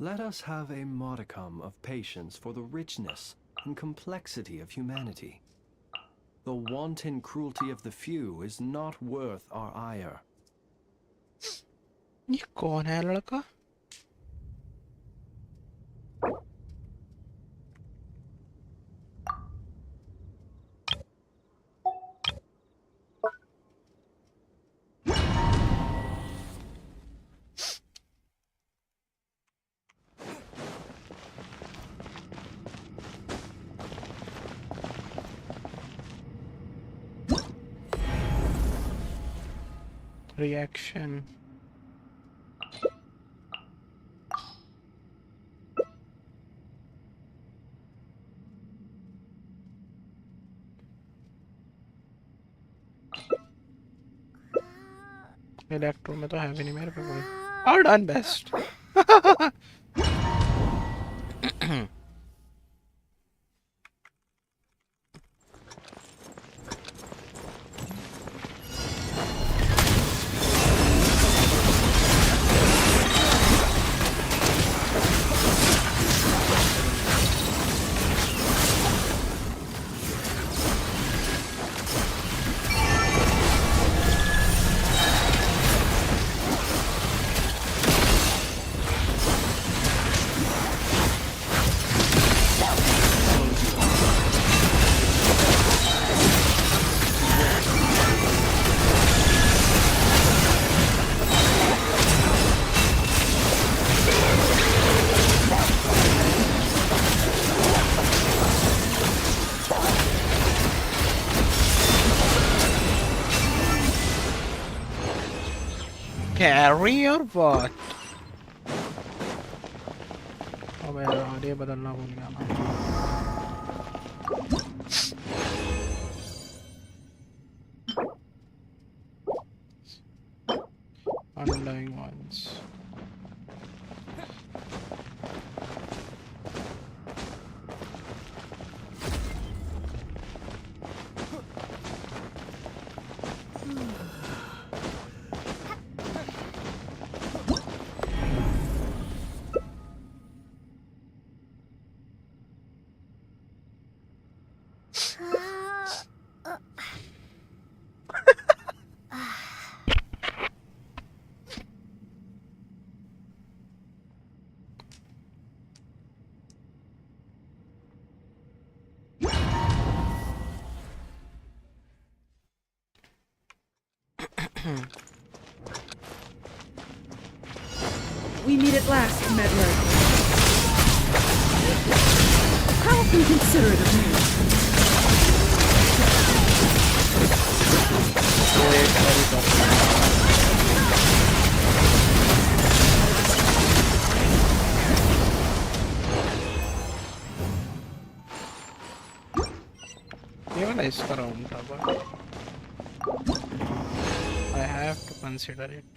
Let us have a modicum of patience for the richness and complexity of humanity. The wanton cruelty of the few is not worth our ire. ये कौन है लड़का? Reaction. Electro में तो है भी नहीं मेरे पे कोई. All done best. Carry or what? अबे यार ये बदलना भूल गया ना. Undying ones. We meet at last, meddler. How inconsiderate of me. ये वाला इसका राउंड था बस. I have to consider it.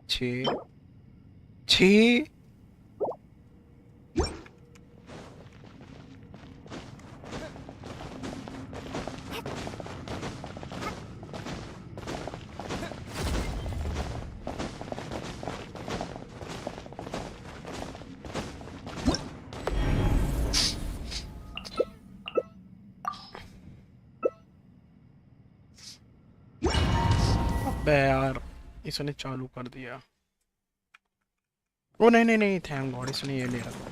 6 अबे यार इसने चालू कर दिया. ओ नहीं नहीं नहीं, थैंक गॉड इसने ये ले रखा.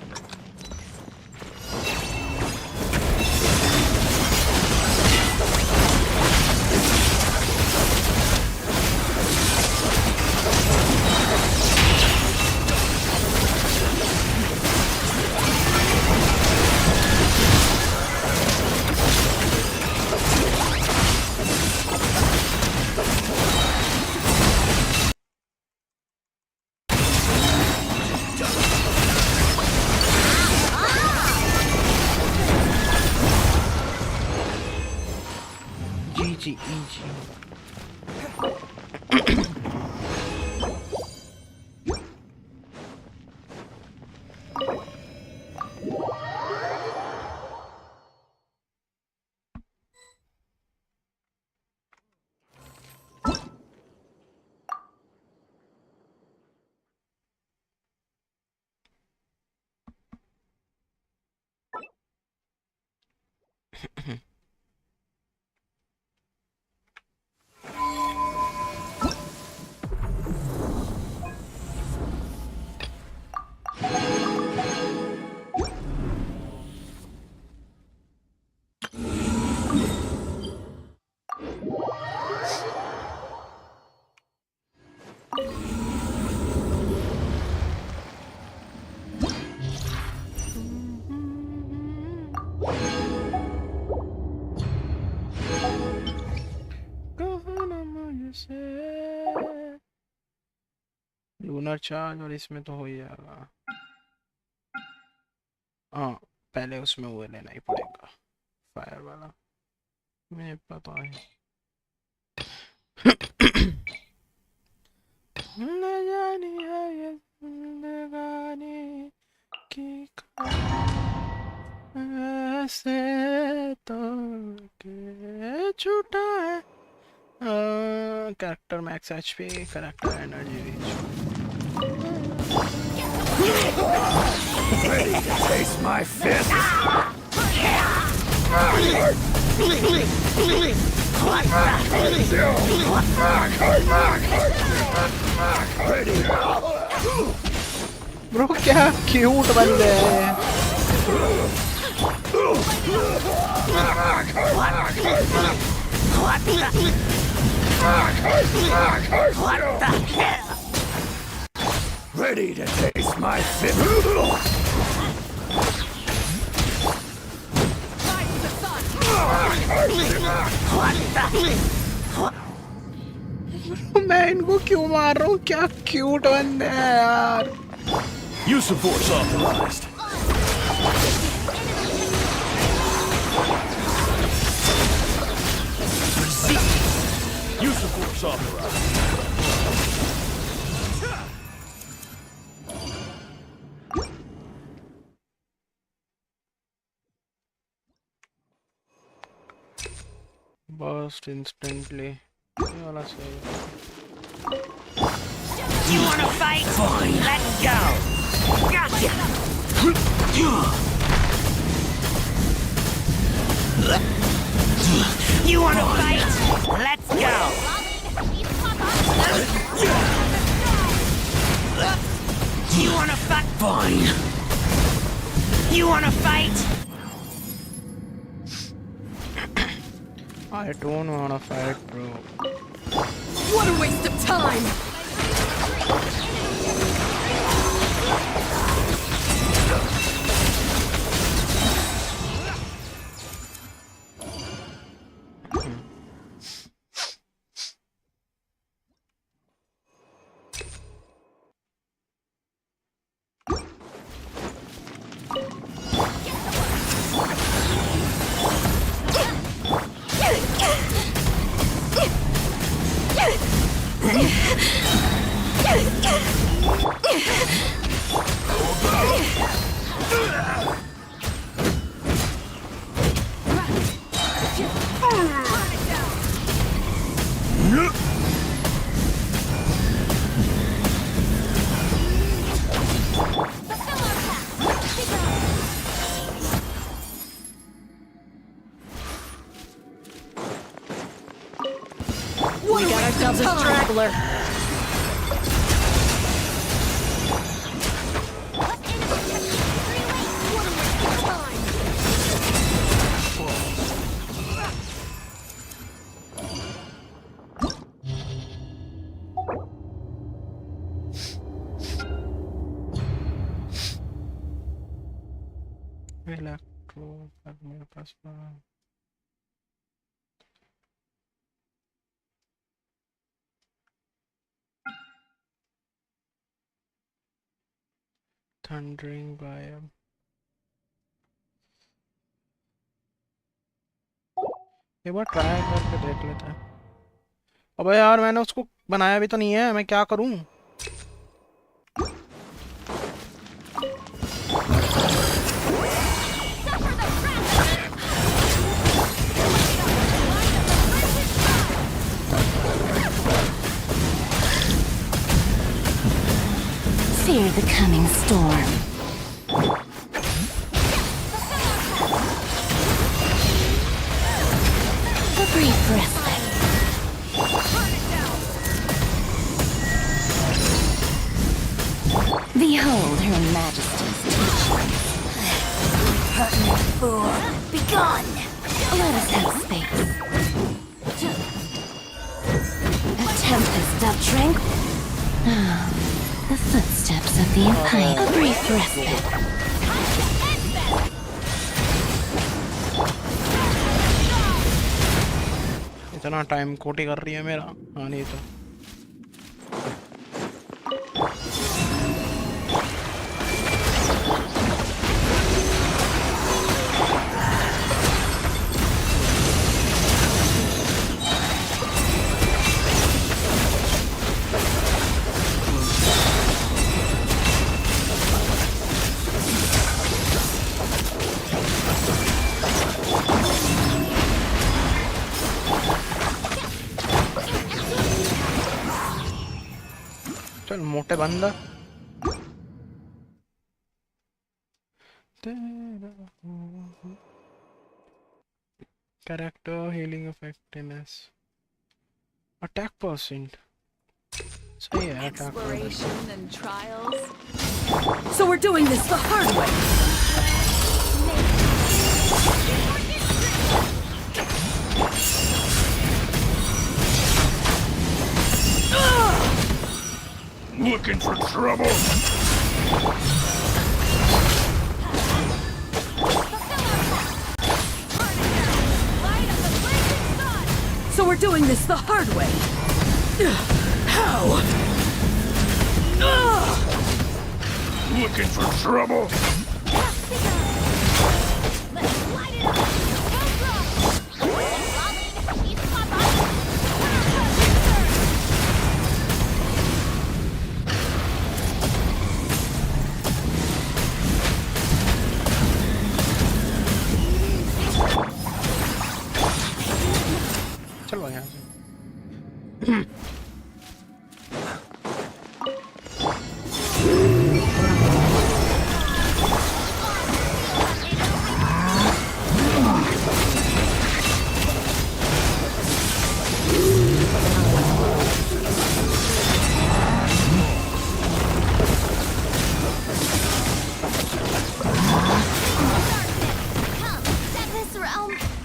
Easy, easy. लूनर चार्ज और इसमें तो हो ही जाएगा। हाँ पहले उसमें वो लेना ही पड़ेगा फायर वाला, मुझे पता है। न जानी है ये जिंदगानी की ऐसे तो के छूटा है। Character max HP, character energy reach. Ready to taste my fist? Bro क्या क्यूट बंदे हैं। Ready to taste my fist? मैं इनको क्यों मार रहा हूँ, क्या क्यूट बंदे हैं यार। Use of force authorized. Use of force authorized. Burst instantly. ये वाला सही है। You wanna fight? Fine. Let's go. Gotcha. You wanna fight? Let's go. You wanna fight? Fine. You wanna fight? I don't wanna fight, bro. What a waste of time! We got ourselves a straggler. Electro पर मेरे पास thundering बायम। एक बार try करके देख लेते हैं। अबे यार मैंने उसको बनाया भी तो नहीं है, मैं क्या करूं। Fear the coming storm. A brief respite. Behold Her Majesty's teachings. Pertinent fool, begone! Let us have space. A tempest of tranquil. The footsteps of the Empire. A brief respite. इतना टाइम खोटी कर रही है मेरा। हाँ नहीं तो चल मोटे बंदा। Character healing effectiveness attack percent सही है attack. Exploration and trials. So we're doing this the hard way. Looking for trouble? So we're doing this the hard way. How? Looking for trouble? चलो यहाँ से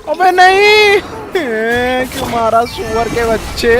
अबे नहीं क्यों मारा सुअर के बच्चे।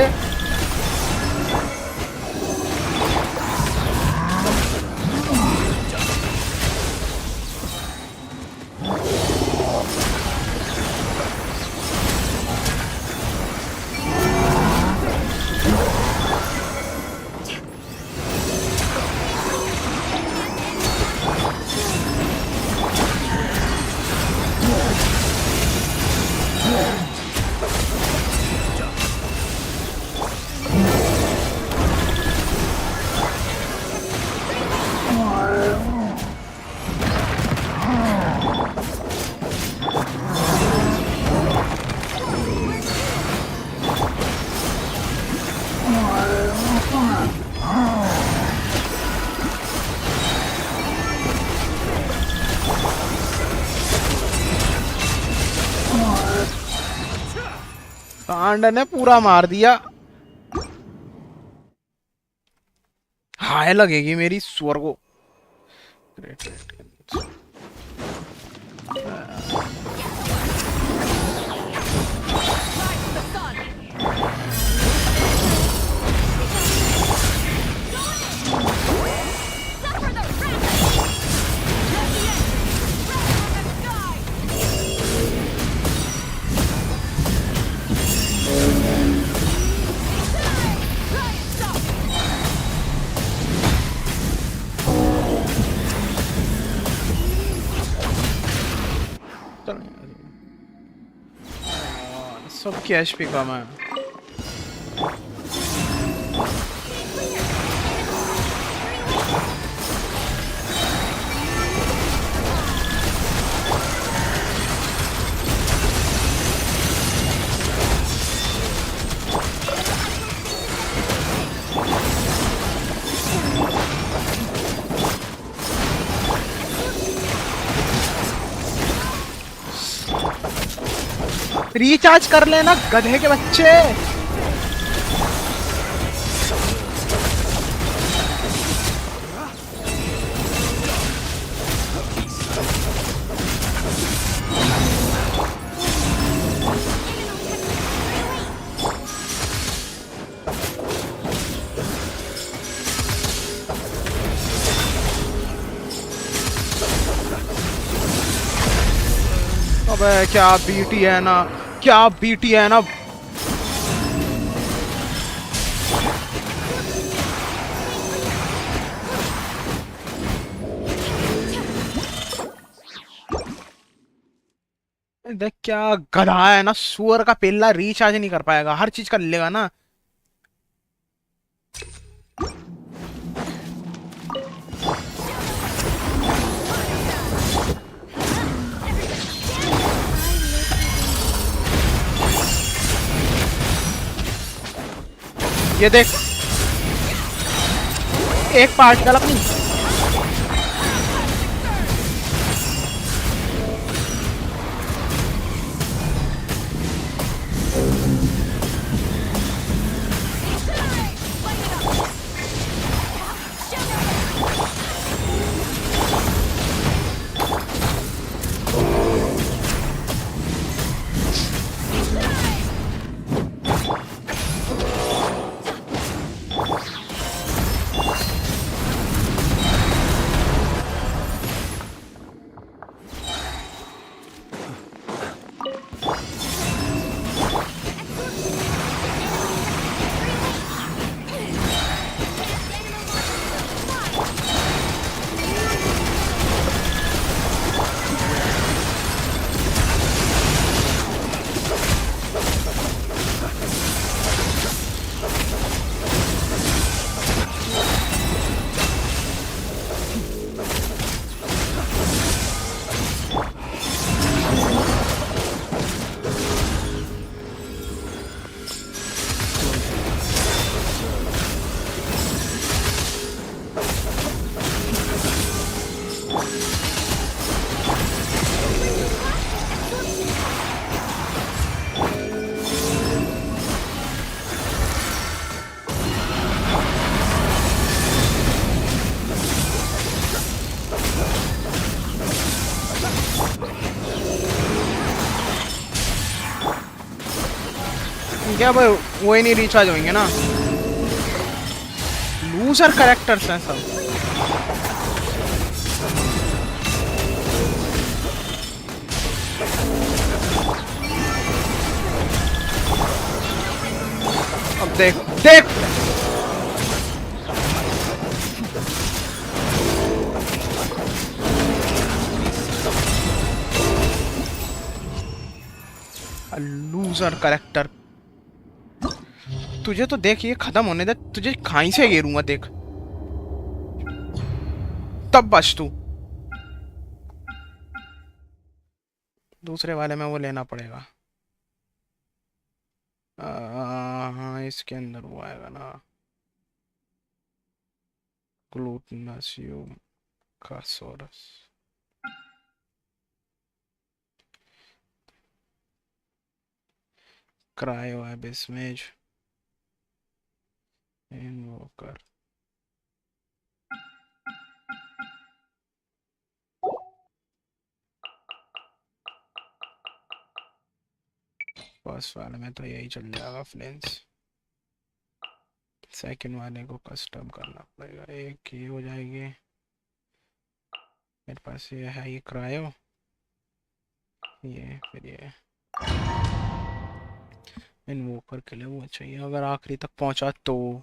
कांड ने पूरा मार दिया। हाय लगेगी मेरी स्वर को। ग्रेट सबकी एचपी कम है। रिचार्ज कर लेना गधे के बच्चे। अबे क्या बीटी है ना, क्या बीटी है ना। देख क्या गधा है ना, सुअर का पेल्ला रिचार्ज नहीं कर पाएगा, हर चीज कर लेगा ना। ये देख, एक पार्ट गलत नहीं। क्या भाई, वो ही नहीं रिचार्ज होंगे ना, लूजर कैरेक्टर्स हैं सब। अब देख देख, लूजर कैरेक्टर। तुझे तो देख, ये खत्म होने दे, तुझे खाई से गिरूंगा देख, तब बच तू। दूसरे वाले में वो लेना पड़ेगा। हाँ, इसके अंदर वो आएगा ना, ग्लूटनसियम कासोरस। क्रायो एबिसमेज इनवोकर। फर्स्ट वाले में तो यही चल जाएगा फ्लेंस, सेकंड वाले को कस्टम करना पड़ेगा। एक ही हो जाएगी, मेरे पास ये है, ये क्रायो, ये फिर ये इनवोकर के लिए वो चाहिए, अगर आखिरी तक पहुंचा तो।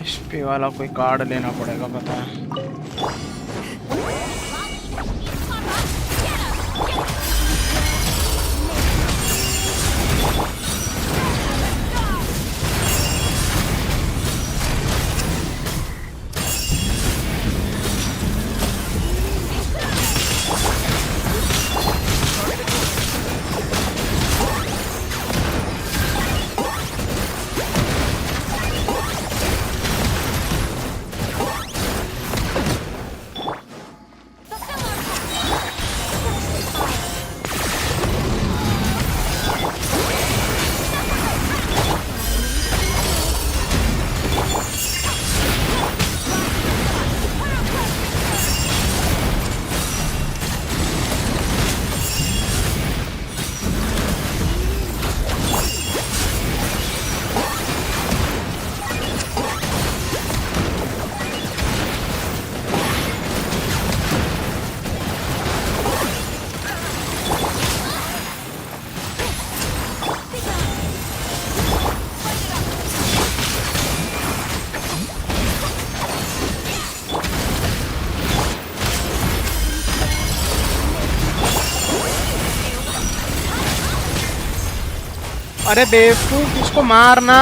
एचपी वाला कोई कार्ड लेना पड़ेगा पता है। अरे बेवकूफ उसको मारना।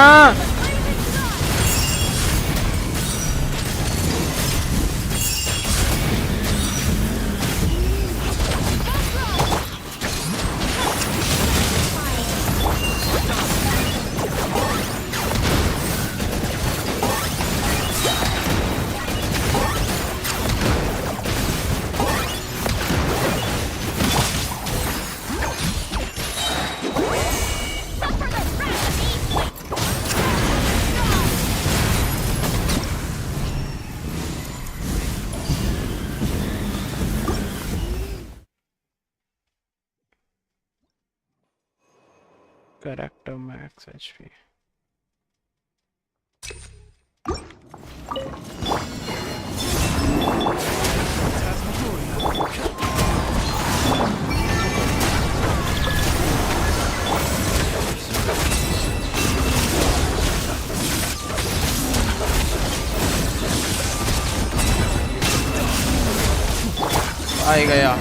Character max HP. आ ही गया।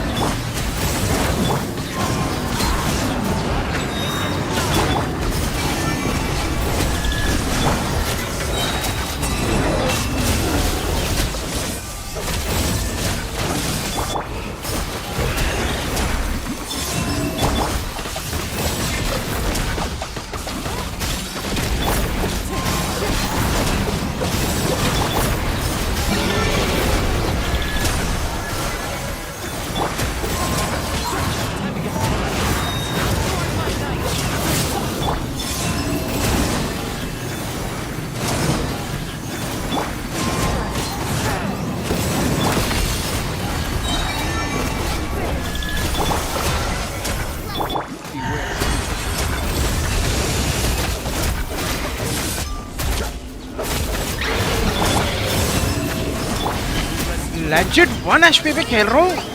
लेजिट 1 HP पे खेल रहा हूँ।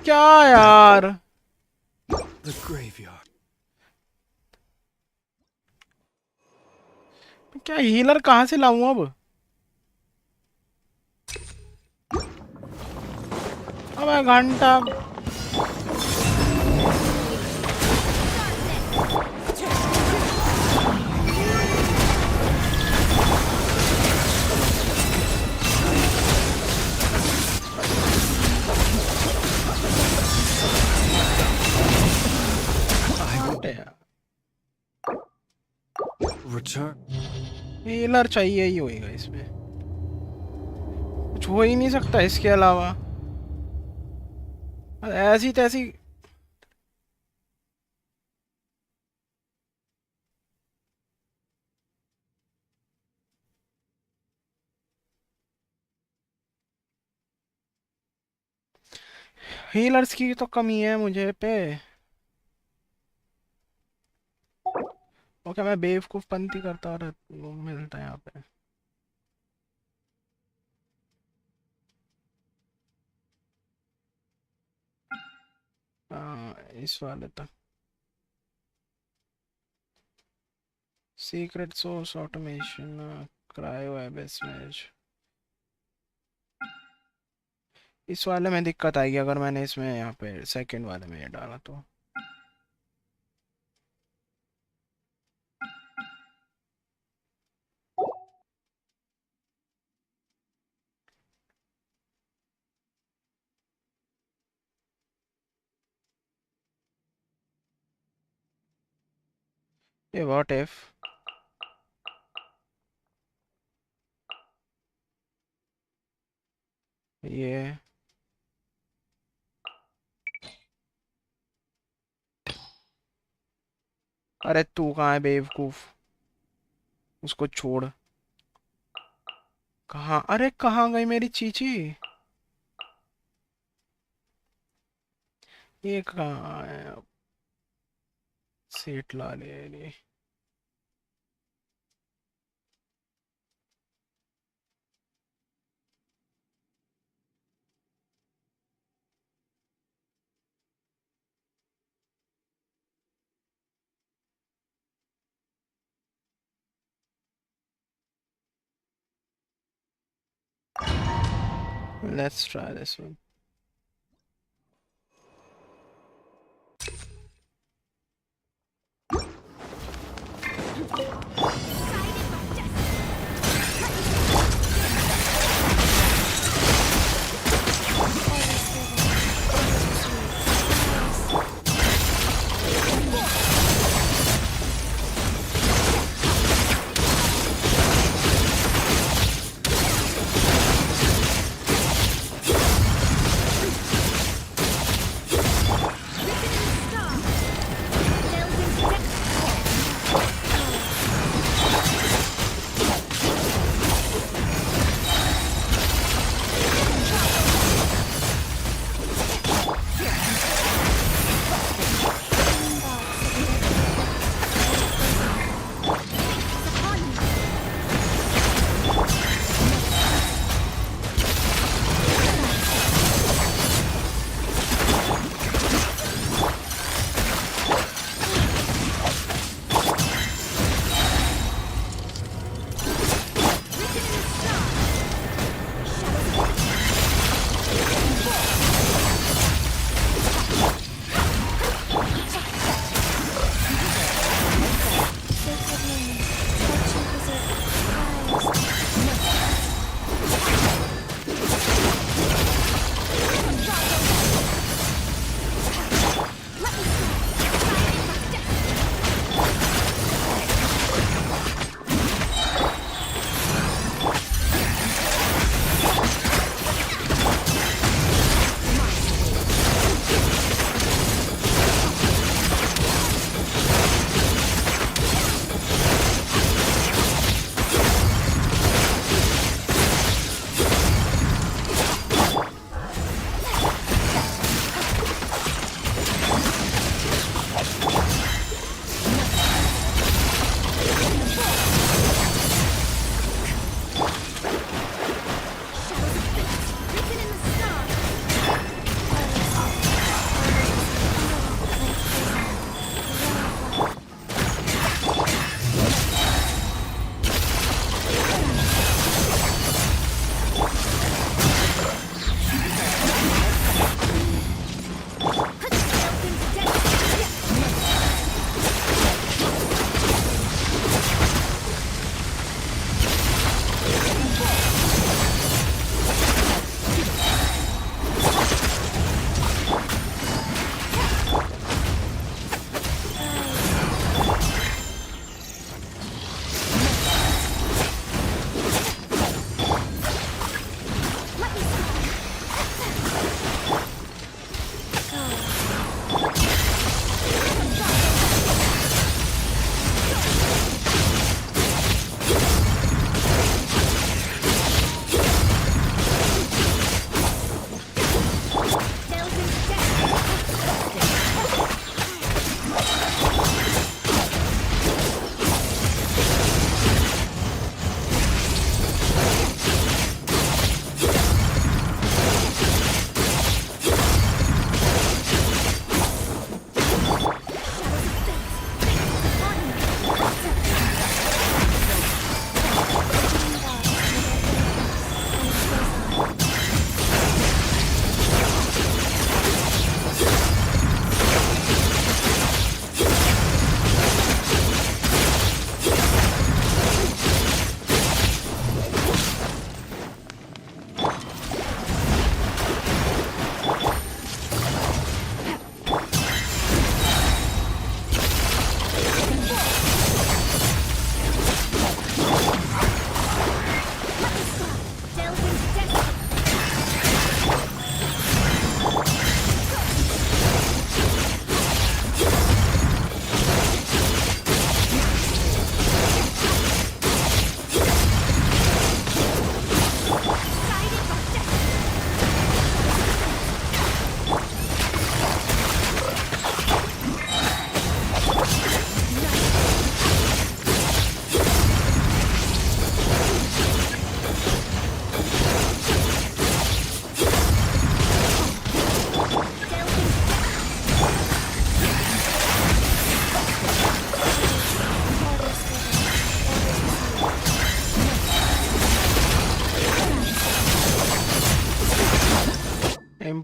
क्या यार The graveyard. क्या हीलर कहाँ से लाऊं अब? अब घंटा Return. हीलर चाहिए ही होएगा इसमें, कुछ हो ही नहीं सकता इसके अलावा। ऐसी तैसी हीलर्स की तो कमी है मुझे पे। ओके मैं बेवकूफ पंती करता और वो मिलता है यहाँ पे। इस वाले तक secret source automation cryo Abyss match. इस वाले में दिक्कत आएगी अगर मैंने इसमें यहाँ पे सेकंड वाले में ये डाला तो। ये व्हाट इफ ये अरे तू कहाँ है बेवकूफ। उसको छोड़। कहाँ अरे कहाँ गई मेरी चीची। ये कहाँ है सीट ला ले। Let's try this one.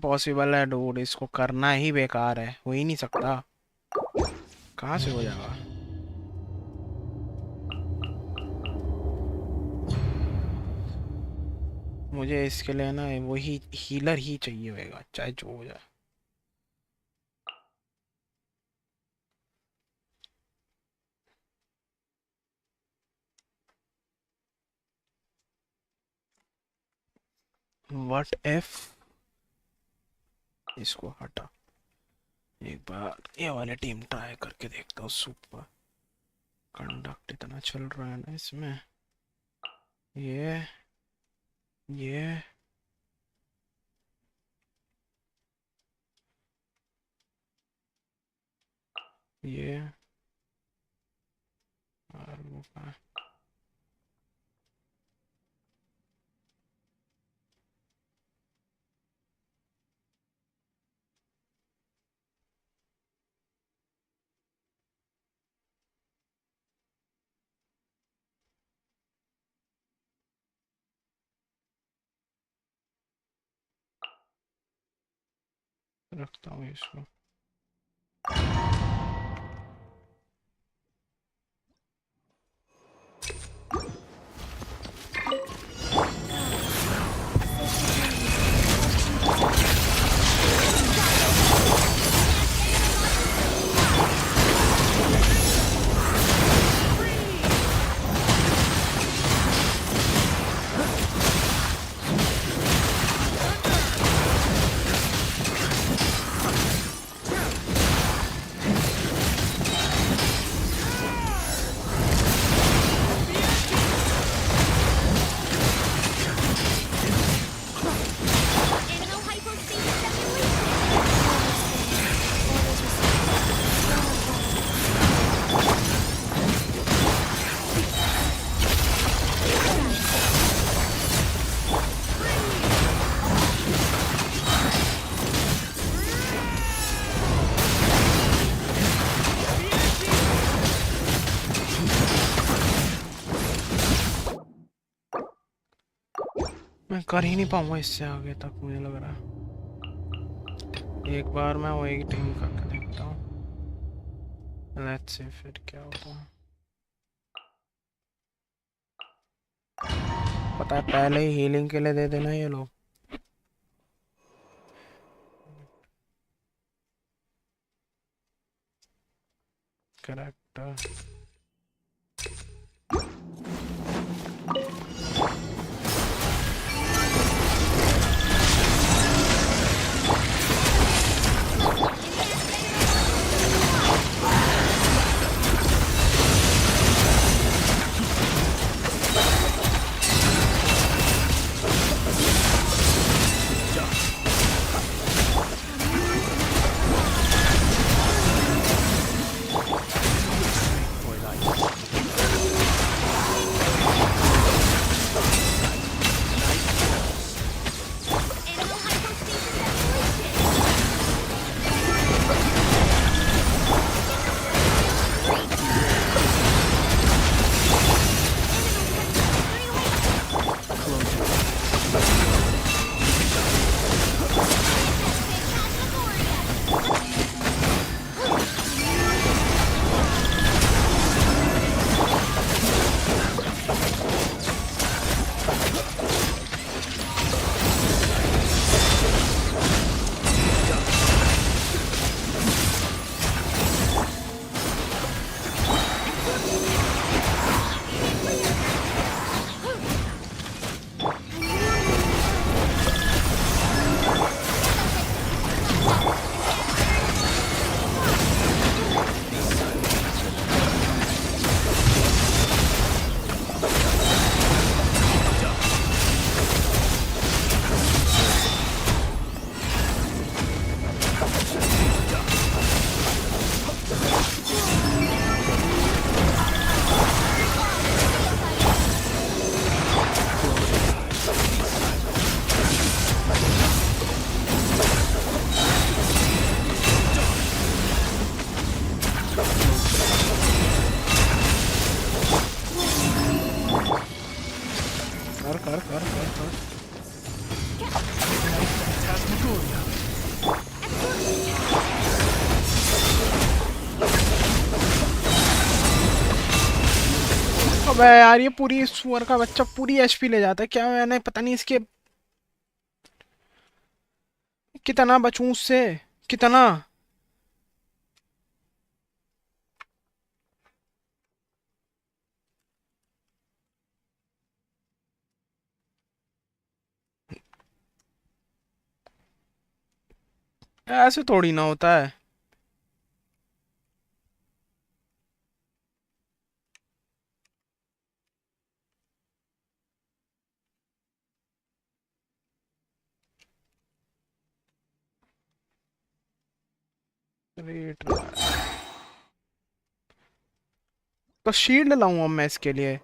Impossible है डूड, इसको करना ही बेकार है, हो ही नहीं सकता। कहाँ से हो जाएगा? मुझे इसके लिए ना वही हीलर ही चाहिए होगा, चाहे जो हो जाए। व्हाट इफ इसको हटा, एक बार ये वाले टीम ट्राई करके देखता हूँ। सुपर कंडक्ट इतना चल रहा है ना इसमें। ये ये ये और वो कहाँ? रखता हूँ इसको। Animal hypospace simulation. मैं कर ही नहीं पाऊंगा इससे आगे तक, मुझे लग रहा है। एक बार मैं वो एक टीम करके देखता हूँ, लेट्स सी फिर क्या होता है। पता है पहले ही हीलिंग के लिए दे देना ये लोग। करेक्ट। For अबे यार ये पूरी सुअर का बच्चा पूरी एचपी ले जाता है क्या? मैंने पता नहीं इसके कितना बचूं उससे, कितना। ऐसे थोड़ी ना होता है। रेट तो शील्ड लाऊं अब मैं इसके लिए।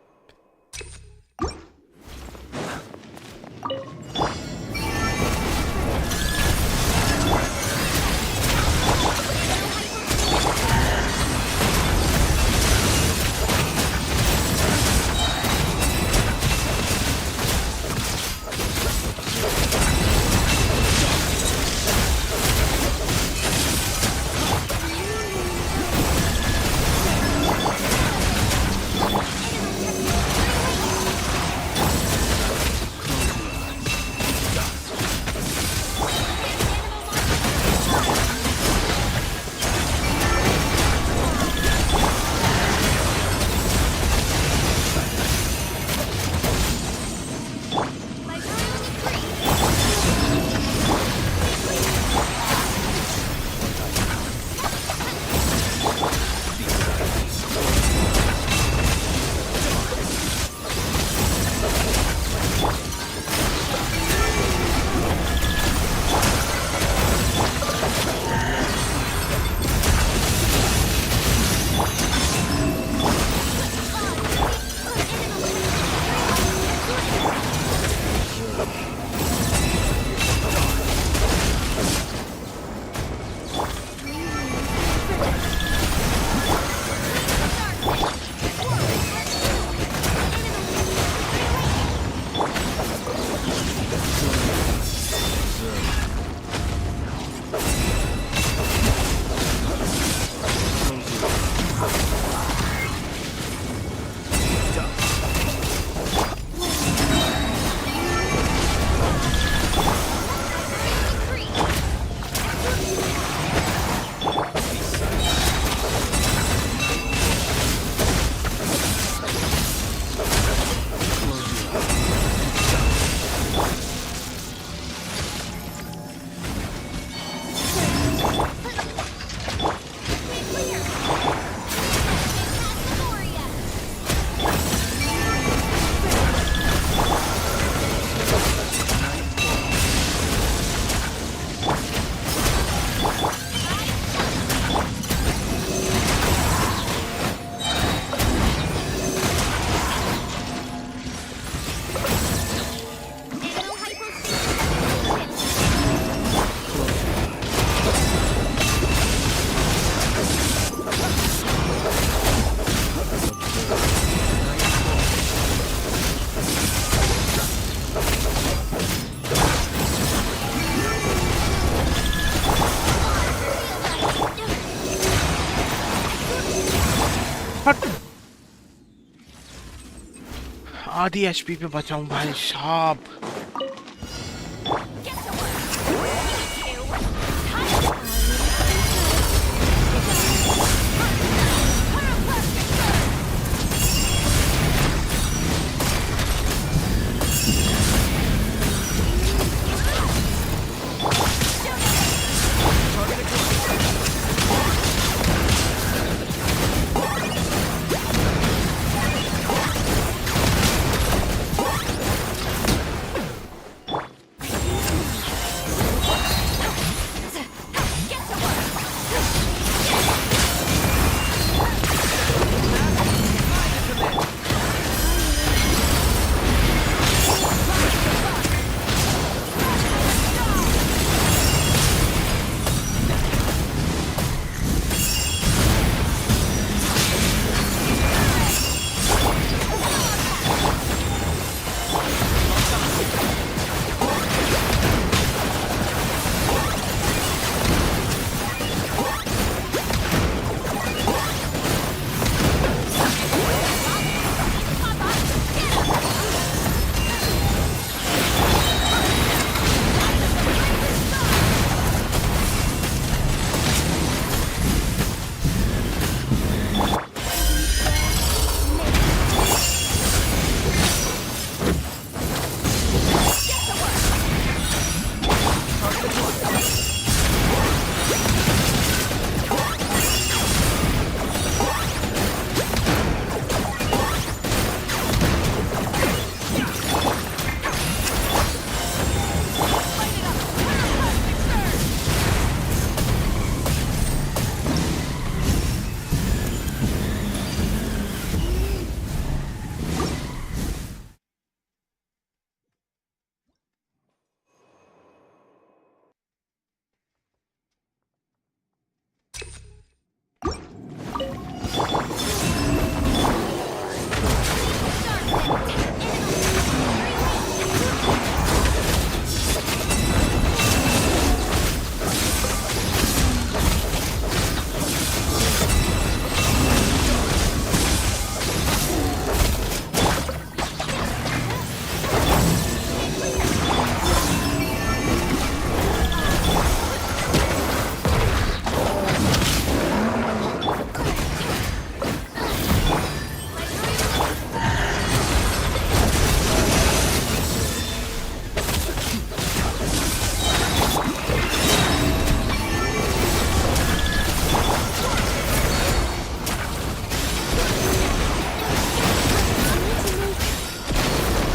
आधी एचपी पे बचाऊं भाई साहब।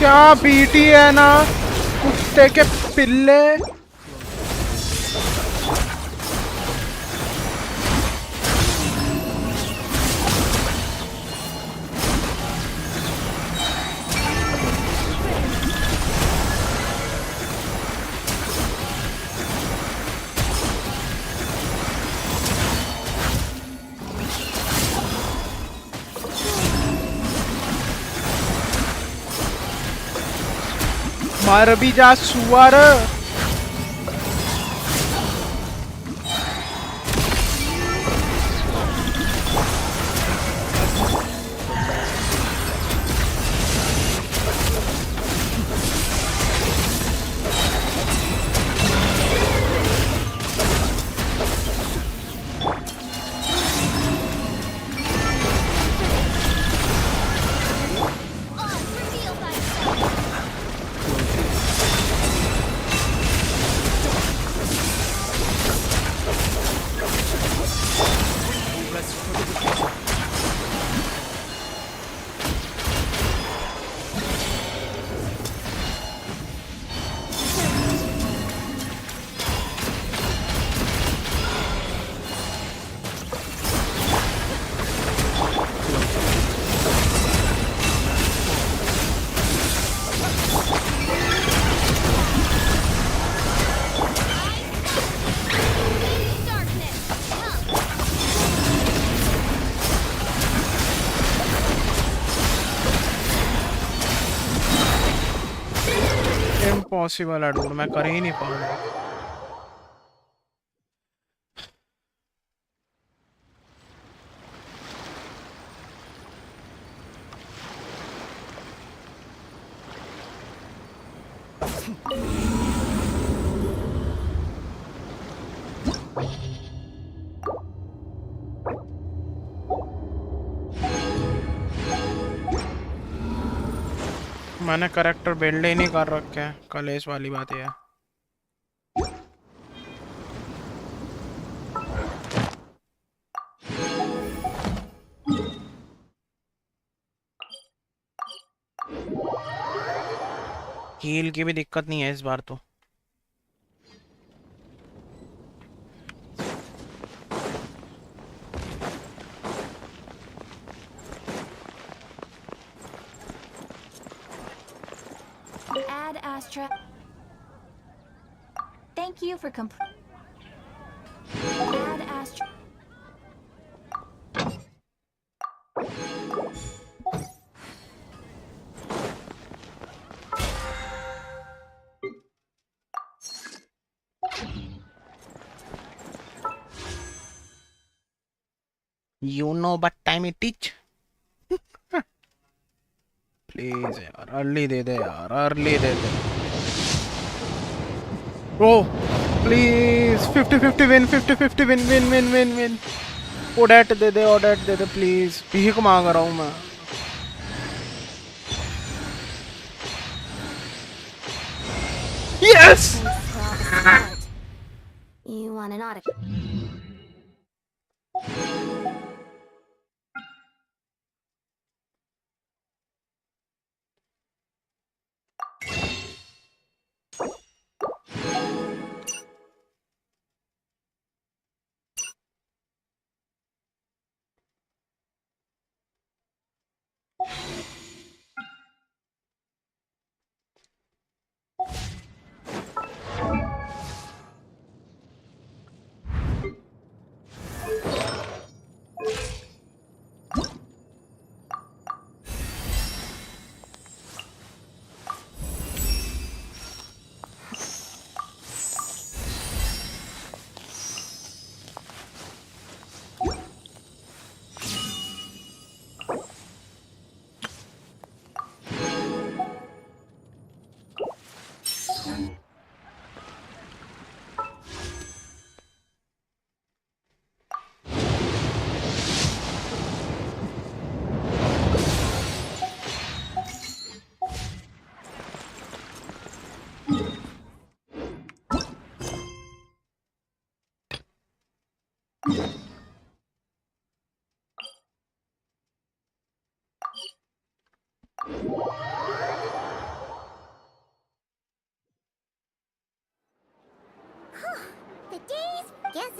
क्या बीटी है ना कुत्ते के पिल्ले। मर भी जा सुअर। Reveal thyself. Darkness. Come. Impossible है डूड, मैं कर ही नहीं पाऊंगा। मैंने करेक्टर बिल्ड ही नहीं कर रखे हैं, कलेश वाली बात ये है। हील की भी दिक्कत नहीं है इस बार तो। Add Astra. Thank you for Add Astra. You know what time it is? Please यार अर्ली दे दे यार, अर्ली दे दे। Oh please 50-50 win, 50-50 win win win win win. ओडेट दे दे, ओडेट दे दे प्लीज, भीख मांग रहा हूँ मैं। Yes. You want an autograph?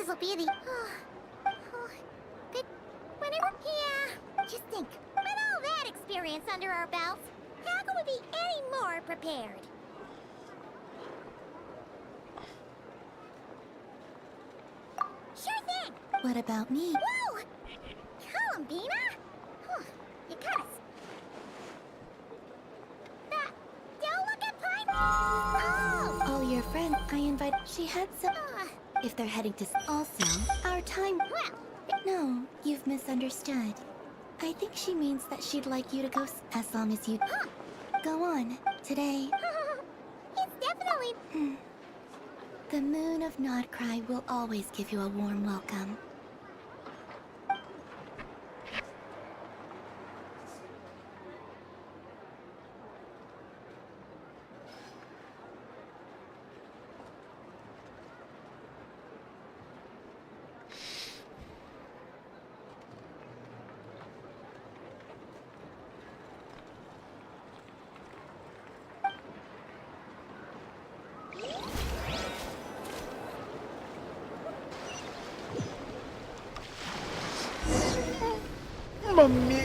this will be the... good... whenever... Yeah, just think. With all that experience under our belts, how can we be any more prepared? Sure thing! What about me? Whoa! Columbina? You kind of... Don't look at Pine... Oh! All your friends I invite... She had some... If they're heading to... Also, our time... Well... No, you've misunderstood. I think she means that she'd like you to go as long as you... Go on. Today... It's definitely... The moon of Nodcry will always give you a warm welcome. Mummy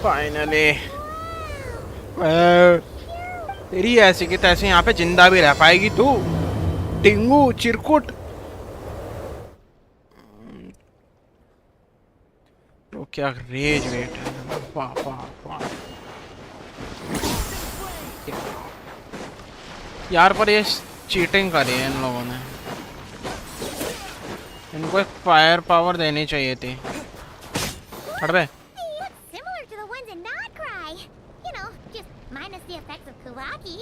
finally तेरी ऐसी की तैसे यहाँ पे जिंदा भी रह पाएगी तू टिंगू चिरकुट तो क्या रेज वेट है वाह वाह वाह यार पर ये चीटिंग करी है इन लोगों ने इनको एक फायर पावर देनी चाहिए थी हट बे Similar to the ones in Nodcry. You know, just minus the effects of Kulaki.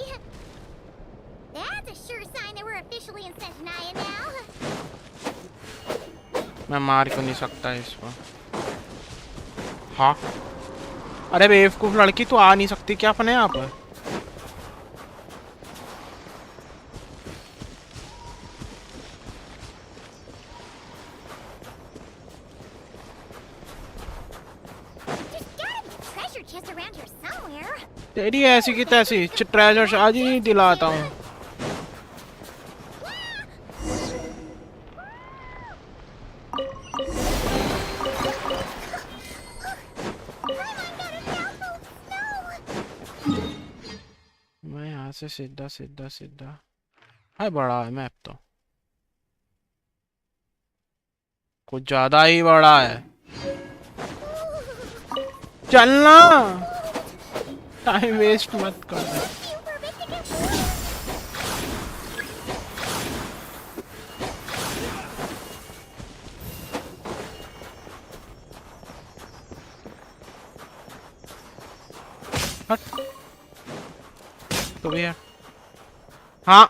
That's a sure sign that we're officially in Snezanaya now. मैं मार क्यों नहीं सकता इसको हाँ अरे बेवकूफ लड़की तू आ नहीं सकती क्या अपने आप तेरी ऐसी की तैसी ट्रेजर आज ही दिलाता हूँ मैं यहाँ से सीधा सीधा सीधा है बड़ा है मैप तो कुछ ज्यादा ही बड़ा है चलना टाइम वेस्ट मत कर हट तो भी है हाँ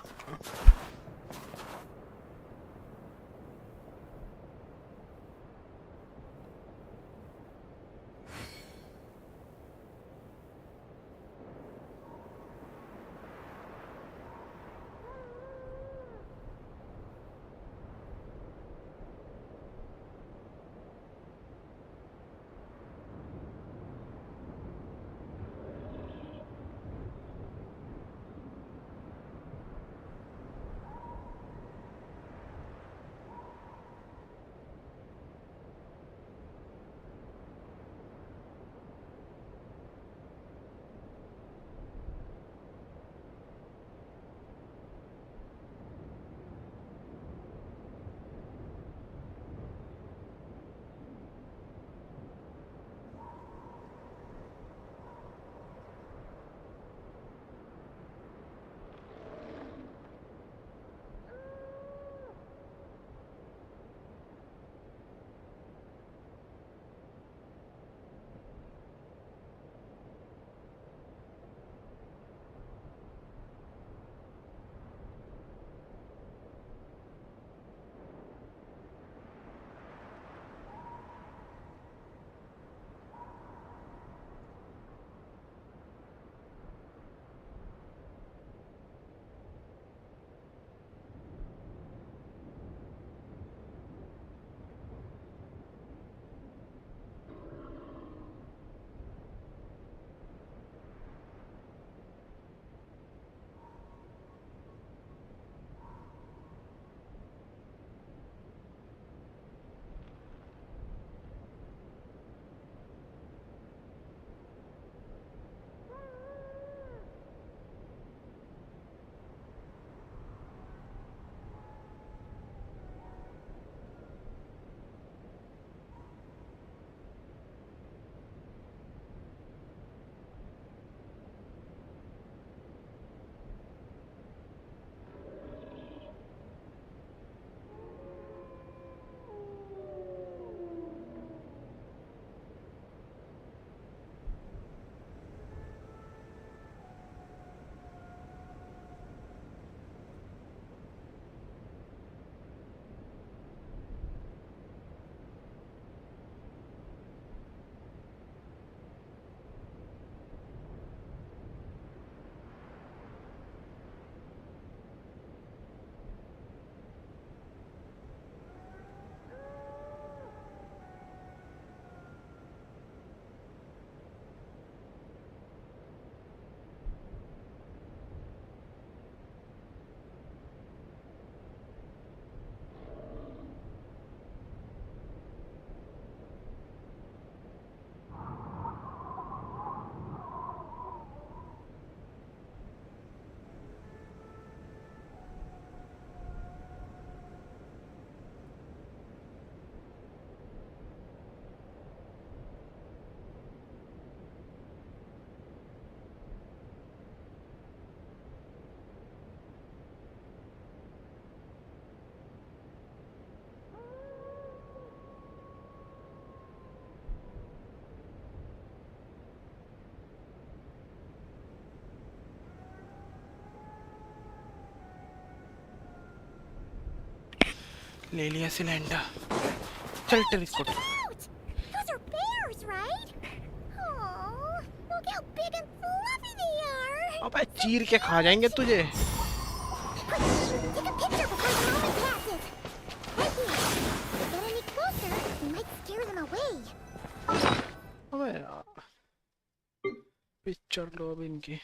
ले लिया सिलेंडर। चल telescope. Those are bears, right? Oh, look how big and fluffy they are. अबे चीर के खा जाएंगे तुझे। Take a picture before the moment passes. Right here. If we get any closer, we might scare them away. अबे यार picture लो अब इनकी।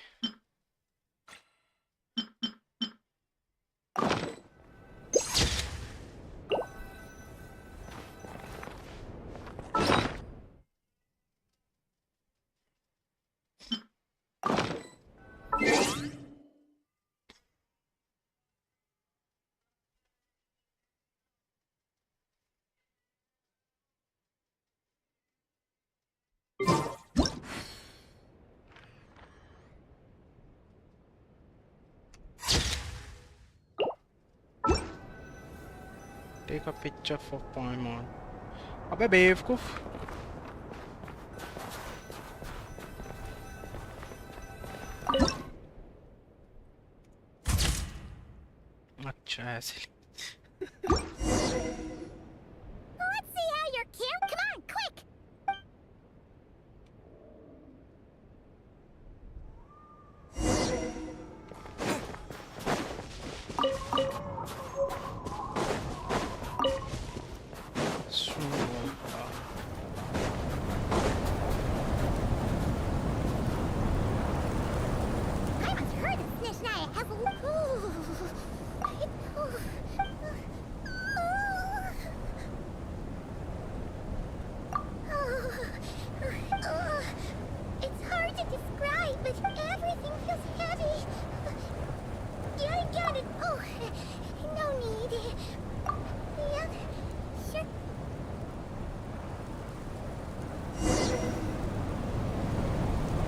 Take a picture for Paimon. अबे बेवकूफ। अच्छा ऐसे। Let's see how you're cute. Come on, quick. I must heard that Snezanaya has It's hard to describe, but everything feels heavy. Get it. Oh, no need. Yeah, sure.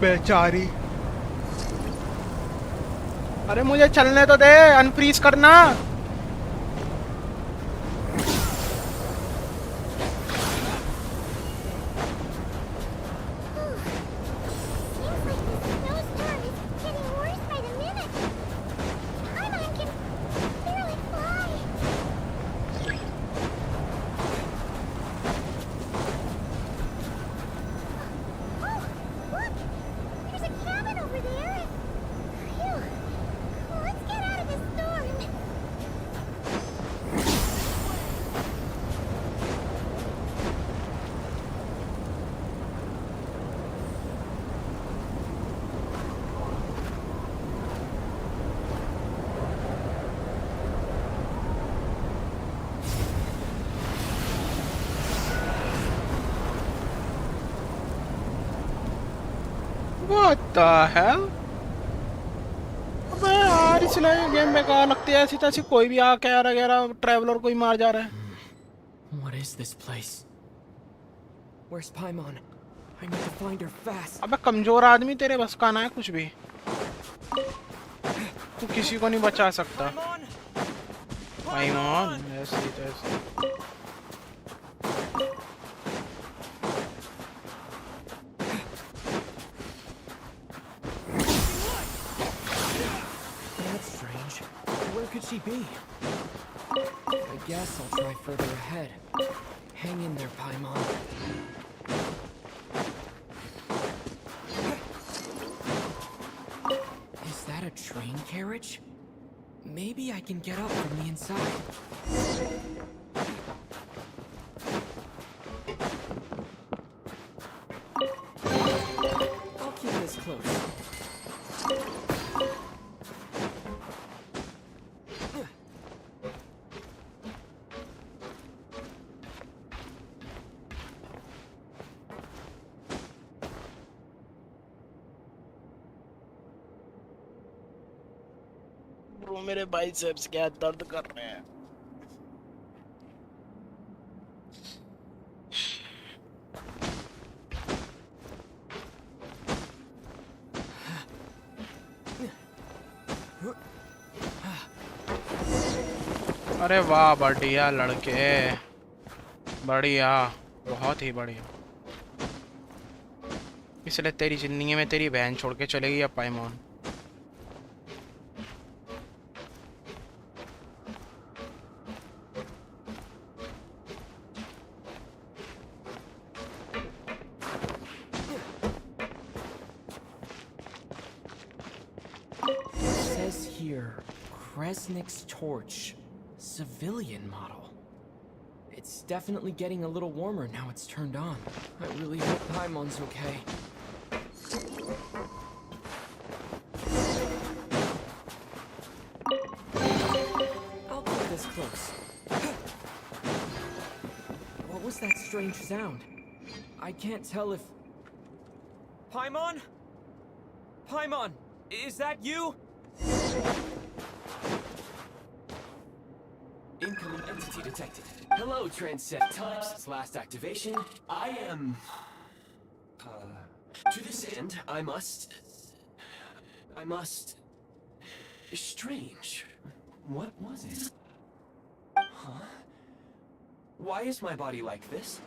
बेचारी। अरे मुझे चलने तो दे, unfreeze करना। Seems like this snowstorm is getting worse by the minute. Paimon can barely fly. Oh, look! There's a cabin over there. Phew. Let's get out of this storm. What the hell? अबे यार इसलिए game में कहा लगती है ऐसी तैसी कोई भी आके यार वगैरह ट्रैवलर कोई मार जा रहा है। What is this place? Where's Paimon? I need to find her fast. अबे कमजोर आदमी तेरे बस का ना है कुछ भी। तू किसी को नहीं बचा सकता। पाइमॉन ऐसे ही तैसे। That's strange. Where could she be? I guess I'll try further ahead. Hang in there, Paimon. Is that a train carriage? Maybe I can get up from the inside. I'll keep this close. Bro मेरे biceps क्या दर्द कर रहे हैं। अरे वाह बढ़िया लड़के, बढ़िया, बहुत ही बढ़िया। इसलिए तेरी जिंदगी में तेरी बहन छोड़ के चलेगी अब पाइमॉन। Kresnik's torch. Civilian model. It's definitely getting a little warmer now it's turned on. I really hope Paimon's okay. I'll keep this close. What was that strange sound? I can't tell if... Paimon? Paimon, is that you? Incoming entity detected. Hello, Transcend Times. Last activation. I am... To this end, I must... Strange. What was it? Huh? Why is my body like this?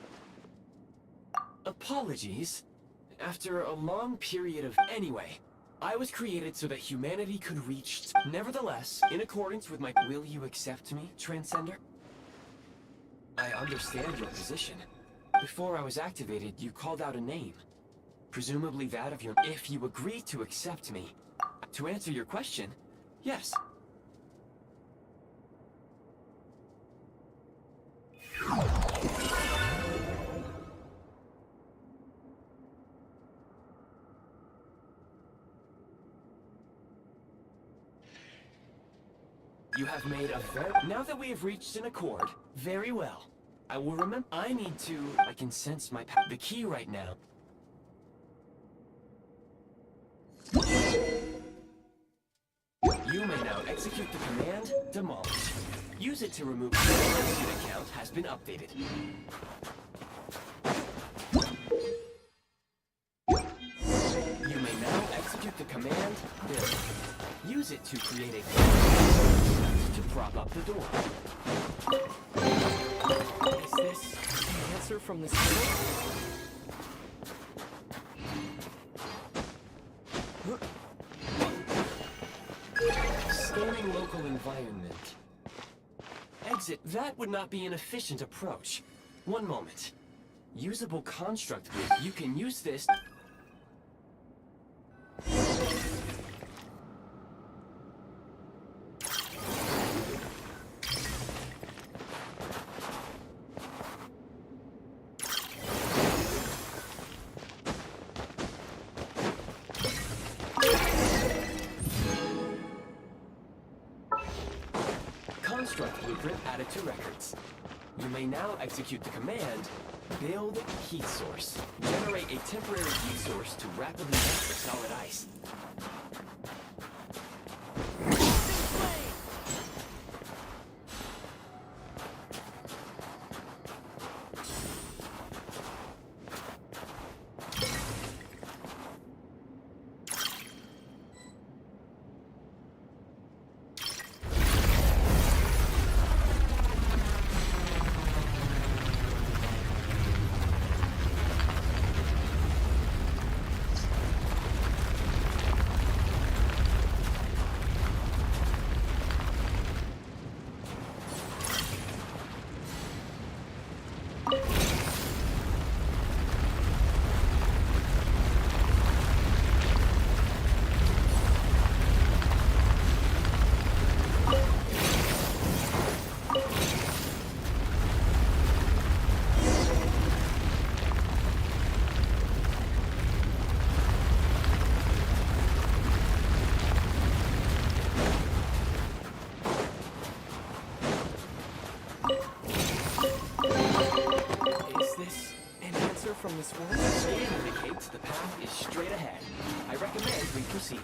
Apologies. After a long period of... Anyway, I was created so that humanity could reach... Nevertheless, in accordance with my... Will you accept me, Transcender? I understand your position. Before I was activated, you called out a name. Presumably that of your... If you agree to accept me, to answer your question, yes. You have made a very... Now that we have reached an accord, very well. I will remember... I need to... I can sense my... The key right now. You may now execute the command, Demolish. Use it to remove... The execute account has been updated. You may now execute the command, Build. Use it to create a... to prop up the door. Is this an answer from the spirit? Scanning local environment. Exit. That would not be an efficient approach. One moment. Usable construct group. You can use this... Construct blueprint added to records. You may now execute the command, Build Heat Source. Generate a temporary heat source to rapidly melt the solid ice. From this world? The scan indicates the path is straight ahead. I recommend we proceed.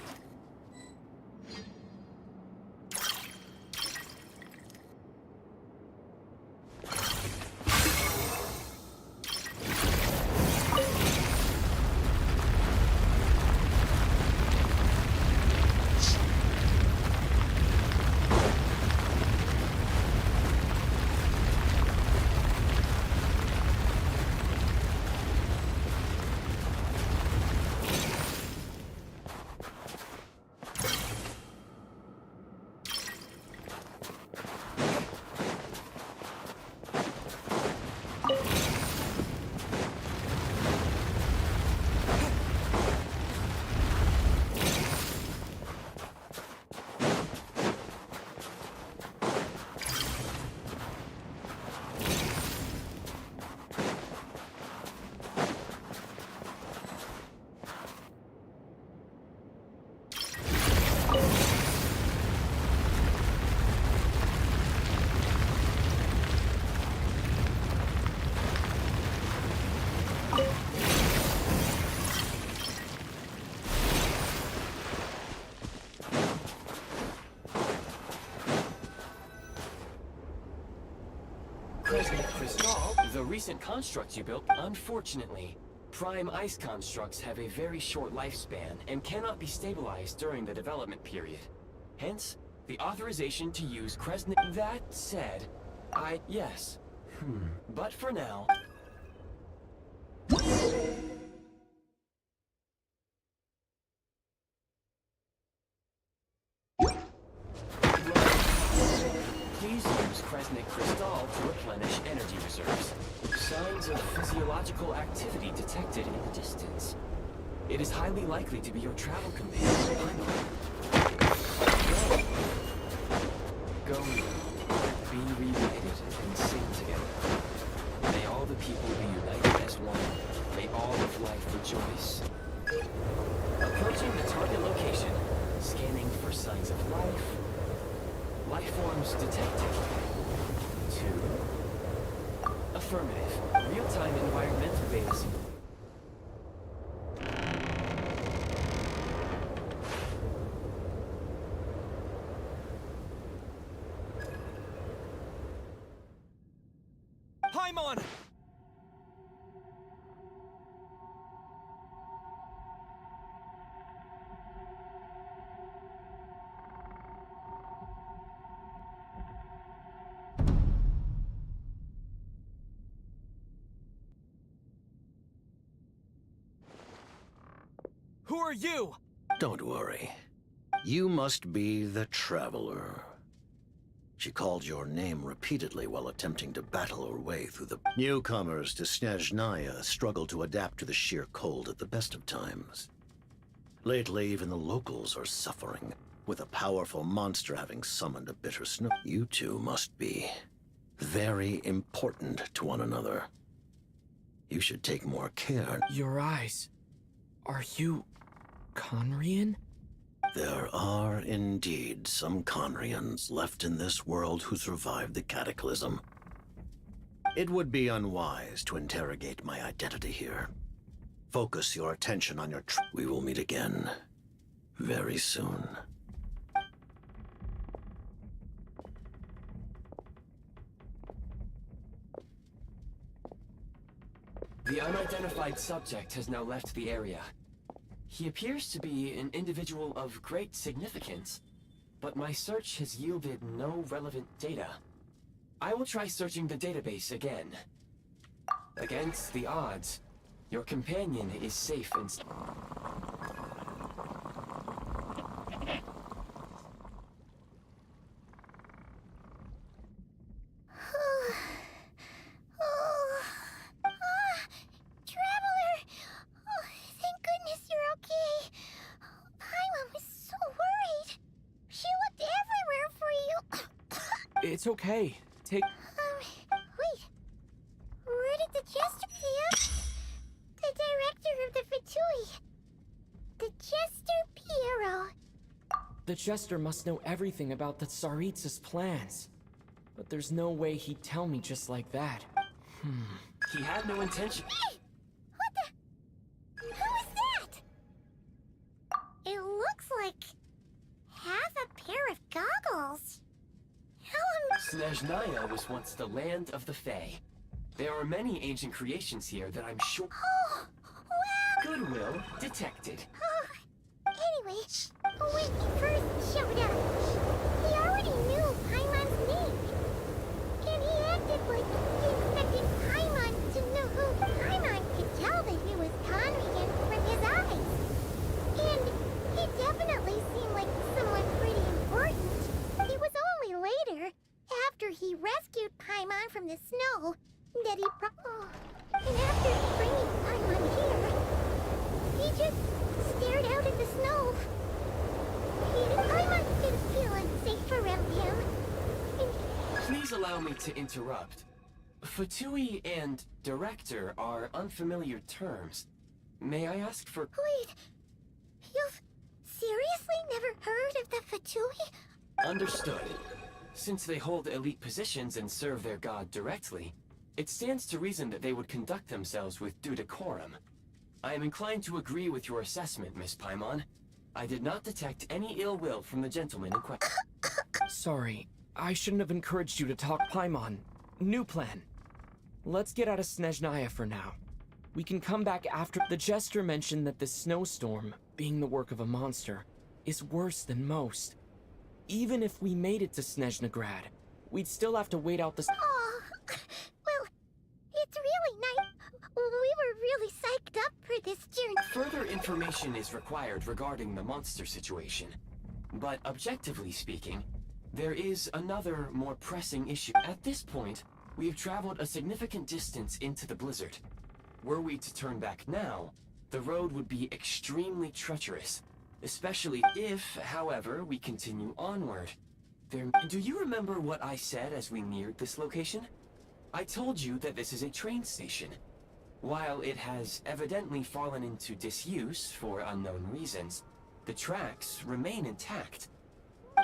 Kresnik Crystal, the recent construct you built, unfortunately, prime ice constructs have a very short lifespan and cannot be stabilized during the development period. Hence, the authorization to use Kresnik. That said, yes. But for now... Please use Kresnik Crystal to replenish energy reserves. Signs of physiological activity detected in the distance. It is highly likely to be your travel companion. Go, be reunited and sing together. May all the people be united as one. May all of life rejoice. Approaching the target location, scanning for signs of life. Life forms detected. 2. Affirmative. Real-time environmental data. Paimon! Who are you? Don't worry. You must be the Traveler. She called your name repeatedly while attempting to battle her way through the... Newcomers to Snezanaya struggle to adapt to the sheer cold at the best of times. Lately, even the locals are suffering, with a powerful monster having summoned a bitter snow. You two must be very important to one another. You should take more care. Your eyes. Are you... Conrian? There are indeed some Conrians left in this world who survived the cataclysm. It would be unwise to interrogate my identity here. Focus your attention on your we will meet again very soon. The unidentified subject has now left the area. He appears to be an individual of great significance, but my search has yielded no relevant data. I will try searching the database again. Against the odds, your companion is safe and... Traveler! Oh, thank goodness you're okay. Paimon was so worried. She looked everywhere for you. It's okay. Take... Wait. Where did the Jester appear? The director of the Fatui. The Jester Piero. The Jester must know everything about the Tsaritsa's plans. But there's no way he'd tell me just like that. He had no intention... What the? Who is that? It looks like half a pair of goggles. Snezanaya was once the land of the Fae. There are many ancient creations here that I'm sure... Oh, wow. Goodwill detected. Anyway, when he first showed up, he already knew Paimon's name. And he acted like he expected Paimon to know who. Paimon could tell that he was Conrian from his eyes. And he definitely seemed like someone pretty important. It was only later, after he rescued Paimon from the snow, that he and after bringing Paimon here, he just stared out at the snow. Paimon didn't feel unsafe around him. Please allow me to interrupt. Fatui and director are unfamiliar terms. May I ask for... Wait, you've seriously never heard of the Fatui? Understood. Since they hold elite positions and serve their god directly, it stands to reason that they would conduct themselves with due decorum. I am inclined to agree with your assessment, Miss Paimon. I did not detect any ill will from the gentleman in question. Sorry, I shouldn't have encouraged you to talk Paimon. New plan. Let's get out of Snezanaya for now. We can come back after. The Jester mentioned that the snowstorm, being the work of a monster, is worse than most. Even if we made it to Snezhnegrad, we'd still have to wait out the. Oh, well, it's really nice. We were really psyched up for this journey. Further information is required regarding the monster situation. But objectively speaking, there is another more pressing issue. At this point, we have traveled a significant distance into the blizzard. Were we to turn back now, the road would be extremely treacherous. Especially if, however, we continue onward. Do you remember what I said as we neared this location? I told you that this is a train station. While it has evidently fallen into disuse for unknown reasons, the tracks remain intact.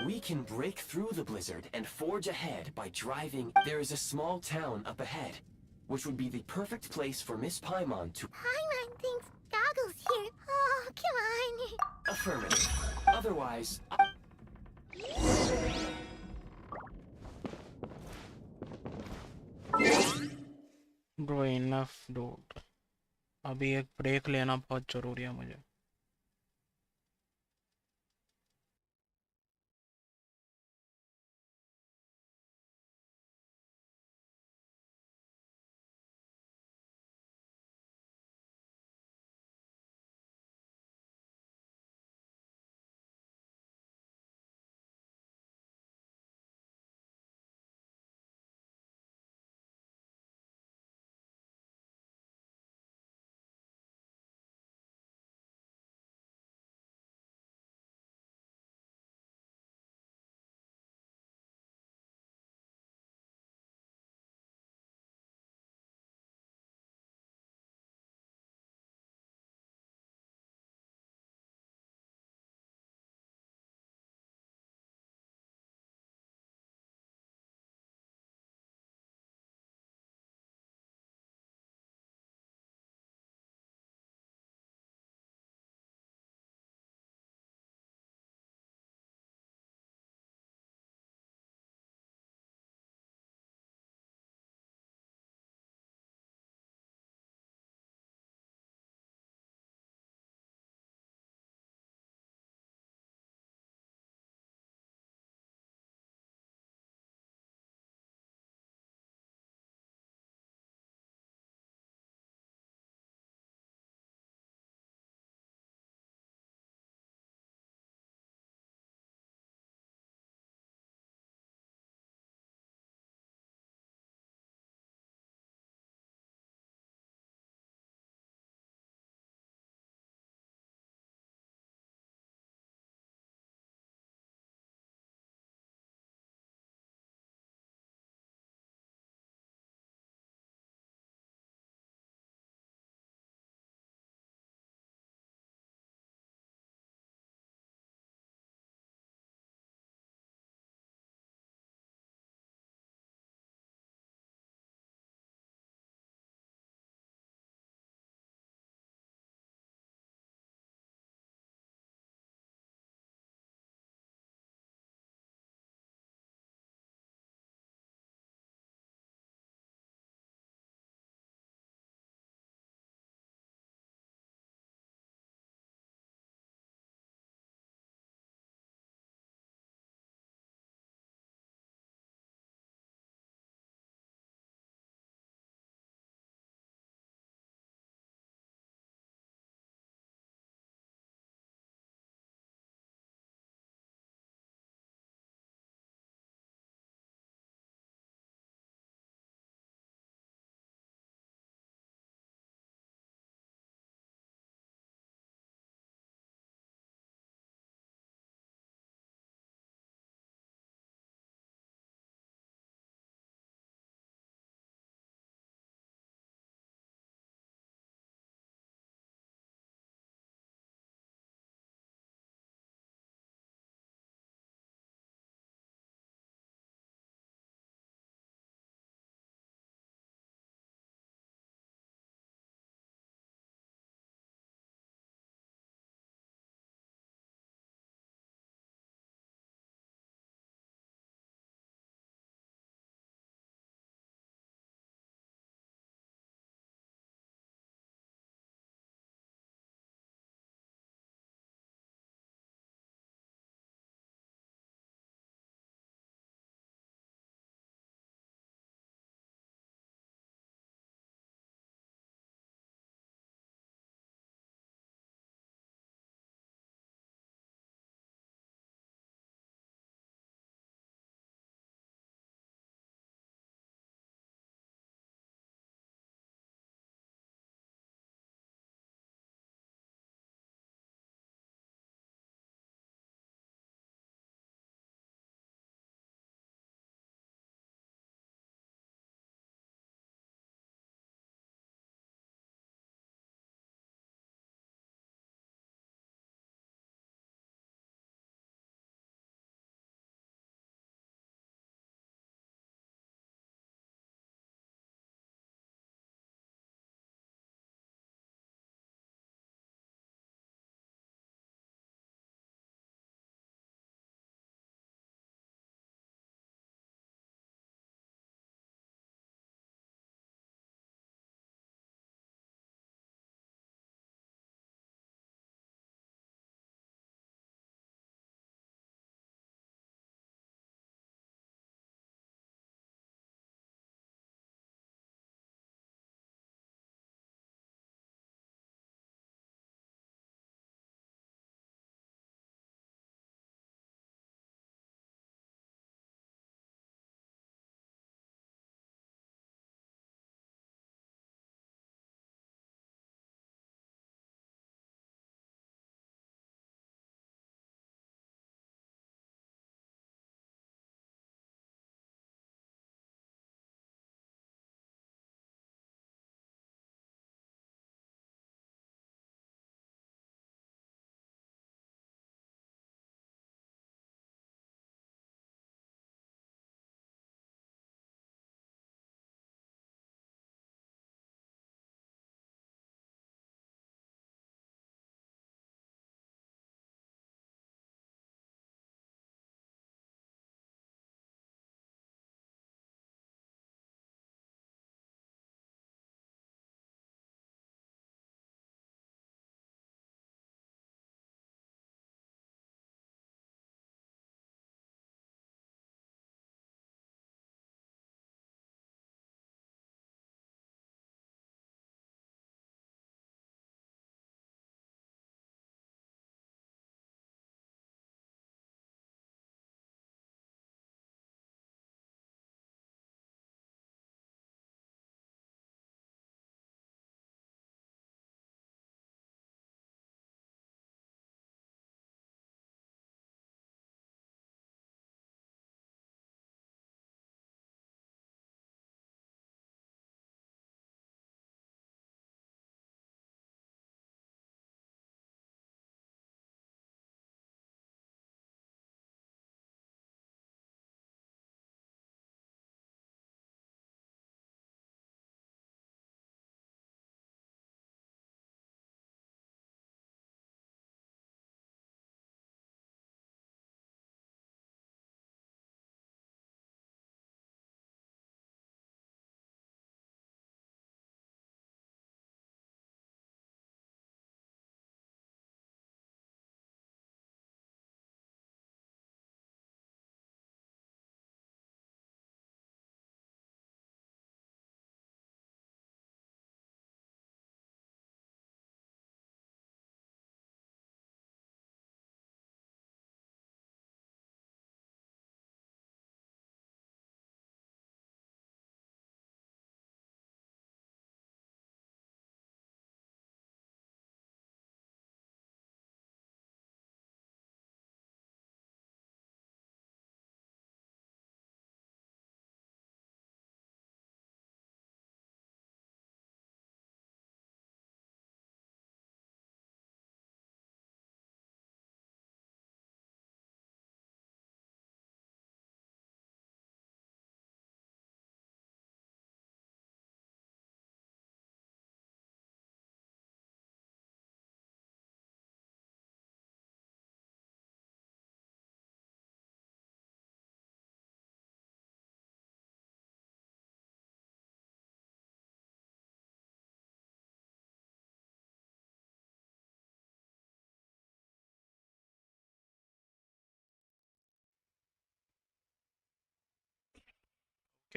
We can break through the blizzard and forge ahead by driving. There is a small town up ahead, which would be the perfect place for Miss Paimon to... Paimon thinks Goggle's here. Oh, come on. Affirmative. Otherwise... Bro, enough, dude. अभी एक break लेना बहुत जरूरी है मुझे.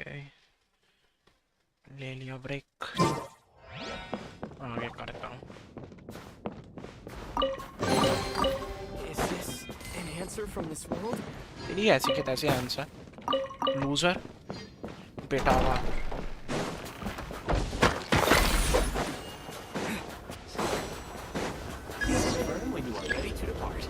Okay ले लिया break आगे करता हूँ Is this an answer from this world? तेरी ऐसी के तैसे आंसर लूजर बेटा हुआ Confirm when you are ready to depart.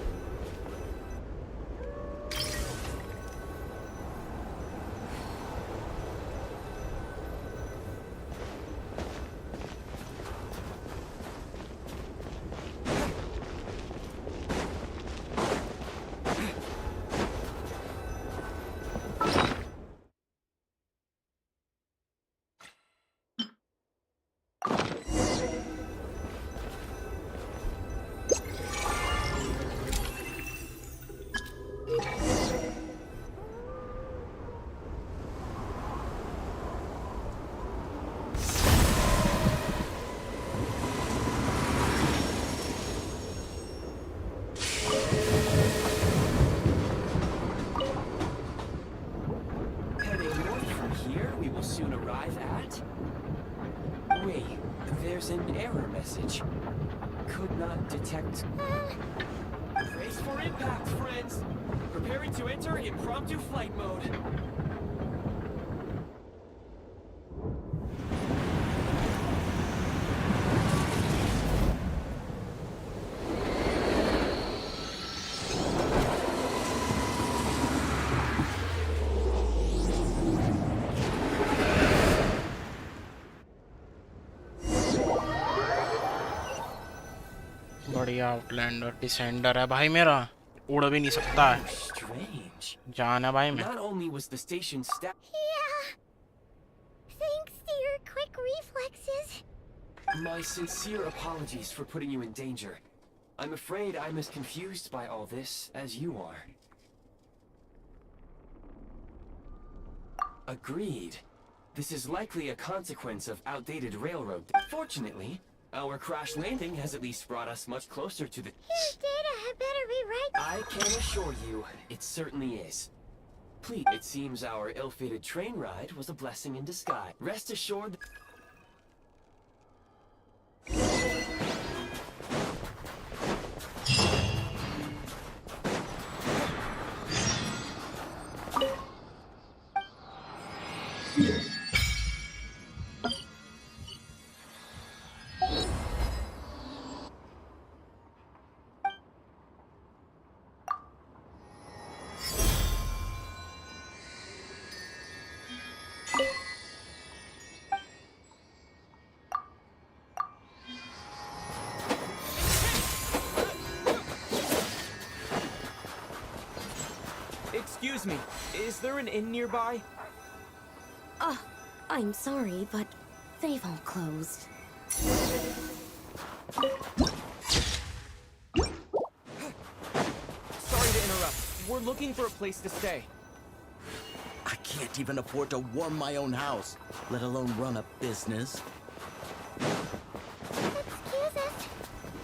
An error message. Could not detect. Brace for impact, friends. Preparing to enter impromptu flight mode. बढ़िया Outlander descender है भाई मेरा उड़ भी नहीं सकता है Strange. जान है भाई मैं Not only was the station Yeah. Thanks to your quick reflexes. My sincere apologies for putting you in danger. I'm afraid I'm as confused by all this as you are. Agreed. This is likely a consequence of outdated railroad. Fortunately, our crash landing has at least brought us much closer to the... Your data had better be right. I can assure you, it certainly is. Please, it seems our ill-fated train ride was a blessing in disguise. Rest assured... Excuse me, is there an inn nearby? I'm sorry, but they've all closed. Sorry to interrupt. We're looking for a place to stay. I can't even afford to warm my own house, let alone run a business. Excuse us.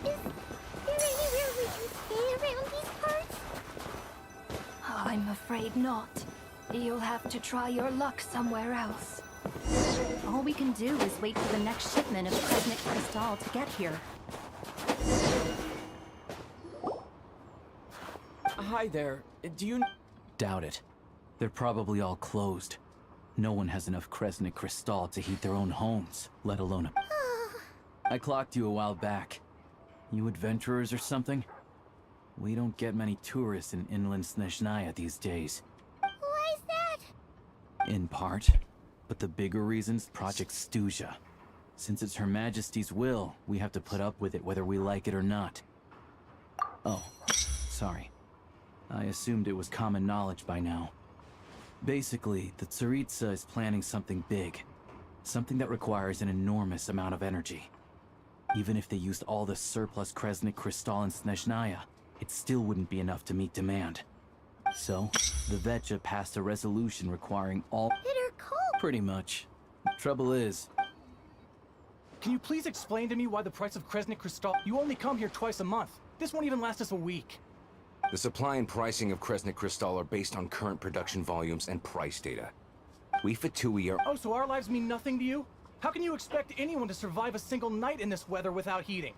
Is there anywhere we can stay around these parts? I'm afraid not. You'll have to try your luck somewhere else. All we can do is wait for the next shipment of Crescent Crystal to get here. Hi there. Do you... Doubt it. They're probably all closed. No one has enough Crescent Crystal to heat their own homes, let alone a... I clocked you a while back. You adventurers or something? We don't get many tourists in inland Snezanaya these days. Why is that? In part. But the bigger reason's Project Stuja. Since it's Her Majesty's will, we have to put up with it whether we like it or not. Oh, sorry. I assumed it was common knowledge by now. Basically, the Tsaritsa is planning something big. Something that requires an enormous amount of energy. Even if they used all the surplus Crescent Crystal in Snezanaya, it still wouldn't be enough to meet demand. So, the Vetja passed a resolution requiring all... Bitter cold. Pretty much. Trouble is... Can you please explain to me why the price of Crescent Crystal... You only come here twice a month. This won't even last us a week. The supply and pricing of Crescent Crystal are based on current production volumes and price data. We Fatui are... Oh, so our lives mean nothing to you? How can you expect anyone to survive a single night in this weather without heating?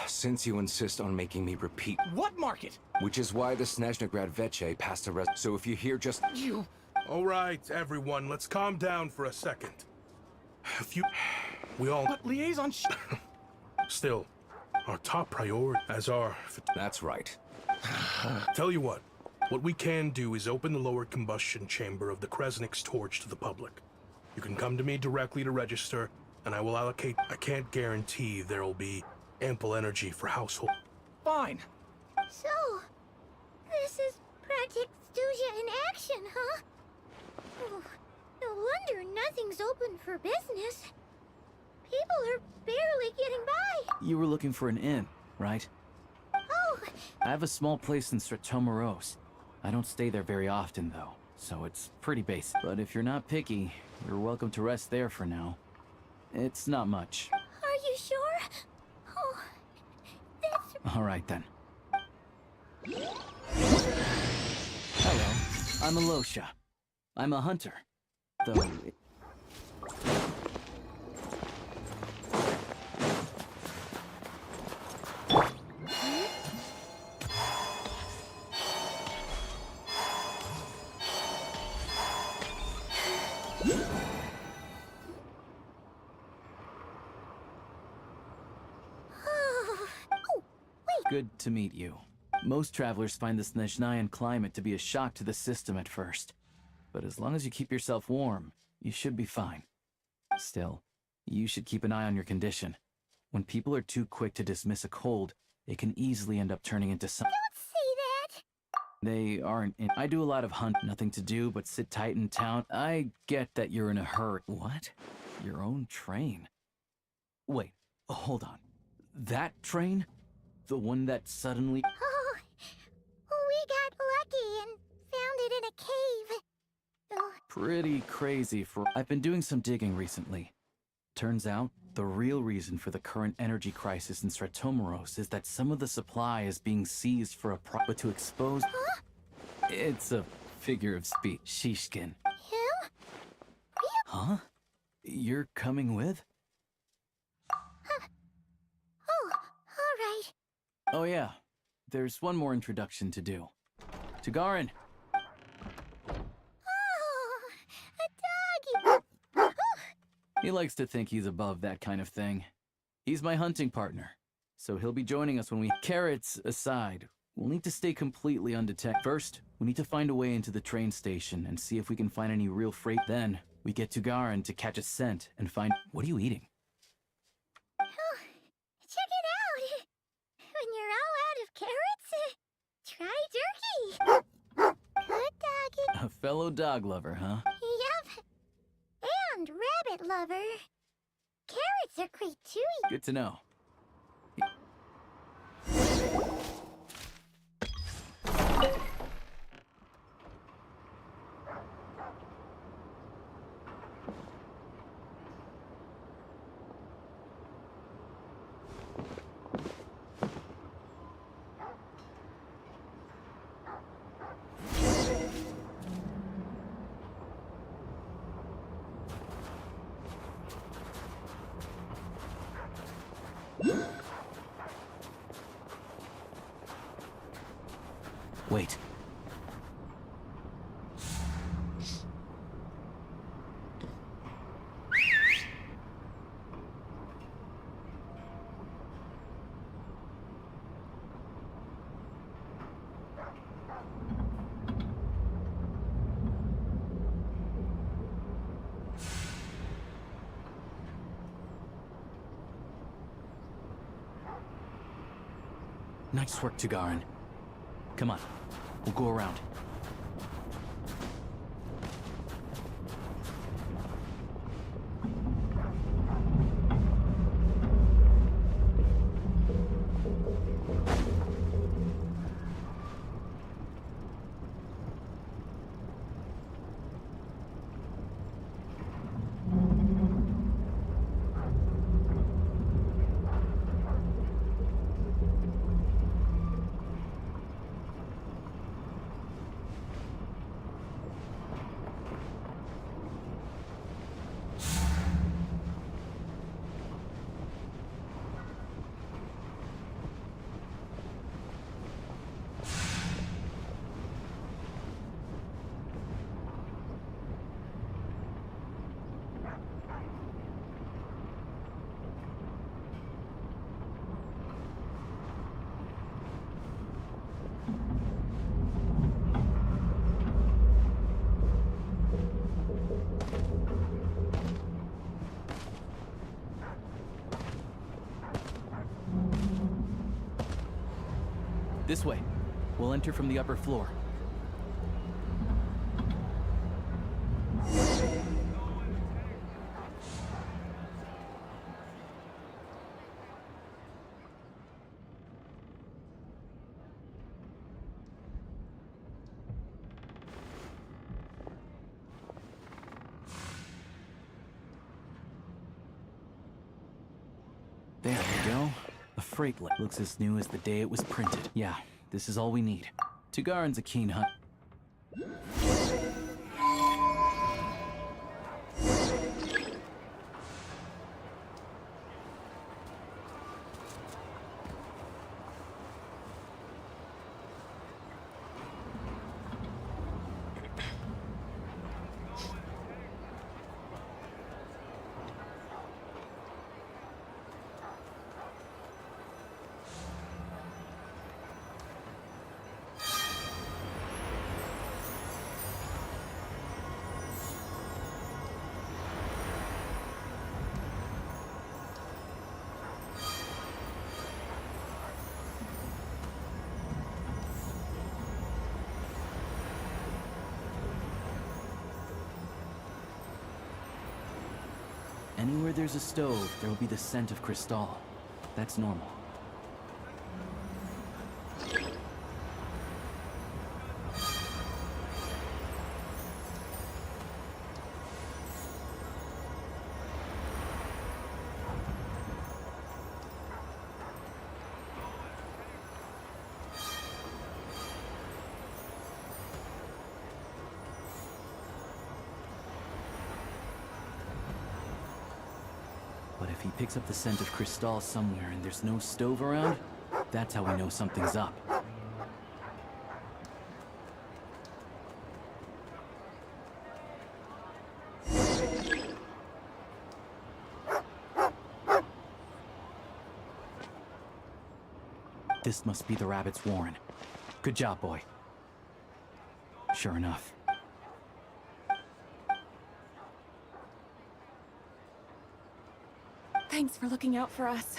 Since you insist on making me repeat... What market? Which is why the Snezhnegrad Veche passed a res... So if you hear just... You... All right, everyone, let's calm down for a second. We all... But liaison Still, our top priority as our... That's right. Tell you what we can do is open the lower combustion chamber of the Kresnik's torch to the public. You can come to me directly to register, and I will allocate... I can't guarantee there'll be ample energy for household... Fine. So, this is Project Stuja in action, huh? Oh, no wonder nothing's open for business. People are barely getting by. You were looking for an inn, right? Oh, I have a small place in Stratomaros. I don't stay there very often, though, so it's pretty basic. But if you're not picky, you're welcome to rest there for now. It's not much. are you sure? Oh, that's... All right, then. Hello, I'm Alosha. I'm a hunter, though... Good to meet you. Most travelers find the Snezhnayan climate to be a shock to the system at first. But as long as you keep yourself warm, you should be fine. Still, you should keep an eye on your condition. When people are too quick to dismiss a cold, it can easily end up turning into some... Don't say that! They aren't in... I do a lot of nothing to do but sit tight in town. I get that you're in a hurry. What? Your own train? Wait, hold on. That train? The one that suddenly... Oh, we got lucky and found it in a cave. Oh. Pretty crazy for... I've been doing some digging recently. Turns out, the real reason for the current energy crisis in Stratomaros is that some of the supply is being seized for a but to expose... Huh? It's a figure of speech. Shishkin. Him? Huh? You're coming with? Oh, all right. Oh yeah, there's one more introduction to do. Tagarin! Oh, a doggy. He likes to think he's above that kind of thing. He's my hunting partner, so he'll be joining us when we... Carrots aside, we'll need to stay completely undetected. First, we need to find a way into the train station and see if we can find any real freight. Then, we get Tagarin to catch a scent and find... What are you eating? Oh, check it out. When you're all out of carrots, try jerky. Good doggy. A fellow dog lover, huh? Yep. And rabbit lover. Carrots are great too. Good to know. Wait. Nice work, Tagarin. Come on, we'll go around. This way. We'll enter from the upper floor. There we go. A freight lift. Looks as new as the day it was printed. Yeah, this is all we need. Tugarin's a keen hunt. Anywhere there's a stove, there will be the scent of Cristal. That's normal. But if he picks up the scent of Cristal somewhere and there's no stove around, that's how we know something's up. This must be the rabbit's warren. Good job, boy. Sure enough. Thanks for looking out for us.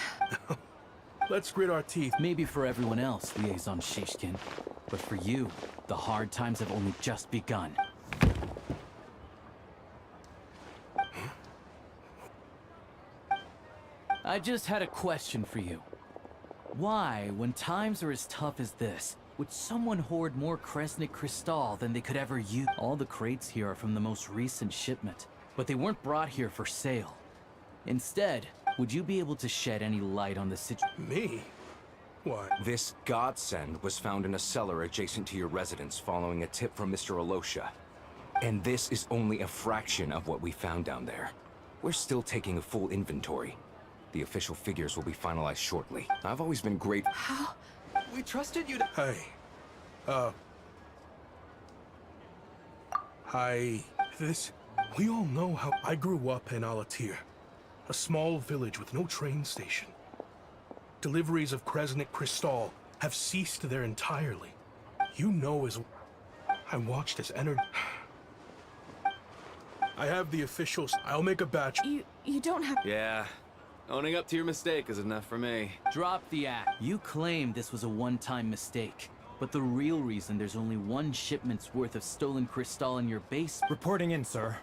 Let's grit our teeth. Maybe for everyone else, Liaison Shishkin. But for you, the hard times have only just begun. I just had a question for you. Why, when times are as tough as this, would someone hoard more Kresnik Cristal than they could ever use? All the crates here are from the most recent shipment, but they weren't brought here for sale. Instead, would you be able to shed any light on the situation? Me? Why? This godsend was found in a cellar adjacent to your residence following a tip from Mr. Alosha. And this is only a fraction of what we found down there. We're still taking a full inventory. The official figures will be finalized shortly. I've always been grateful. How? We trusted you to... Hi. We all know how I grew up in Alatir. A small village with no train station. Deliveries of Kresnik Cristal have ceased there entirely. You know as... I watched as energy... I have the officials. I'll make a batch. You don't have... Yeah. Owning up to your mistake is enough for me. Drop the act. You claim this was a one-time mistake, but the real reason there's only one shipment's worth of stolen Cristal in your base... Reporting in, sir.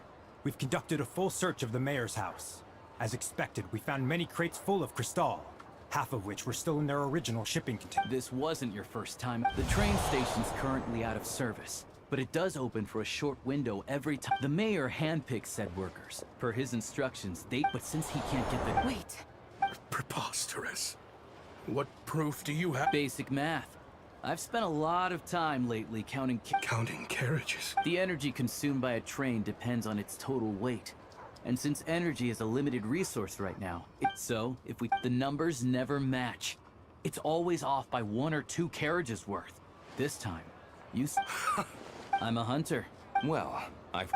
We've conducted a full search of the mayor's house. As expected, we found many crates full of Cristal, half of which were still in their original shipping container. This wasn't your first time. The train station's currently out of service, but it does open for a short window every time. The mayor handpicks said workers. Per his instructions, but since he can't get the... Wait. Preposterous. What proof do you have? Basic math. I've spent a lot of time lately counting carriages. The energy consumed by a train depends on its total weight. And since energy is a limited resource right now, the numbers never match. It's always off by 1 or 2 carriages worth. This time, I'm a hunter. Well, I've...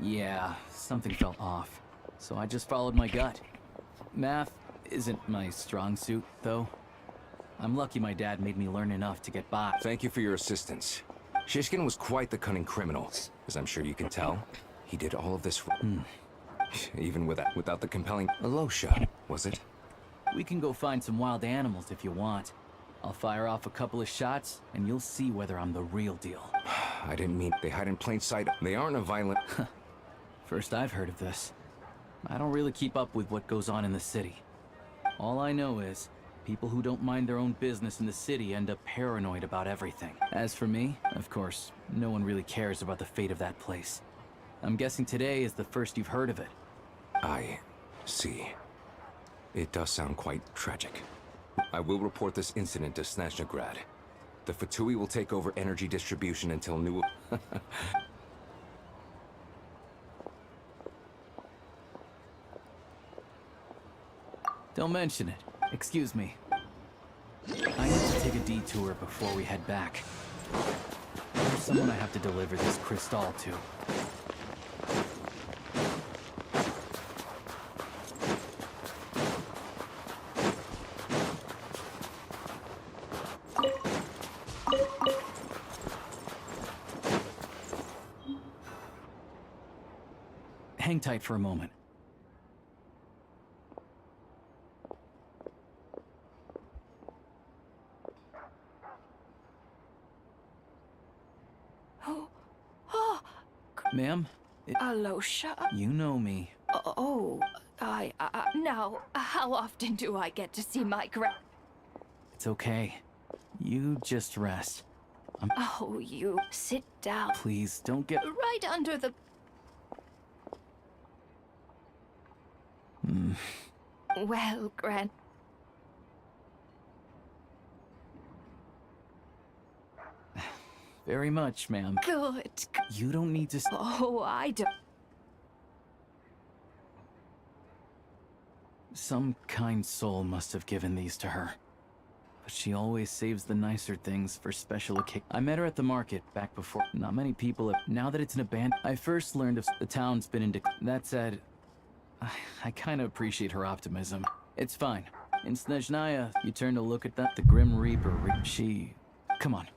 Yeah, something felt off. So I just followed my gut. Math isn't my strong suit, though. I'm lucky my dad made me learn enough to get by. Thank you for your assistance. Shishkin was quite the cunning criminal, as I'm sure you can tell. He did all of this even without the compelling Alosha, was it? We can go find some wild animals if you want. I'll fire off a couple of shots, and you'll see whether I'm the real deal. I didn't mean they hide in plain sight. They aren't a violent... First I've heard of this. I don't really keep up with what goes on in the city. All I know is, people who don't mind their own business in the city end up paranoid about everything. As for me, of course, no one really cares about the fate of that place. I'm guessing today is the first you've heard of it. I see. It does sound quite tragic. I will report this incident to Snezhnegrad. The Fatui will take over energy distribution until new... Don't mention it. Excuse me. I need to take a detour before we head back. There's someone I have to deliver this crystal to. Hang tight for a moment. Ma'am? Alosha? You know me. Now, how often do I get to see my It's okay. You just rest. Oh, you sit down. Please, don't get... Right under the... Well, Gran... Very much, ma'am. Good. You don't need to... Oh, I don't... Some kind soul must have given these to her. But she always saves the nicer things for special occasions. I met her at the market back before. Not many people have... Now that it's an abandoned... I first learned of the town's been in decline. That said, I kind of appreciate her optimism. It's fine. In Snezhnaya, you turn to look at that, the Grim Reaper, she... Come on.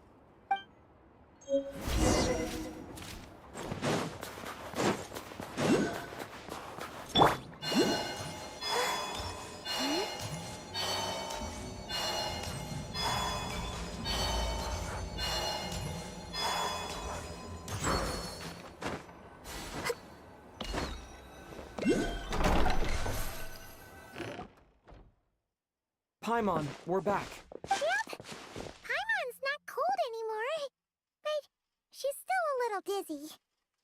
Paimon, we're back. Yep. Paimon's not cold anymore. But she's still a little dizzy.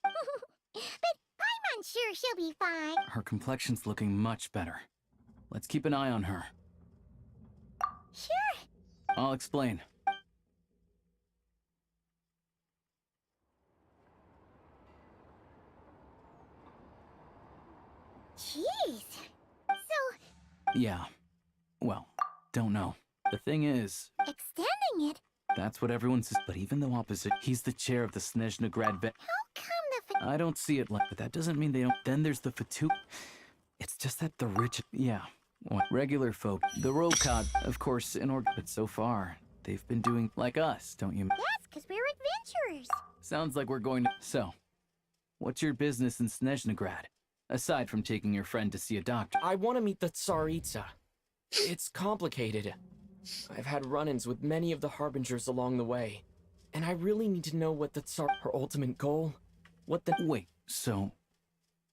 But Paimon's sure she'll be fine. Her complexion's looking much better. Let's keep an eye on her. Sure. I'll explain. Jeez. So... Yeah. Well, don't know. The thing is... Extending it? That's what everyone says. But even though opposite, he's the chair of the Snezhnegrad Vet... How come the... I don't see it like... But that doesn't mean they don't... Then there's the Fatu... It's just that the rich... Yeah. Well, regular folk. The Rokad, of course, in order... But so far, they've been doing like us, don't you? Yes, because we're adventurers. Sounds like we're going to... So, what's your business in Snezhnegrad? Aside from taking your friend to see a doctor. I want to meet the Tsaritsa. It's complicated. I've had run-ins with many of the Harbingers along the way. And I really need to know what the her ultimate goal? What the... Wait, so...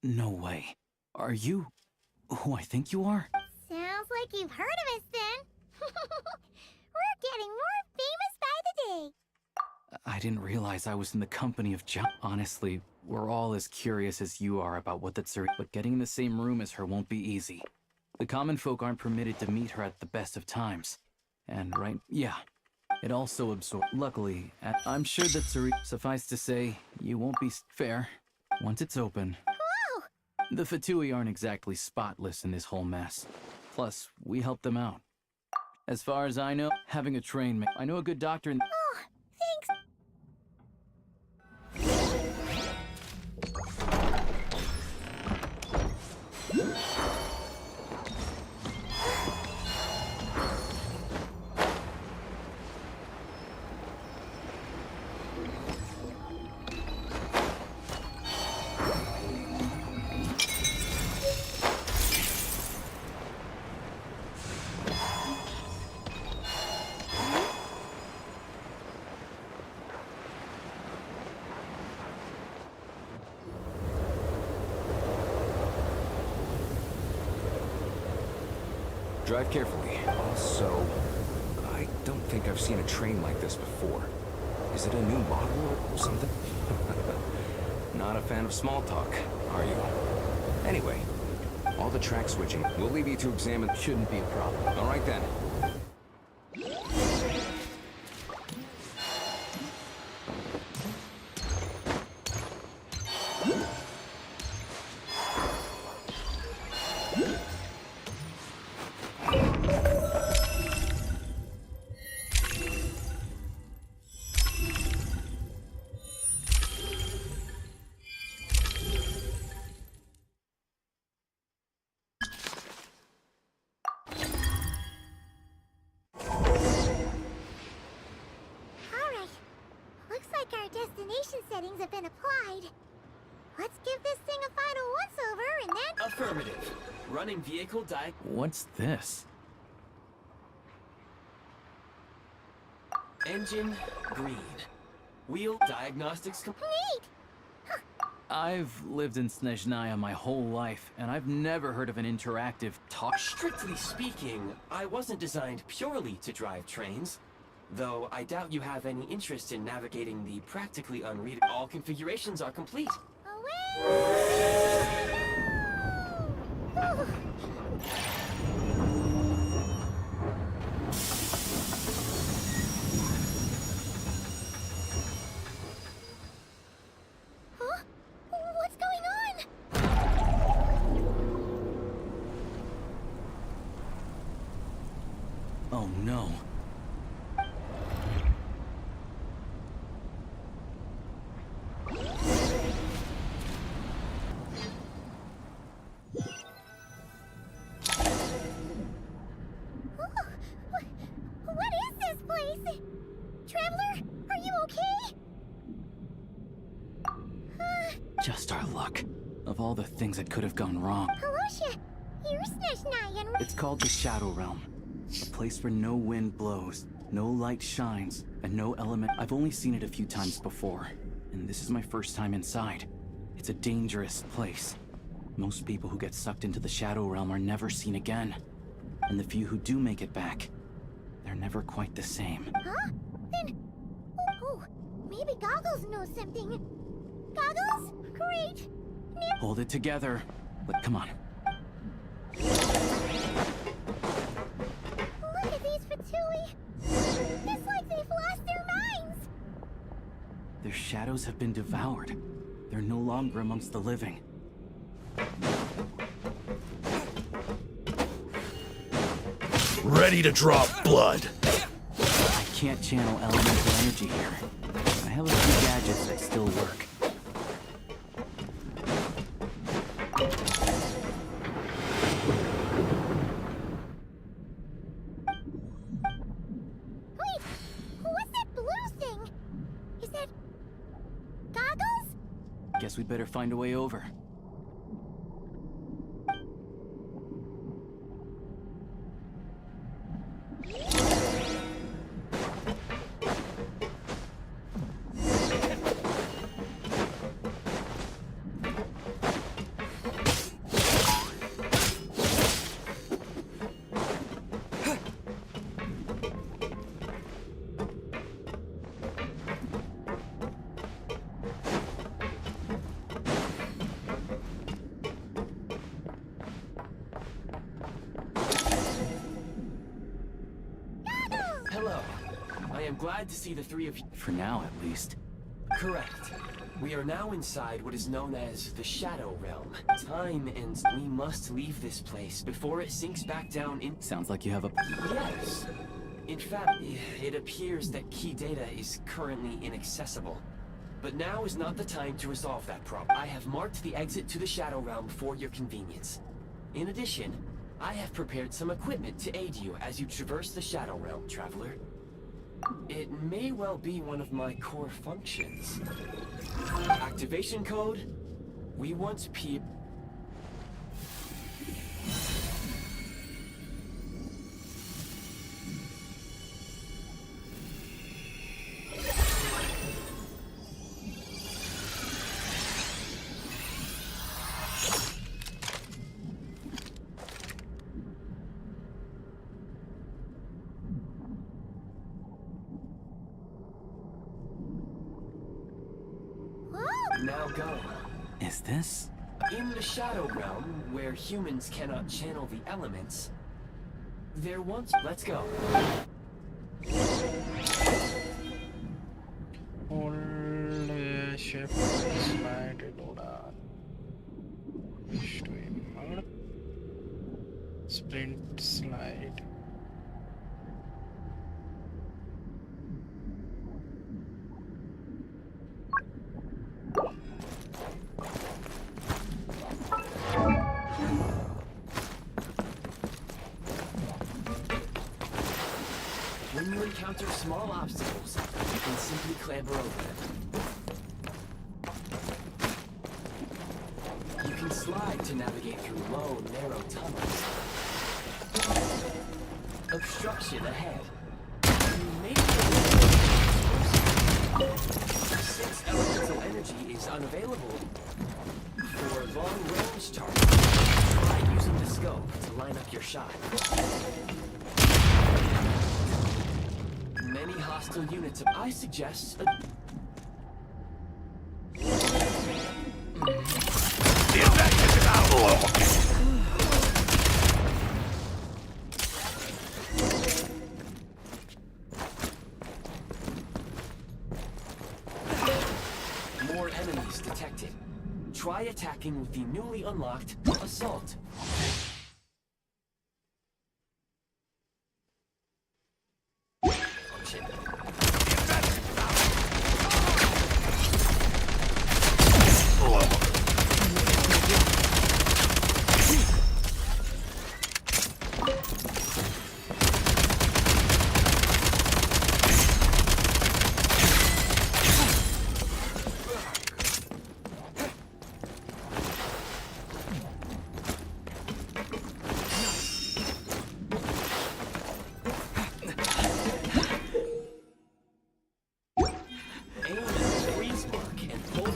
No way. Are you... who I think you are? Sounds like you've heard of us then. We're getting more famous by the day. I didn't realize I was in the company of John. Honestly, we're all as curious as you are about what the Tsar... But getting in the same room as her won't be easy. The common folk aren't permitted to meet her at the best of times. And yeah. It also absorbs... Luckily, I'm sure that suffice to say, you won't be fair once it's open. Whoa! The Fatui aren't exactly spotless in this whole mess. Plus, we help them out. As far as I know, having a train... I know a good doctor in... Oh, thanks. Drive carefully. Also, I don't think I've seen a train like this before. Is it a new model or something? Not a fan of small talk, are you? Anyway, all the track switching, we'll leave you to examine. Shouldn't be a problem. All right then. Alright. Looks like our destination settings have been applied. Let's give this thing a final once-over and then... Affirmative. Running vehicle What's this? Engine green. Wheel diagnostics complete. I've lived in Snezanaya my whole life, and I've never heard of an interactive talk. Strictly speaking, I wasn't designed purely to drive trains. Though I doubt you have any interest in navigating the practically unreadable. All configurations are complete. Huh? What's going on? Oh no. What is this place? Traveler, are you okay? Just our luck. Of all the things that could have gone wrong. Alosha, you're Snezanaya, right? It's called the Shadow Realm. A place where no wind blows, no light shines, and no element. I've only seen it a few times before, and this is my first time inside. It's a dangerous place. Most people who get sucked into the Shadow Realm are never seen again. And the few who do make it back, they're never quite the same. Huh? Then... Oh, maybe Goggles knows something. Goggles? Great! Hold it together. But come on. Look at these Fatui! It's like they've lost their minds! Their shadows have been devoured. They're no longer amongst the living. Ready to drop blood. I can't channel elemental energy here. I have a few gadgets that still work. Wait! What's that blue thing? Is that... Goggles? Guess we'd better find a way over. Hello. I am glad to see the three of you. For now, at least. Correct. We are now inside what is known as the Shadow Realm. Time ends. We must leave this place before it sinks back down in... Sounds like you have a... Yes. In fact, it appears that key data is currently inaccessible. But now is not the time to resolve that problem. I have marked the exit to the Shadow Realm for your convenience. In addition, I have prepared some equipment to aid you as you traverse the Shadow Realm, Traveler. It may well be one of my core functions. Activation code. We once peeped. now go. Is this? In the Shadow Realm, where humans cannot channel the elements, there once... Let's go. Hold shift slide reload mode. Sprint slide. When you encounter small obstacles, you can simply clamber over them. You can slide to navigate through low, narrow tunnels. Obstruction ahead. You may be able to... Since elemental energy is unavailable for long-range targets, try using the scope to line up your shot. Many hostile units. I suggest a... More enemies detected. Try attacking with the newly unlocked Assault.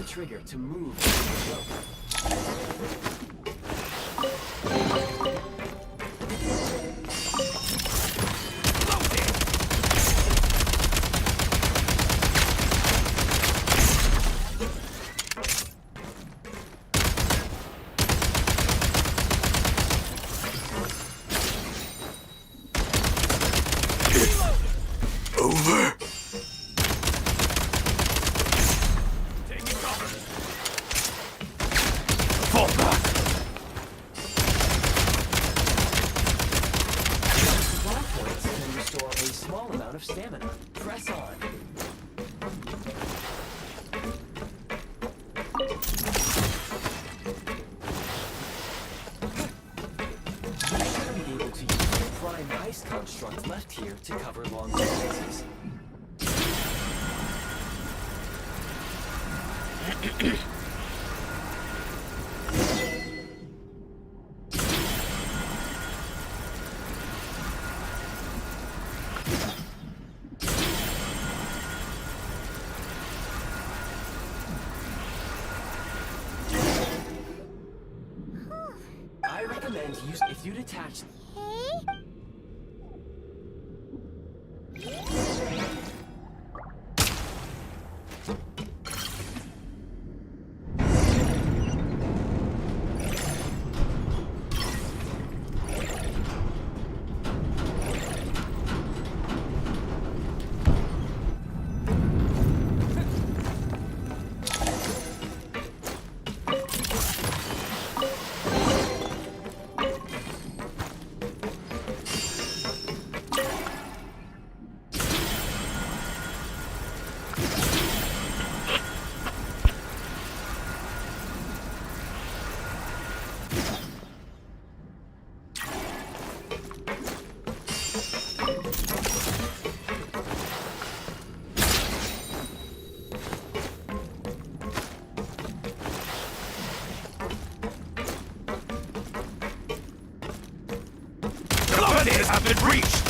Trigger to move the rope. Over. Stamina. Press on. You should be able to use the prime ice construct left here to cover long distances. I recommend use if you detach. Have been reached!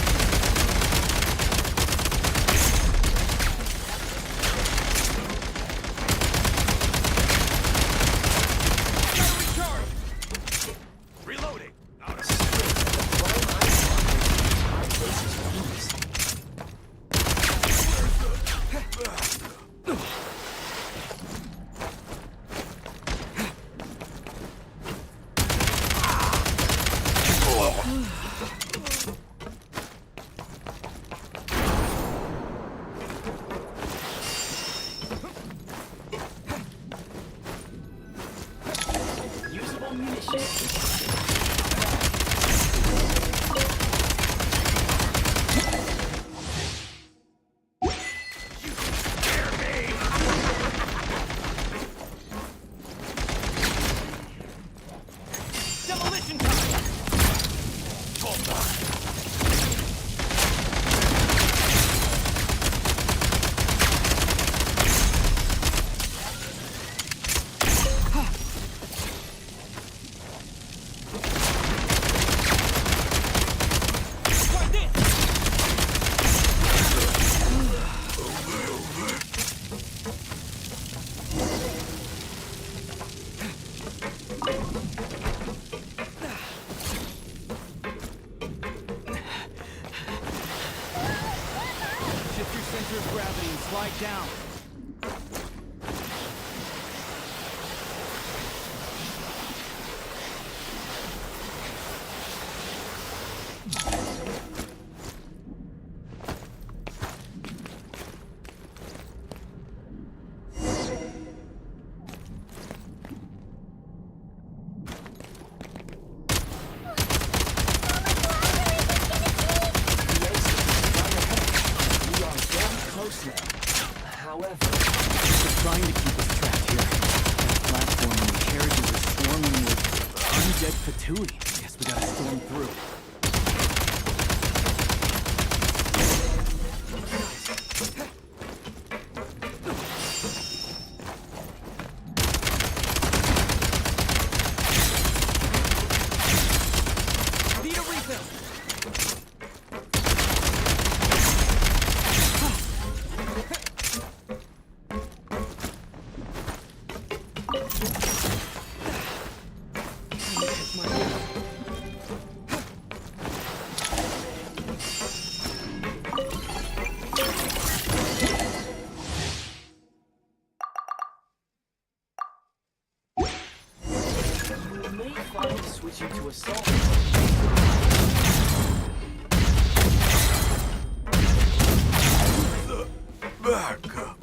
Reloading! ammunition. Demolition time! Hold on. Shift your center of gravity and slide down. We are very close now. However, They're trying to keep us trapped here. That platform and the carriages are swarming with undead patooey. Guess we gotta storm through. need a refill. You may find switching to assault. Backup.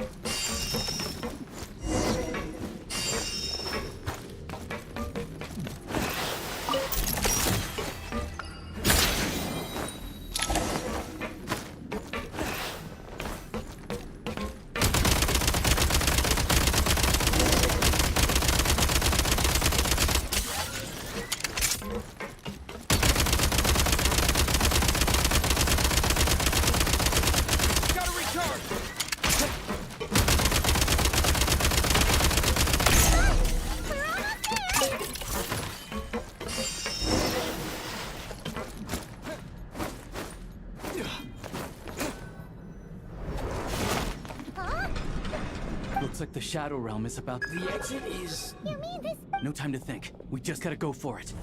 Gotta recharge! Looks like the Shadow Realm is about... The exit is... You mean this? No time to think. We just gotta go for it.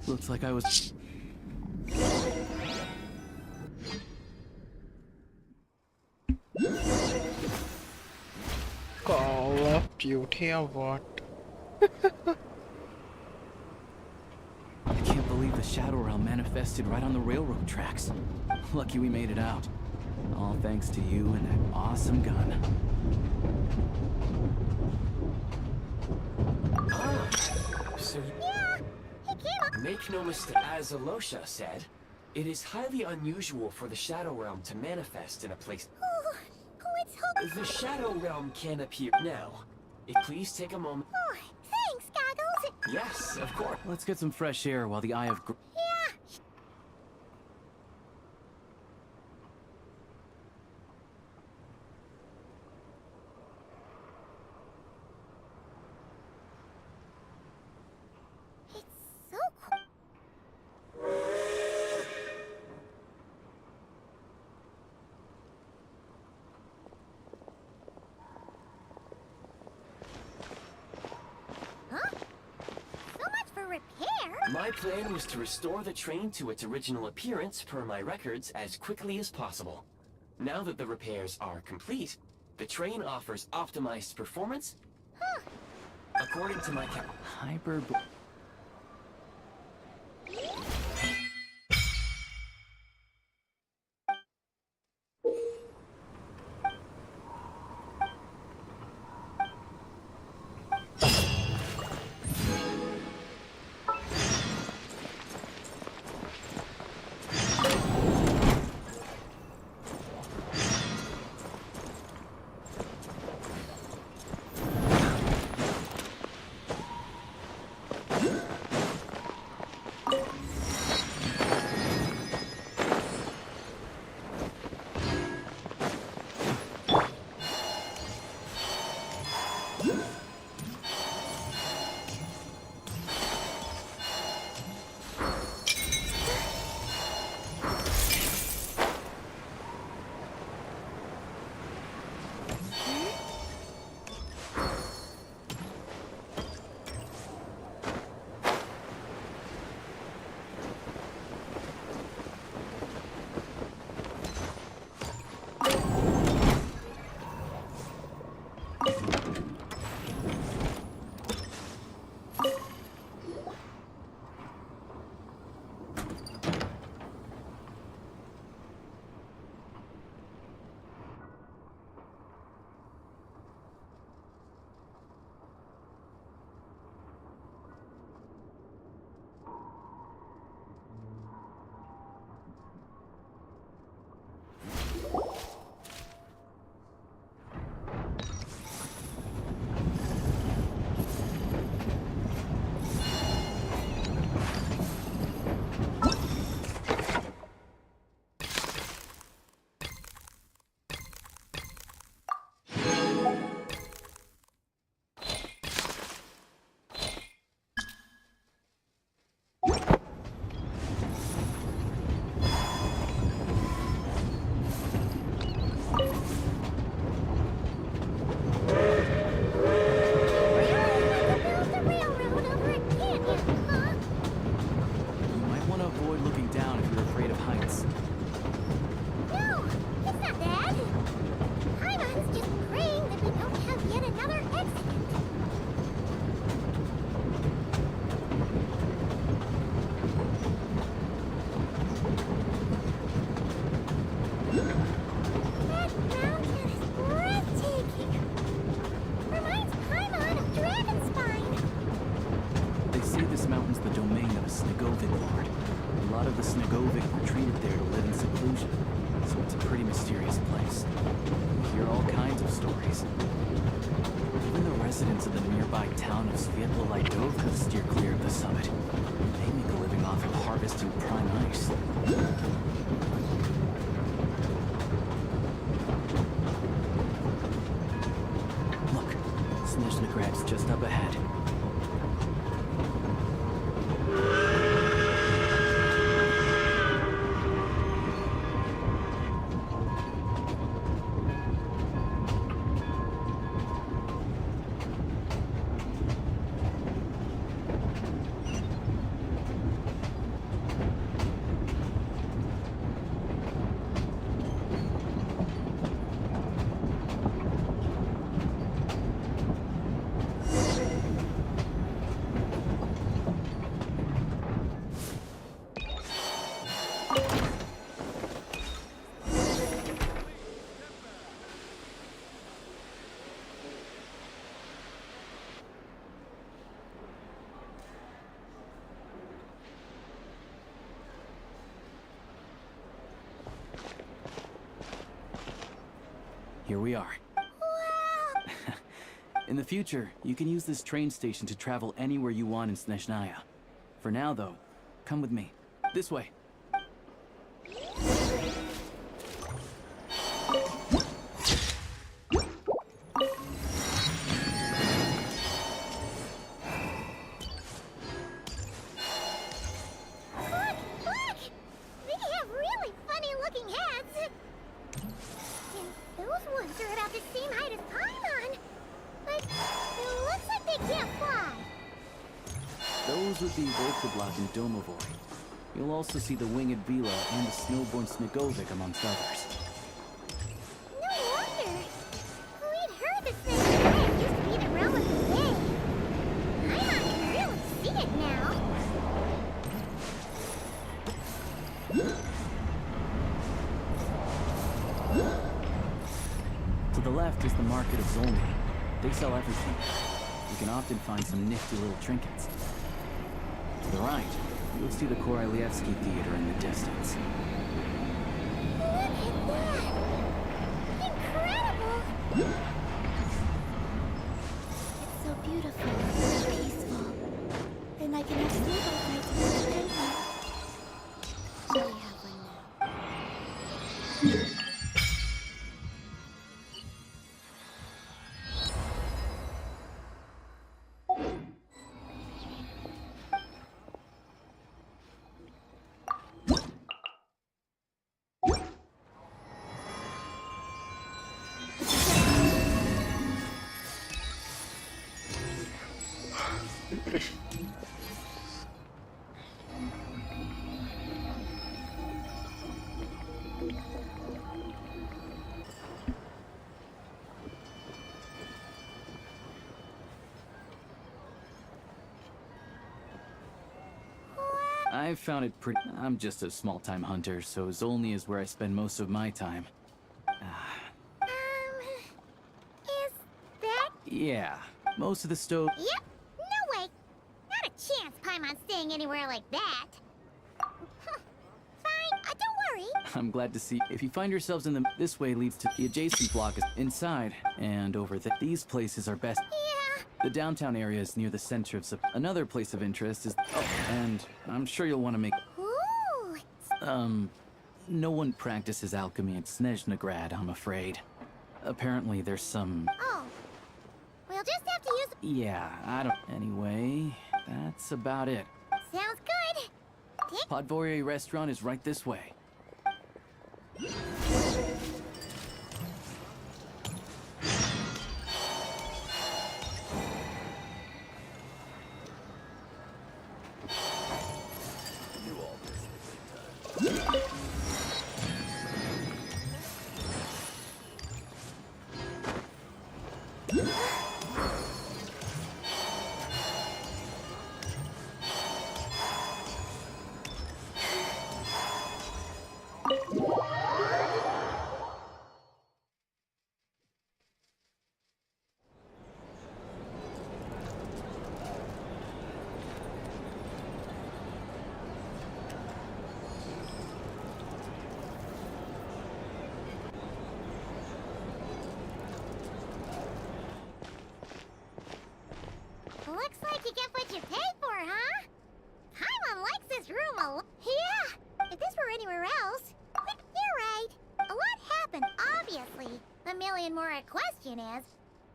Looks like I was... Call of Duty or what? I can't believe the Shadow Realm manifested right on the railroad tracks. Lucky we made it out. All thanks to you and that awesome gun. So make no mistake, as Alosha said, it is highly unusual for the Shadow Realm to manifest in a place. The Shadow Realm can appear now. Please take a moment. Oh, thanks, Goggles. Yes, of course. Let's get some fresh air while the Eye of... Yeah. It's so cool. Huh? So much for repair. My plan was to restore the train to its original appearance per my records as quickly as possible. Now that the repairs are complete, the train offers optimized performance. Huh. According to my Hyper... just up ahead. Here we are. In the future, you can use this train station to travel anywhere you want in Snezanaya. For now, though, come with me. This way. Those would be Volkoblock and Domovoy. You'll also see the Winged Vila and the Snowborn Snegovic amongst others. No wonder. We'd heard that Snezanaya used to be the realm of the day. Paimon can really see it now. To the left is the Market of Zolny. They sell everything. You can often find some nifty little trinkets. To the right, you'll see the Korolievsky Theater in the distance. Look at that! Incredible! It's so beautiful and peaceful. And I can have snowballs nights with my family. We have one now. I've found it pretty... I'm just a small-time hunter, so Zolny is where I spend most of my time. Is that... Yeah, most of the stove... Yep, no way. Not a chance Paimon's staying anywhere like that. Fine, don't worry. I'm glad to see. If you find yourselves in the... This way leads to the adjacent block is inside, and over there. These places are best... Yeah. The downtown area is near the center of... Another place of interest is... Oh, and I'm sure you'll want to make... Ooh. No one practices alchemy at Snezhnegrad, I'm afraid. Apparently there's some... Oh. We'll just have to use... Yeah, I don't... Anyway, that's about it. Sounds good. Podvorye restaurant is right this way. Looks like you get what you pay for, huh? Paimon likes this room a lot. Yeah, if this were anywhere else. You're right. A lot happened, obviously. The million more question is,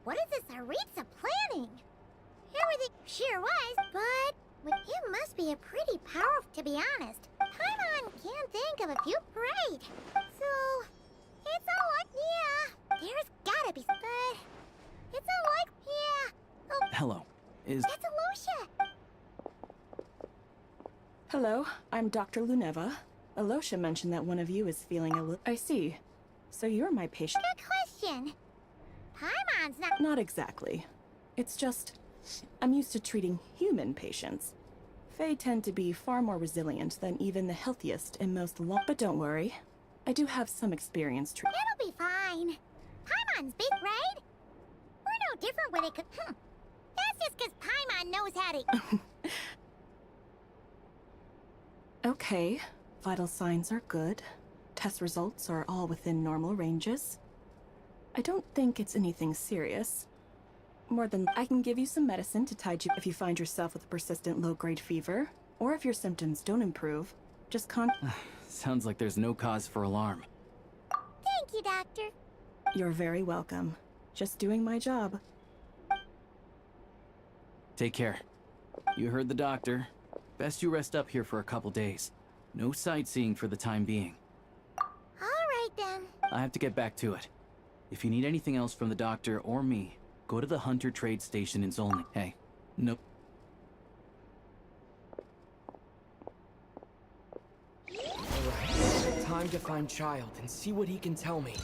what is this Aritza planning? Everything sure was, but it must be a pretty powerful, to be honest. Paimon can't think of a few right. So, it's yeah, there's gotta be, but it's yeah. Oh, Hello. Is... that's Alosha. Hello, I'm Dr. Luneva. Alosha mentioned that one of you is feeling a little... I see. So you're my patient? Good question. Paimon's not... Not exactly. It's just... I'm used to treating human patients. Fae tend to be far more resilient than even the healthiest and most But don't worry. I do have some experience It'll be fine. Paimon's big, right? We're no different when it could... That's just because Paimon knows how to... Okay. Vital signs are good. Test results are all within normal ranges. I don't think it's anything serious. More than I can give you some medicine to tide you if you find yourself with a persistent low-grade fever, or if your symptoms don't improve, just Sounds like there's no cause for alarm. Thank you, Doctor. You're very welcome. Just doing my job. Take care. You heard the doctor. Best you rest up here for a couple days. No sightseeing for the time being. All right, then. I have to get back to it. If you need anything else from the doctor or me, go to the Hunter Trade Station in Zolny. Hey, nope. Alright, time to find Child and see what he can tell me.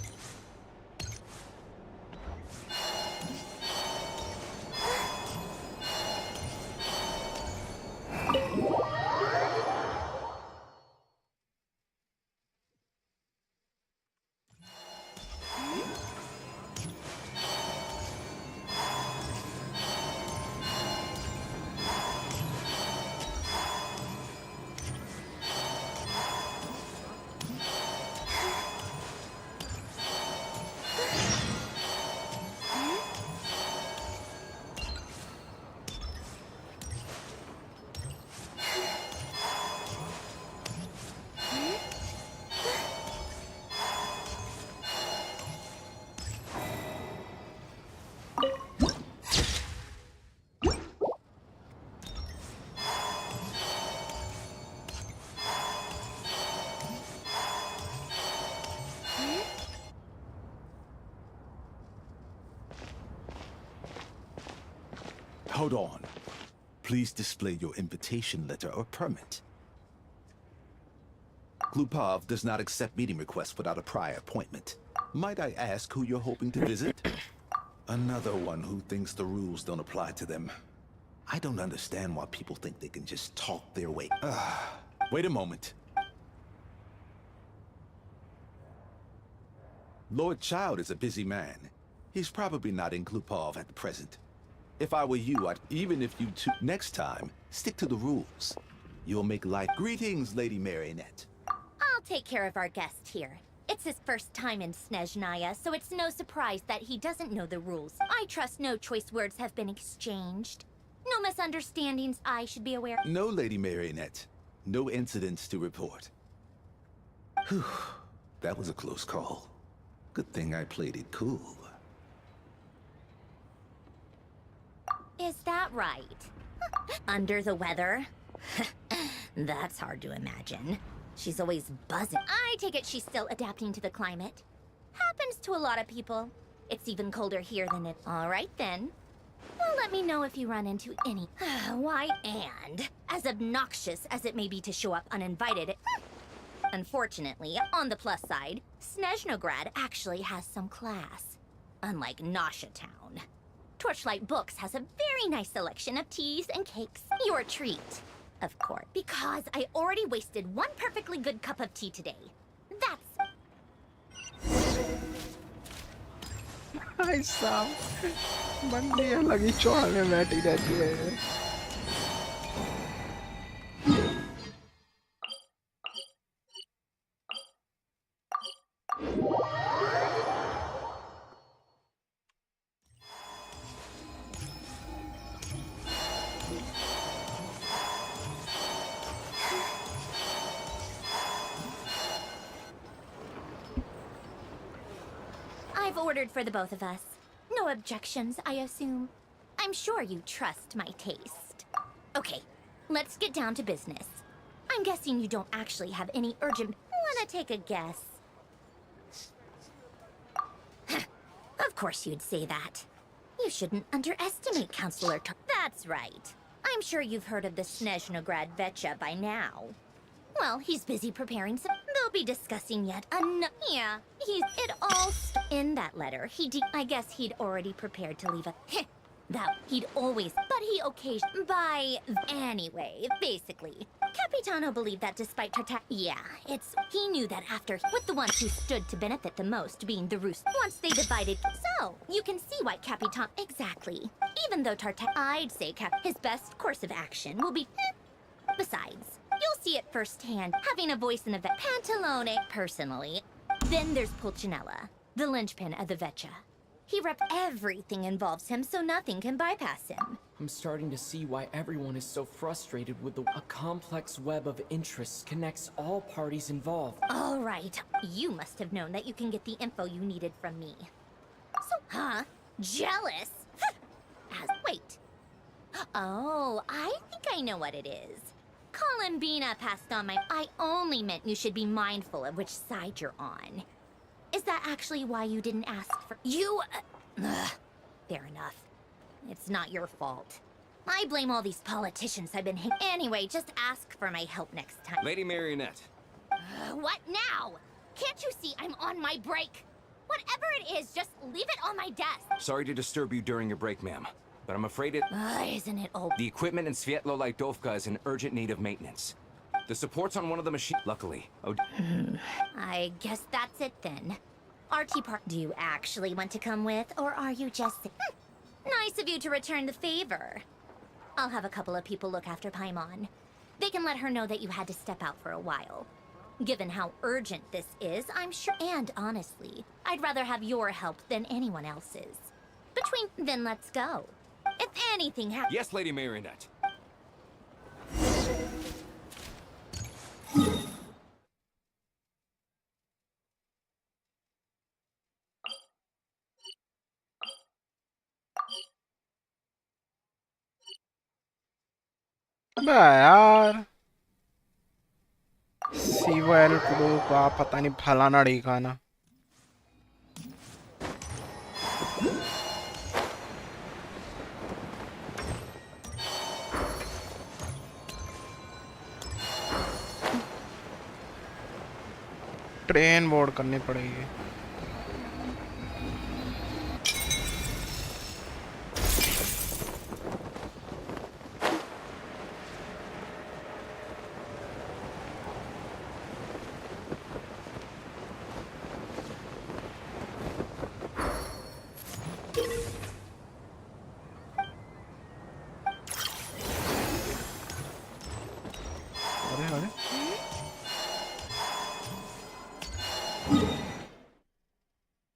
Hold on. Please display your invitation letter or permit. Glupov does not accept meeting requests without a prior appointment. Might I ask who you're hoping to visit? Another one who thinks the rules don't apply to them. I don't understand why people think they can just talk their way. Wait a moment. Lord Child is a busy man. He's probably not in Glupov at the present. If I were you, even if you two... Next time, stick to the rules. You'll make life... Greetings, Lady Marionette. I'll take care of our guest here. It's his first time in Snezanaya, so it's no surprise that he doesn't know the rules. I trust no choice words have been exchanged. No misunderstandings I should be aware. No, Lady Marionette. No incidents to report. Whew. That was a close call. Good thing I played it cool. Is that right? Under the weather? That's hard to imagine. She's always buzzing. I take it she's still adapting to the climate. Happens to a lot of people. It's even colder here than it... All right, then. Well, let me know if you run into any... Why, and as obnoxious as it may be to show up uninvited... Unfortunately, on the plus side, Snezhnograd actually has some class. Unlike Nasha Town. Torchlight Books has a very nice selection of teas and cakes. Your treat, of course. Because I already wasted one perfectly good cup of tea today. That's... भाई साहब बंदी अलग ही चौड़ में बैठी रहती है I've ordered for the both of us. No objections, I assume. I'm sure you trust my taste. Okay, let's get down to business. I'm guessing you don't actually have any urgent... Wanna take a guess? Of course you'd say that. You shouldn't underestimate Counselor That's right. I'm sure you've heard of the Snezanaya Vecha by now. Well, he's busy preparing some... They'll be discussing yet Yeah, it all... In that letter, I guess he'd already prepared to leave a... That he'd always... But he occasionally... Anyway, basically, Capitano believed that despite Yeah, he knew that after... With the ones who stood to benefit the most being the Roost... Once they divided... So, you can see why Capitan... Exactly. Even though I'd say his best course of action will be... Besides, you'll see it firsthand, having a voice in the Pantalone, personally. Then there's Pulcinella, the linchpin of the Vecha. He everything involves him, so nothing can bypass him. I'm starting to see why everyone is so frustrated with a complex web of interests connects all parties involved. All right, you must have known that you can get the info you needed from me. So, jealous? Wait. Oh, I think I know what it is. Columbina passed on I only meant you should be mindful of which side you're on. Is that actually why you didn't ask for... Fair enough. It's not your fault. I blame all these politicians I've been... Anyway, just ask for my help next time. Lady Marionette. What now? Can't you see I'm on my break? Whatever it is, just leave it on my desk. Sorry to disturb you during your break, ma'am. But I'm afraid Isn't it all... The equipment in Svietlolaitovka is in urgent need of maintenance. The support's on one of the machines. Luckily. I guess that's it then. Archie do you actually want to come with, or are you just... Nice of you to return the favor. I'll have a couple of people look after Paimon. They can let her know that you had to step out for a while. Given how urgent this is, I'm sure... And honestly, I'd rather have your help than anyone else's. Then let's go. If anything happens... Yes, Lady Marionette. बे यार Sewell crew का पता नहीं फलाना ढिकाना train board करनी पड़ेगी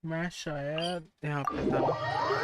मैं शायद यहाँ पे था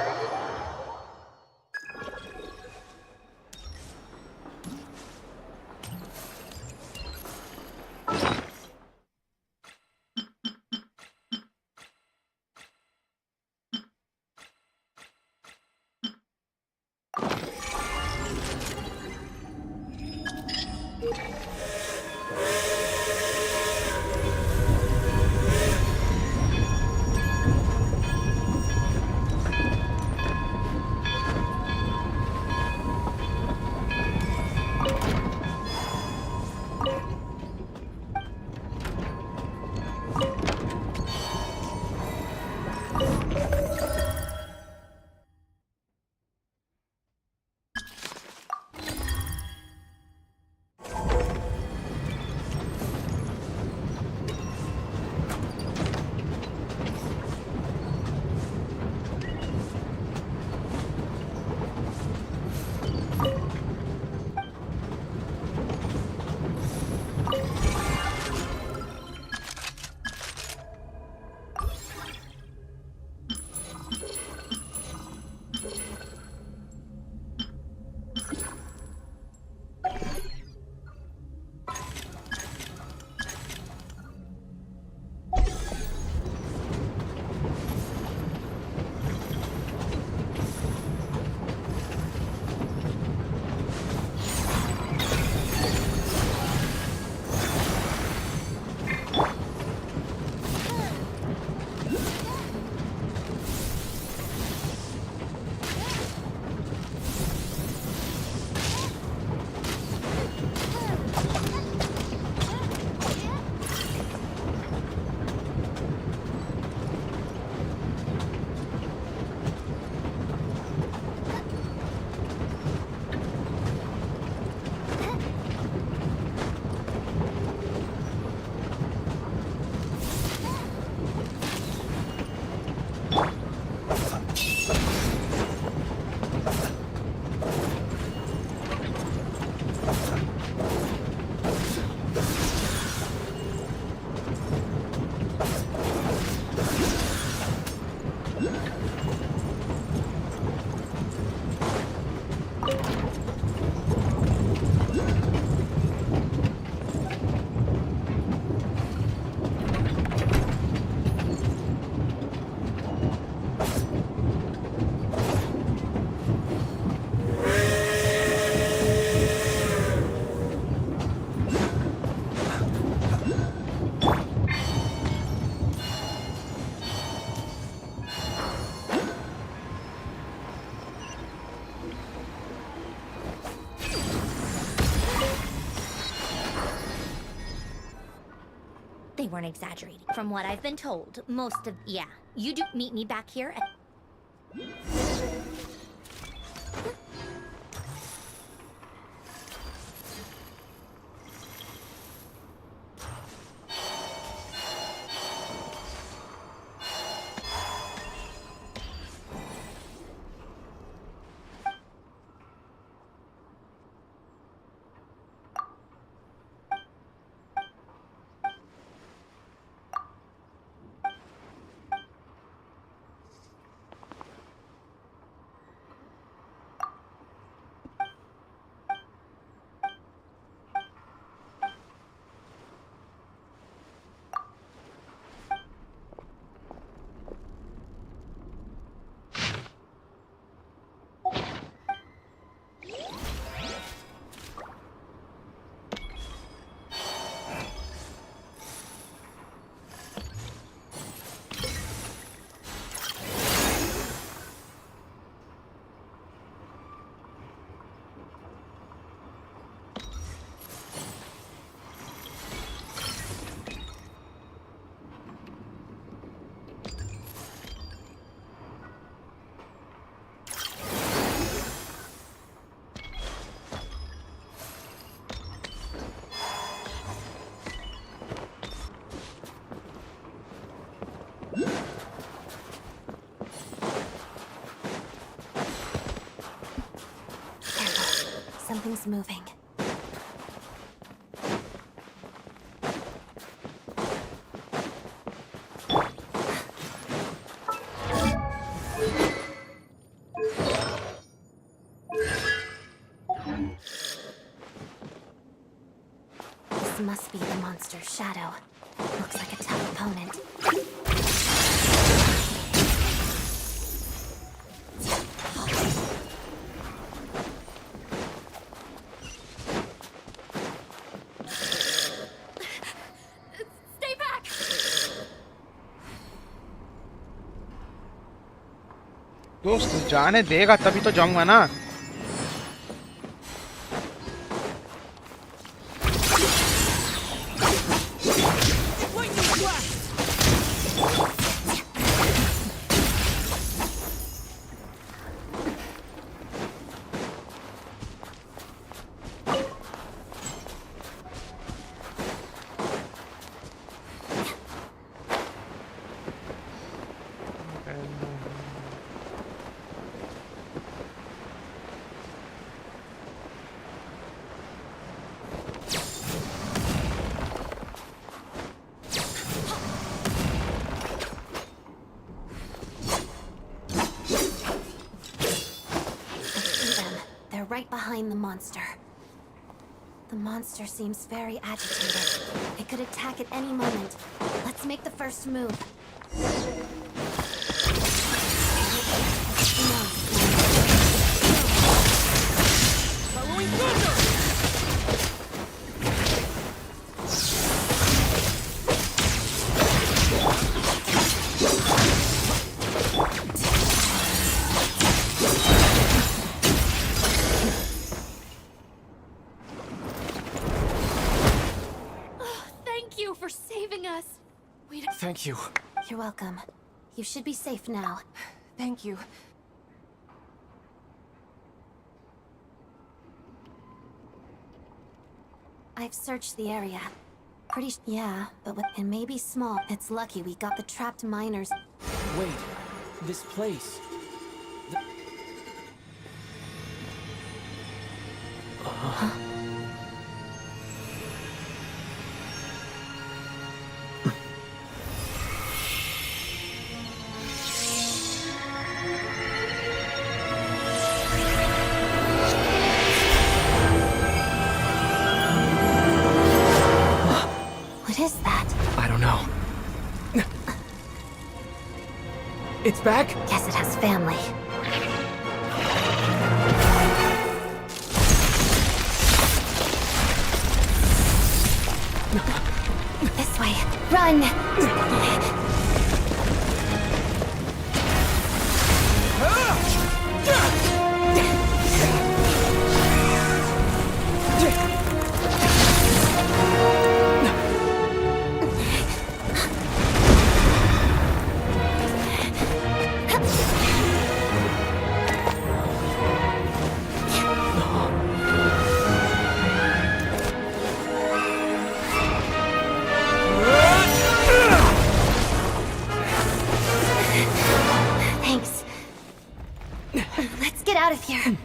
they weren't exaggerating. From what I've been told, most of... Yeah, you do meet me back here at... Something's moving. This must be the monster's shadow. Looks like a tough opponent. Stay back! दोस्त जाने देगा तभी तो जाऊंगा ना. Right behind the monster. The monster seems very agitated. It could attack at any moment. Let's make the first move. Following thunder! Thank you. You're welcome. You should be safe now. Thank you. I've searched the area. Yeah, but it may be small. It's lucky we got the trapped miners. Wait, this place. What is that? I don't know. It's back? Guess it has family. This way. Run! out of here.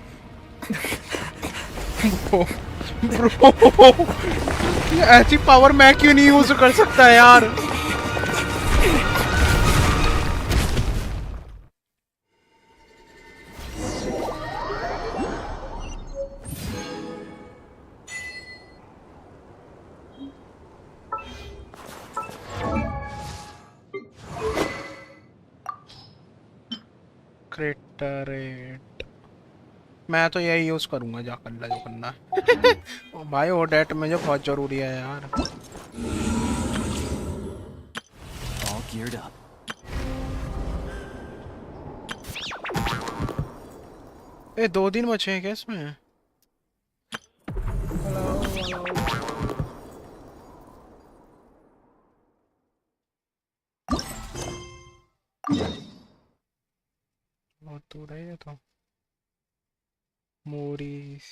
Bro, ये ऐसी power मैं क्यों नहीं use कर सकता यार? क्रेटरेट मैं तो यही यूज करूंगा जा करना जो करना है। ओ भाई वो डेट में जो बहुत जरूरी है यार। All geared up. ए 2 दिन बचे हैं क्या इसमें? बहुत दूर है ये तो। मोरीज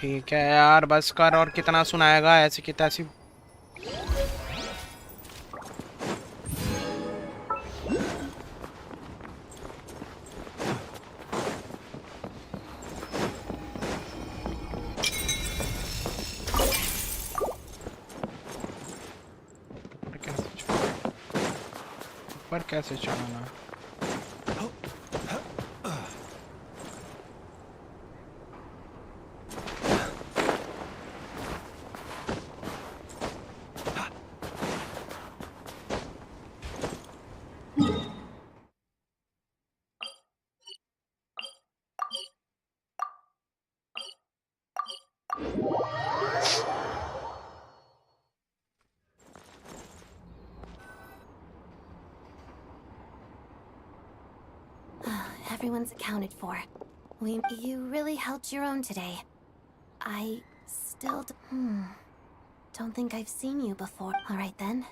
ठीक है यार बस कर, और कितना सुनाएगा ऐसी की तैसी। पर कैसे चलाना? Everyone's accounted for. You really held your own today. I still don't think I've seen you before. All right then.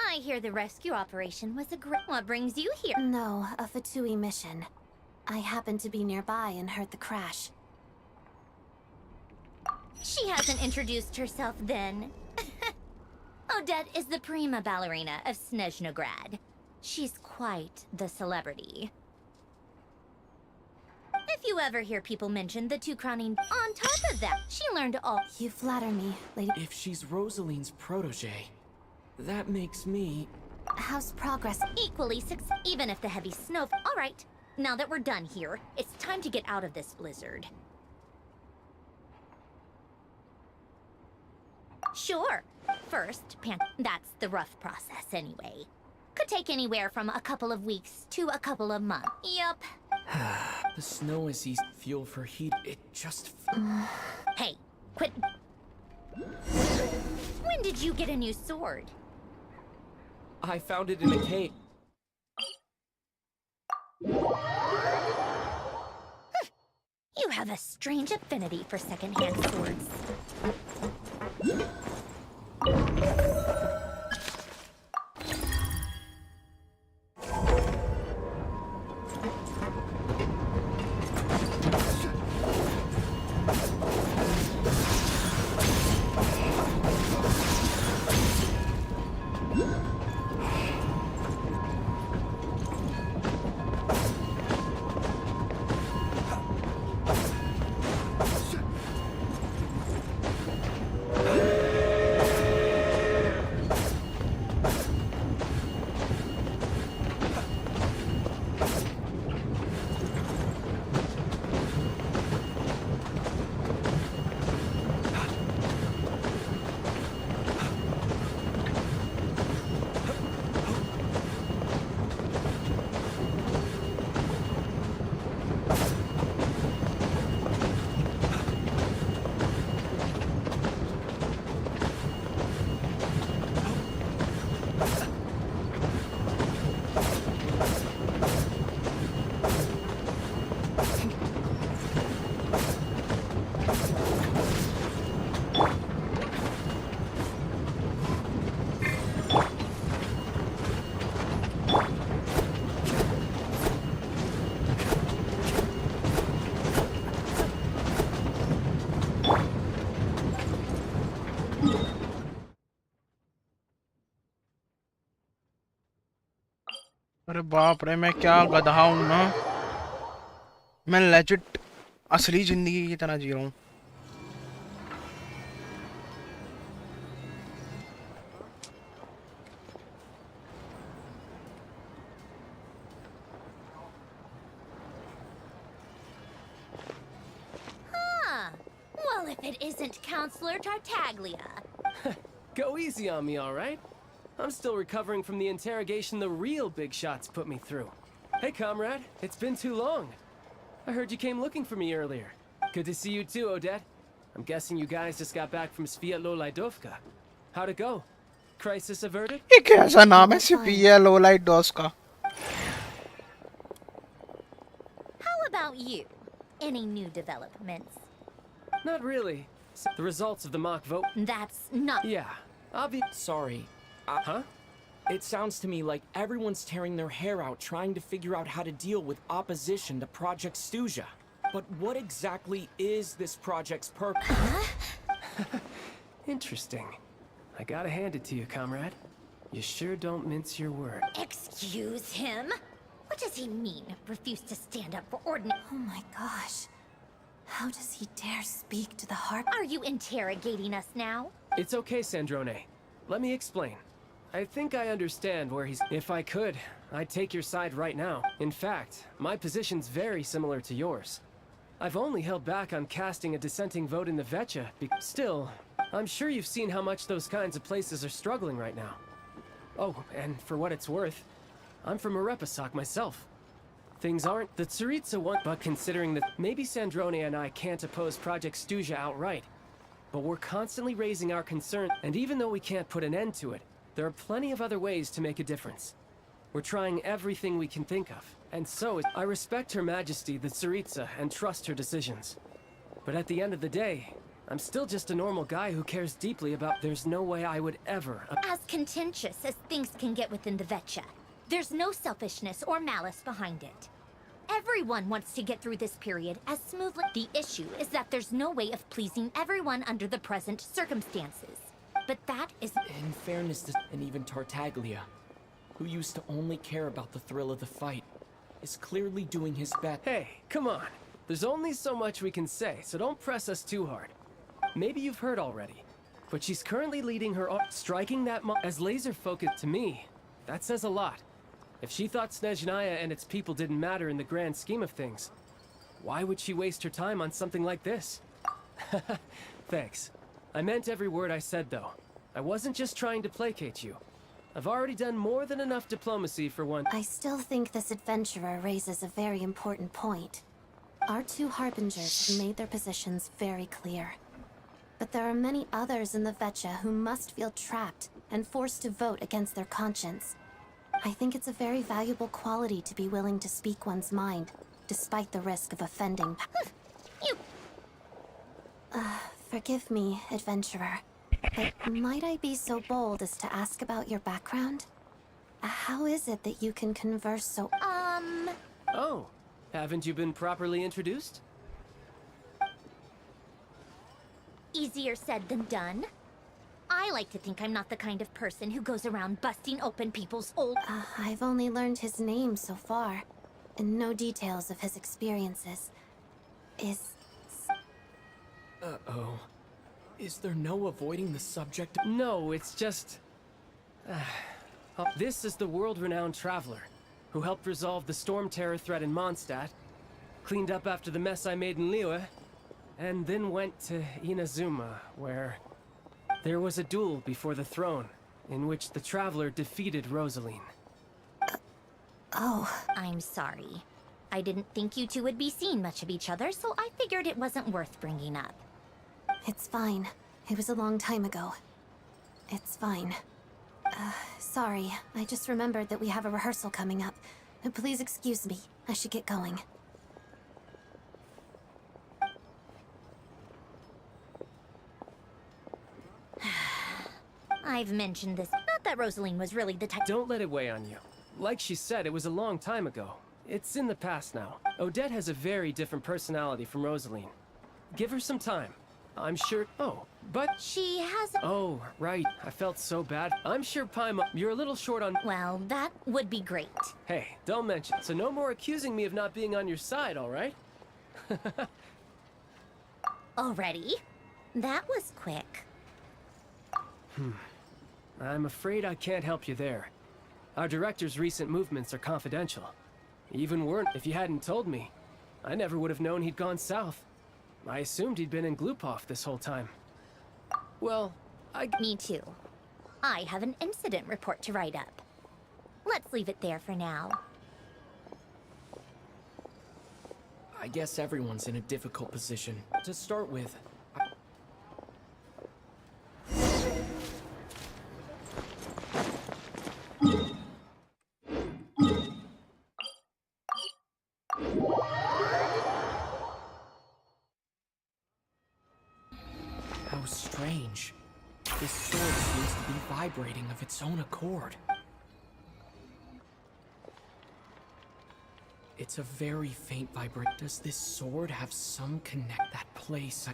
I hear the rescue operation was a great... What brings you here? No, a Fatui mission. I happened to be nearby and heard the crash. She hasn't introduced herself then. Odette is the prima ballerina of Snezhnograd. She's quite the celebrity. If you ever hear people mention the two crowning, on top of that, she learned all. You flatter me, lady. If she's Rosaline's protege, that makes me... How's progress? Equally even if the heavy snow... All right, now that we're done here, it's time to get out of this blizzard. Sure. First, that's the rough process anyway. Could take anywhere from a couple of weeks to a couple of months. Yup. The snow is easy fuel for heat. It just... Hey, quit. When did you get a new sword? I found it in a cave. You have a strange affinity for second-hand swords. अरे बाप रे, मैं क्या गधा हूँ ना। मैं legit असली जिंदगी की तरह जी रहा हूँ। Huh. Well, if it isn't Counselor Tartaglia. Go easy on me, all right? I'm still recovering from the interrogation the real big shots put me through. Hey, comrade. It's been too long. I heard you came looking for me earlier. Good to see you too, Odette. I'm guessing you guys just got back from Sviatlo-Laidovka. How'd it go? Crisis averted? ये कैसा नाम है Sviatlo-Laidovka? How about you? Any new developments? Not really. The results of the mock vote. That's not. Yeah. Sorry. Huh? It sounds to me like everyone's tearing their hair out trying to figure out how to deal with opposition to Project Stuja. But what exactly is this project's purpose? Interesting. I gotta hand it to you, comrade. You sure don't mince your word. Excuse him? What does he mean? Refuse to stand up for ordinary. Oh my gosh. How does he dare speak to the harp? Are you interrogating us now? It's okay, Sandrone. Let me explain. I think I understand where he's... If I could, I'd take your side right now. In fact, my position's very similar to yours. I've only held back on casting a dissenting vote in the Vecha. Still, I'm sure you've seen how much those kinds of places are struggling right now. Oh, and for what it's worth, I'm from Arepasak myself. Things aren't the Tsaritsa one, but considering that maybe Sandrone and I can't oppose Project Stuja outright, but we're constantly raising our concern, and even though we can't put an end to it, there are plenty of other ways to make a difference. We're trying everything we can think of, and so I respect Her Majesty the Tsaritsa and trust her decisions. But at the end of the day, I'm still just a normal guy who cares deeply about. There's no way I would ever. As contentious as things can get within the Vecha, there's no selfishness or malice behind it. Everyone wants to get through this period as smoothly. The issue is that there's no way of pleasing everyone under the present circumstances. But that is... In fairness to... And even Tartaglia, who used to only care about the thrill of the fight, is clearly doing his best. Hey, come on. There's only so much we can say, so don't press us too hard. Maybe you've heard already, but she's currently leading her... Striking that as laser-focused to me, that says a lot. If she thought Snezanaya and its people didn't matter in the grand scheme of things, why would she waste her time on something like this? Thanks. I meant every word I said, though. I wasn't just trying to placate you. I've already done more than enough diplomacy for one. I still think this adventurer raises a very important point. Our two harbingers have made their positions very clear. But there are many others in the Vecha who must feel trapped and forced to vote against their conscience. I think it's a very valuable quality to be willing to speak one's mind, despite the risk of offending. You... Forgive me, adventurer, but might I be so bold as to ask about your background? How is it that you can converse so... Oh, haven't you been properly introduced? Easier said than done. I like to think I'm not the kind of person who goes around busting open people's old... I've only learned his name so far, and no details of his experiences. Uh-oh. Is there no avoiding the subject? No, it's just... This is the world-renowned traveler, who helped resolve the storm terror threat in Mondstadt, cleaned up after the mess I made in Liyue, and then went to Inazuma, where... There was a duel before the throne, in which the Traveler defeated Rosaline. Oh. I'm sorry. I didn't think you two would be seeing much of each other, so I figured it wasn't worth bringing up. It's fine. It was a long time ago. It's fine. Sorry. I just remembered that we have a rehearsal coming up. Please excuse me. I should get going. I've mentioned this. Not that Rosaline was really the type... Don't let it weigh on you. Like she said, it was a long time ago. It's in the past now. Odette has a very different personality from Rosaline. Give her some time. I'm sure. Oh, but she has. Oh, right. I felt so bad. I'm sure Paimon, you're a little short on. Well, that would be great. Hey, don't mention. So no more accusing me of not being on your side, all right? Already? That was quick. I'm afraid I can't help you there. Our director's recent movements are confidential. Even weren't if you hadn't told me. I never would have known he'd gone south. I assumed he'd been in Glupov this whole time. Well, Me too. I have an incident report to write up. Let's leave it there for now. I guess everyone's in a difficult position. To start with, how strange. This sword seems to be vibrating of its own accord. It's a very faint vibration. Does this sword have some connect that place?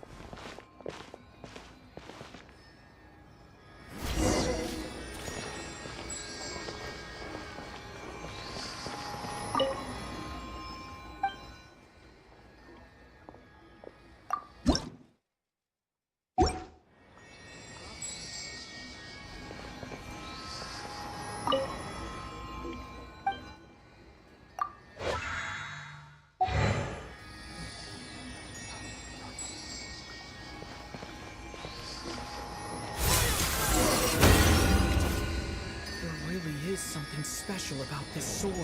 There is something special about this sword.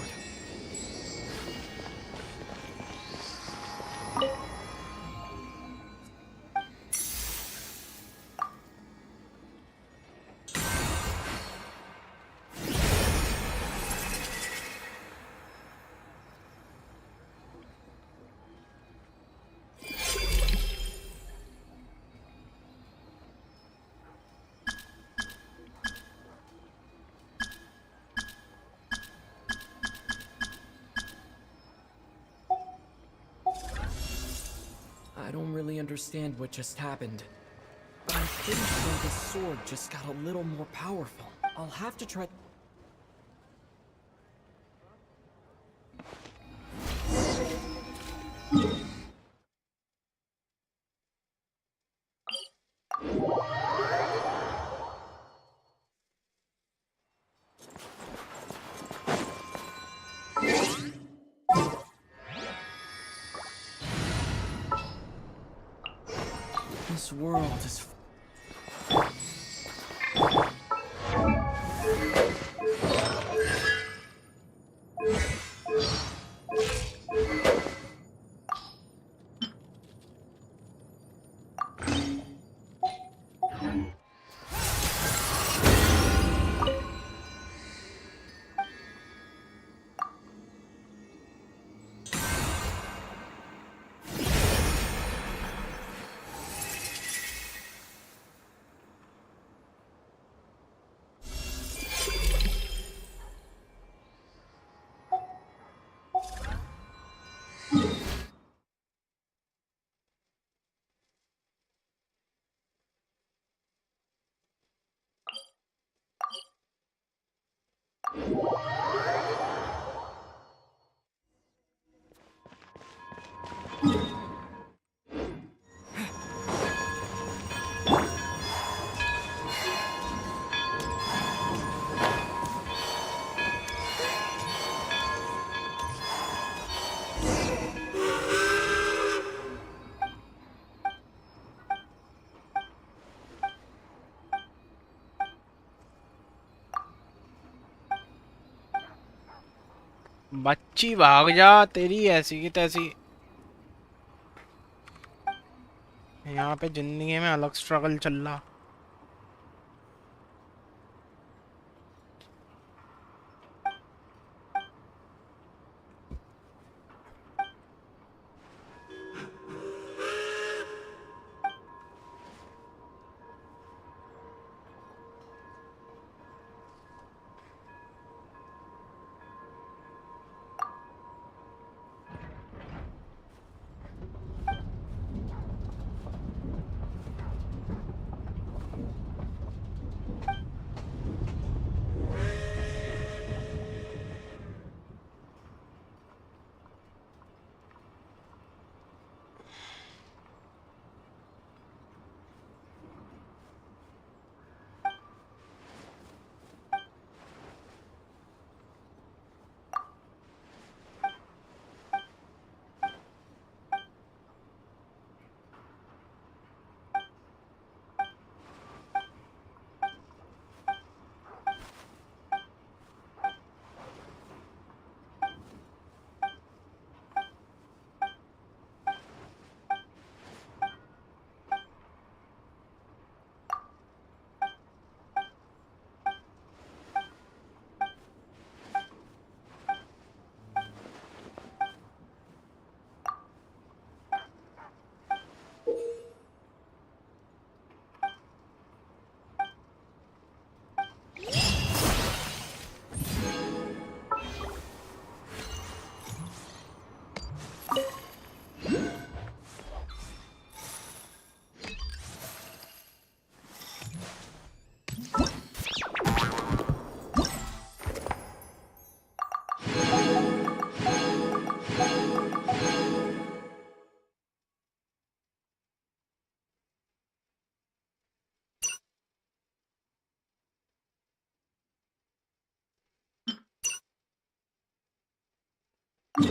I don't really understand what just happened. But I'm pretty sure this sword just got a little more powerful. I'll have to try... This world is... बच्ची भाग जा, तेरी ऐसी की तैसी। यहाँ पे जिंदगी में अलग स्ट्रगल चल रहा। I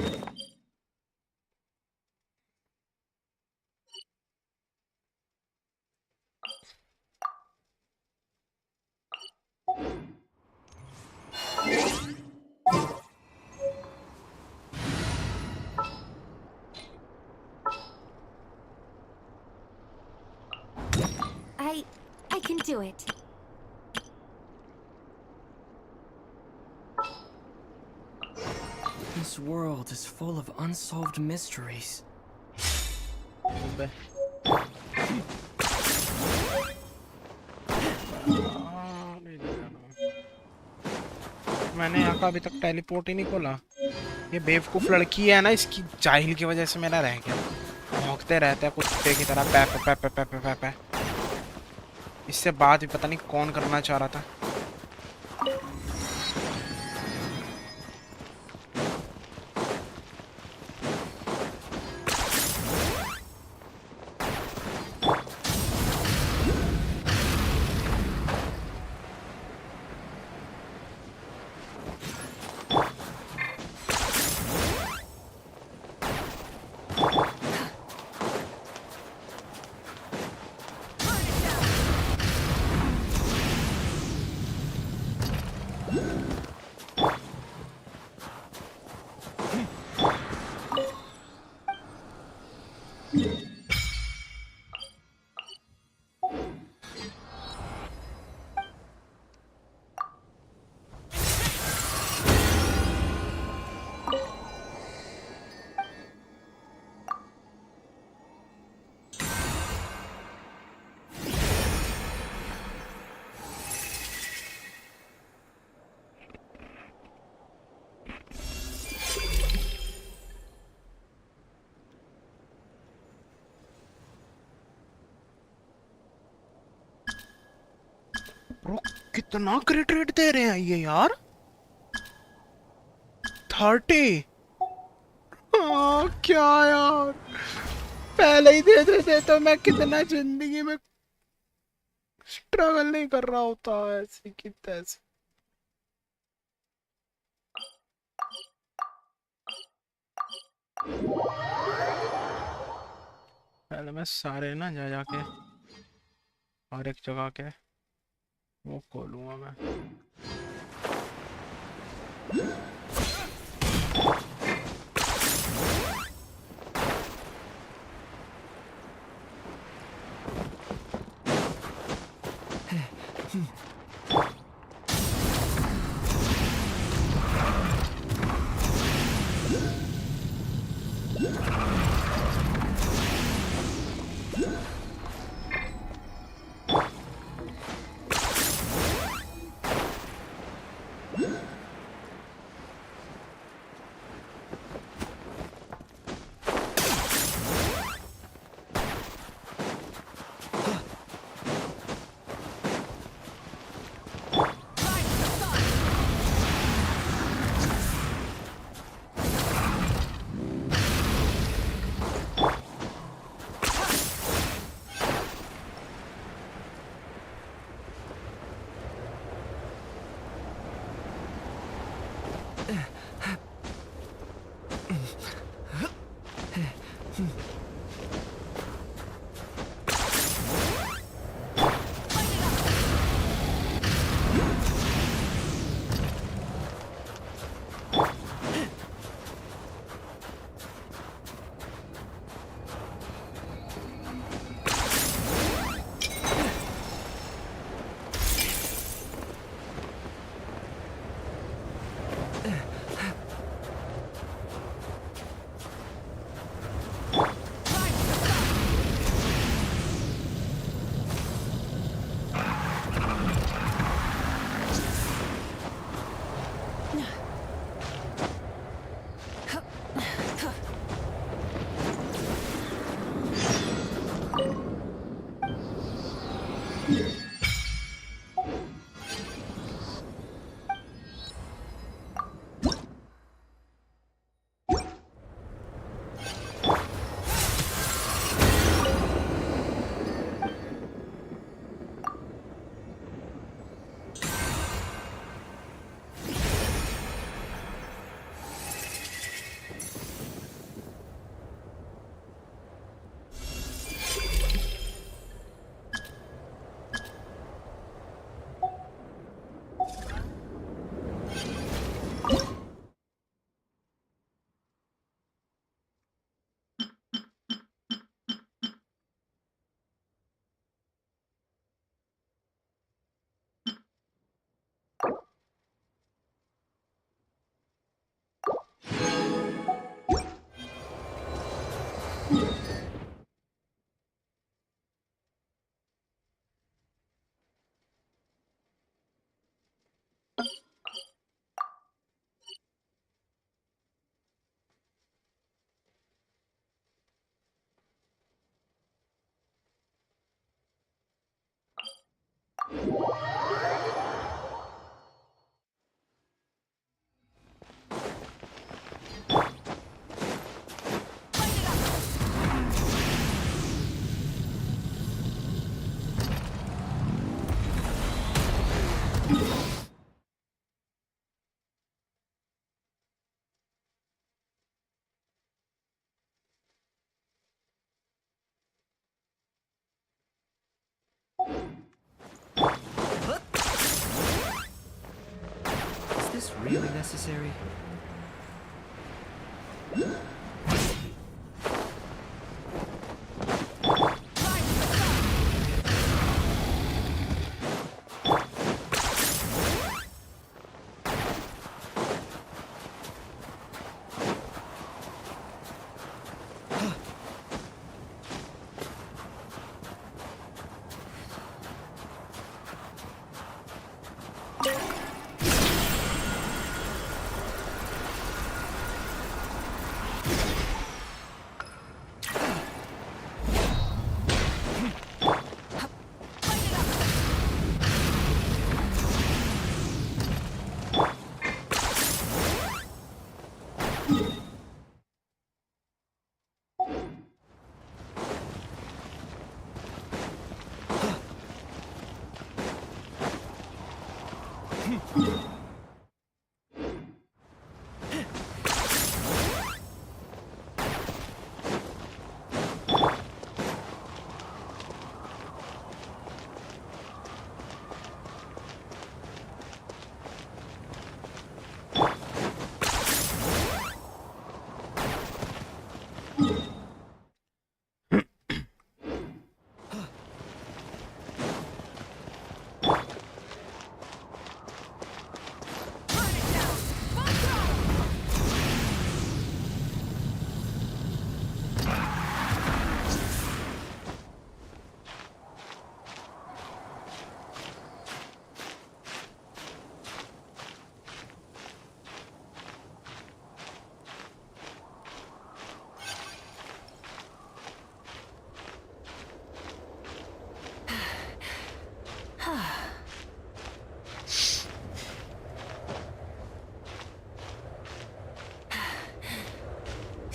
can do it. This world is full of unsolved mysteries. मैंने यहाँ का अभी तक टेलीपोर्ट ही नहीं खोला। ये बेवकूफ लड़की है ना, इसकी जाहिल की वजह से मेरा रह गया। भौंकते रहते हैं कुत्ते की तरह, पै पै पै पै पै पै पै। इससे बात भी पता नहीं कौन करना चाह रहा था। ब्रो कितना क्रेडिट रेट दे रहे हैं ये यार, 30। क्या यार, पहले ही दे देते तो मैं कितना जिंदगी में स्ट्रगल नहीं कर रहा होता ऐसे की तैसे। पहले मैं सारे ना जा जाके और एक जगह के वो खोलूंगा मैं। Is this really necessary?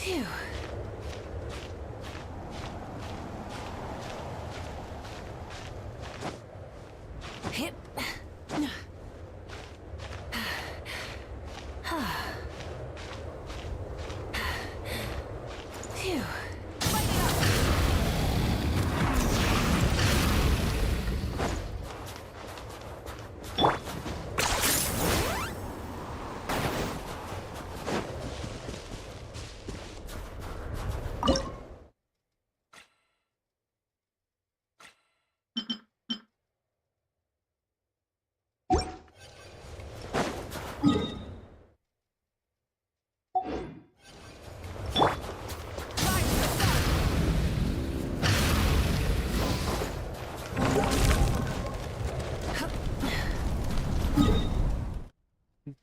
Phew. Hip. Phew.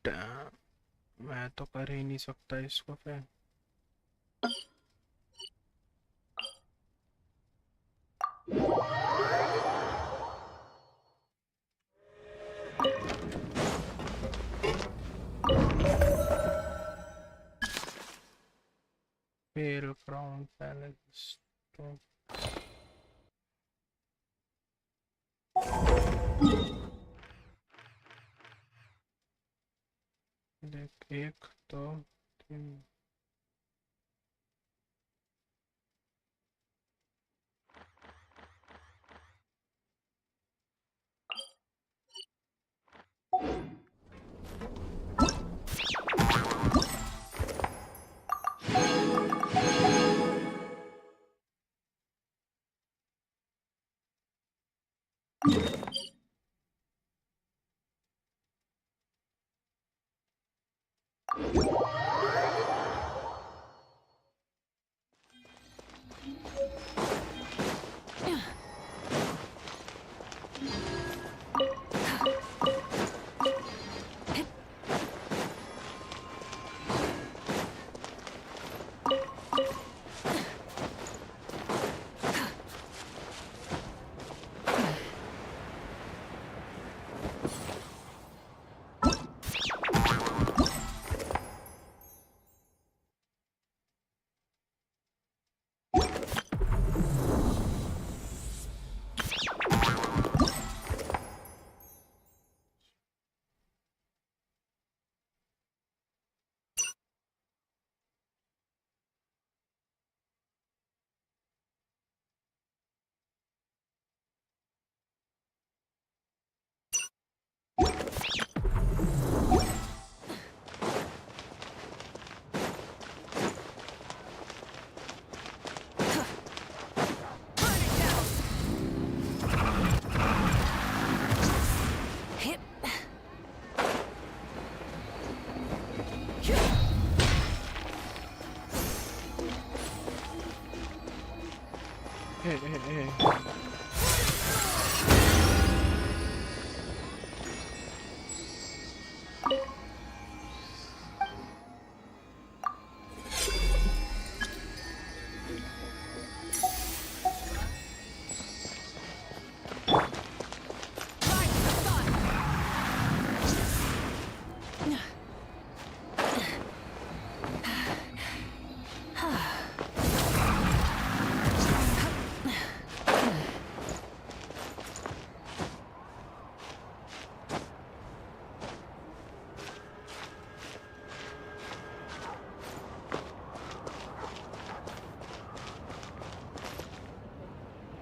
Damn, मैं तो कर ही नहीं सकता इसको फिर। Pale crown palace तो देख एक दो तीन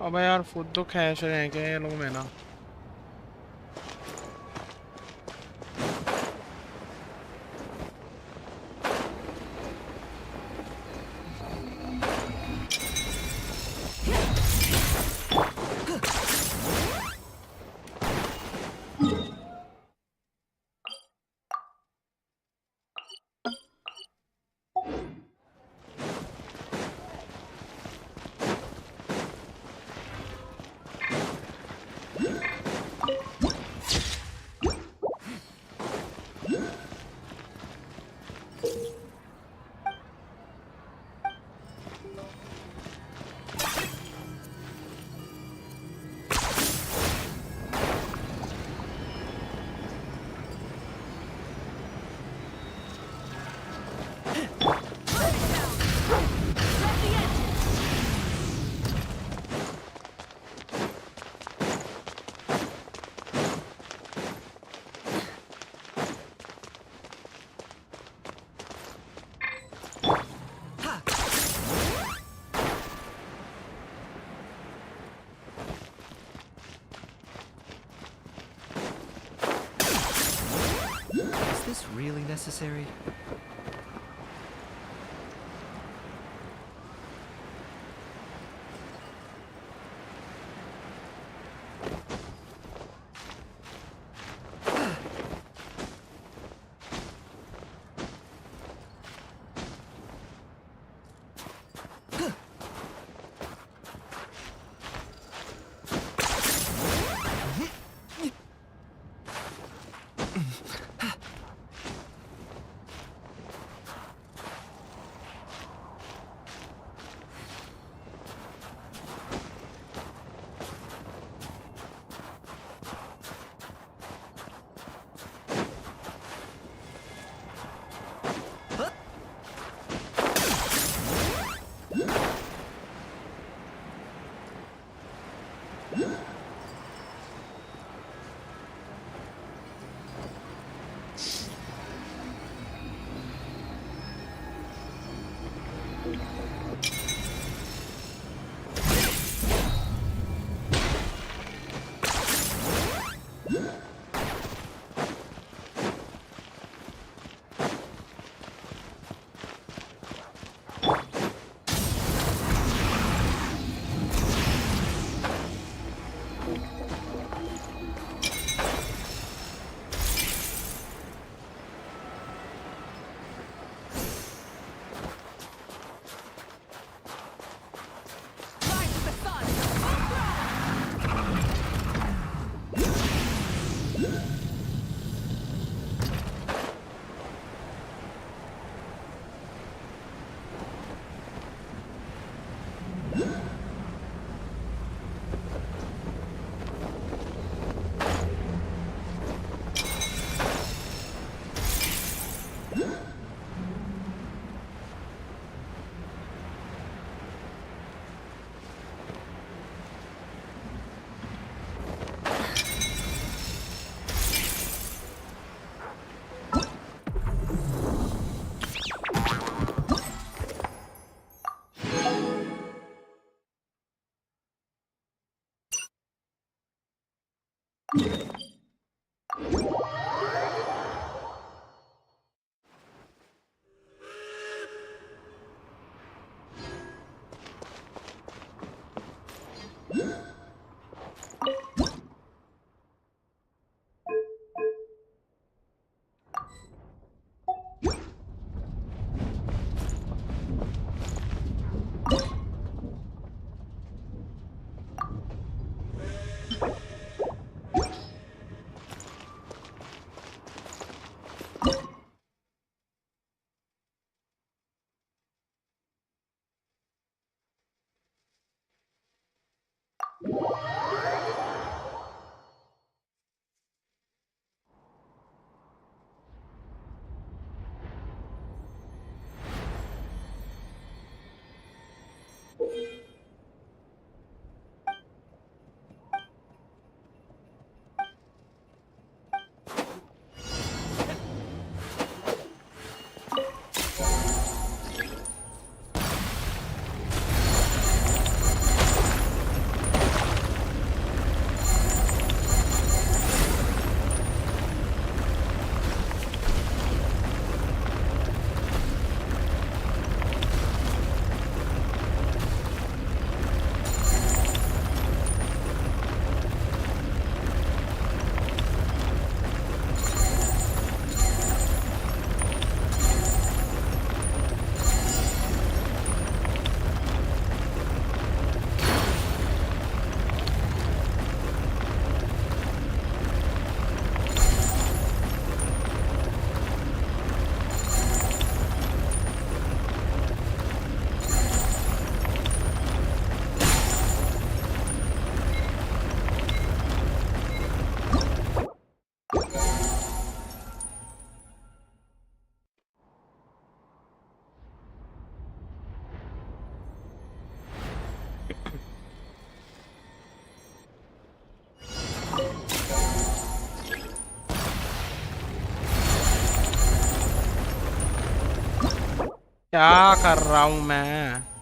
अबे यार खुद तो खैश रहे हैं क्या ये लोग में ना Is this really necessary? क्या कर रहा हूँ मैं?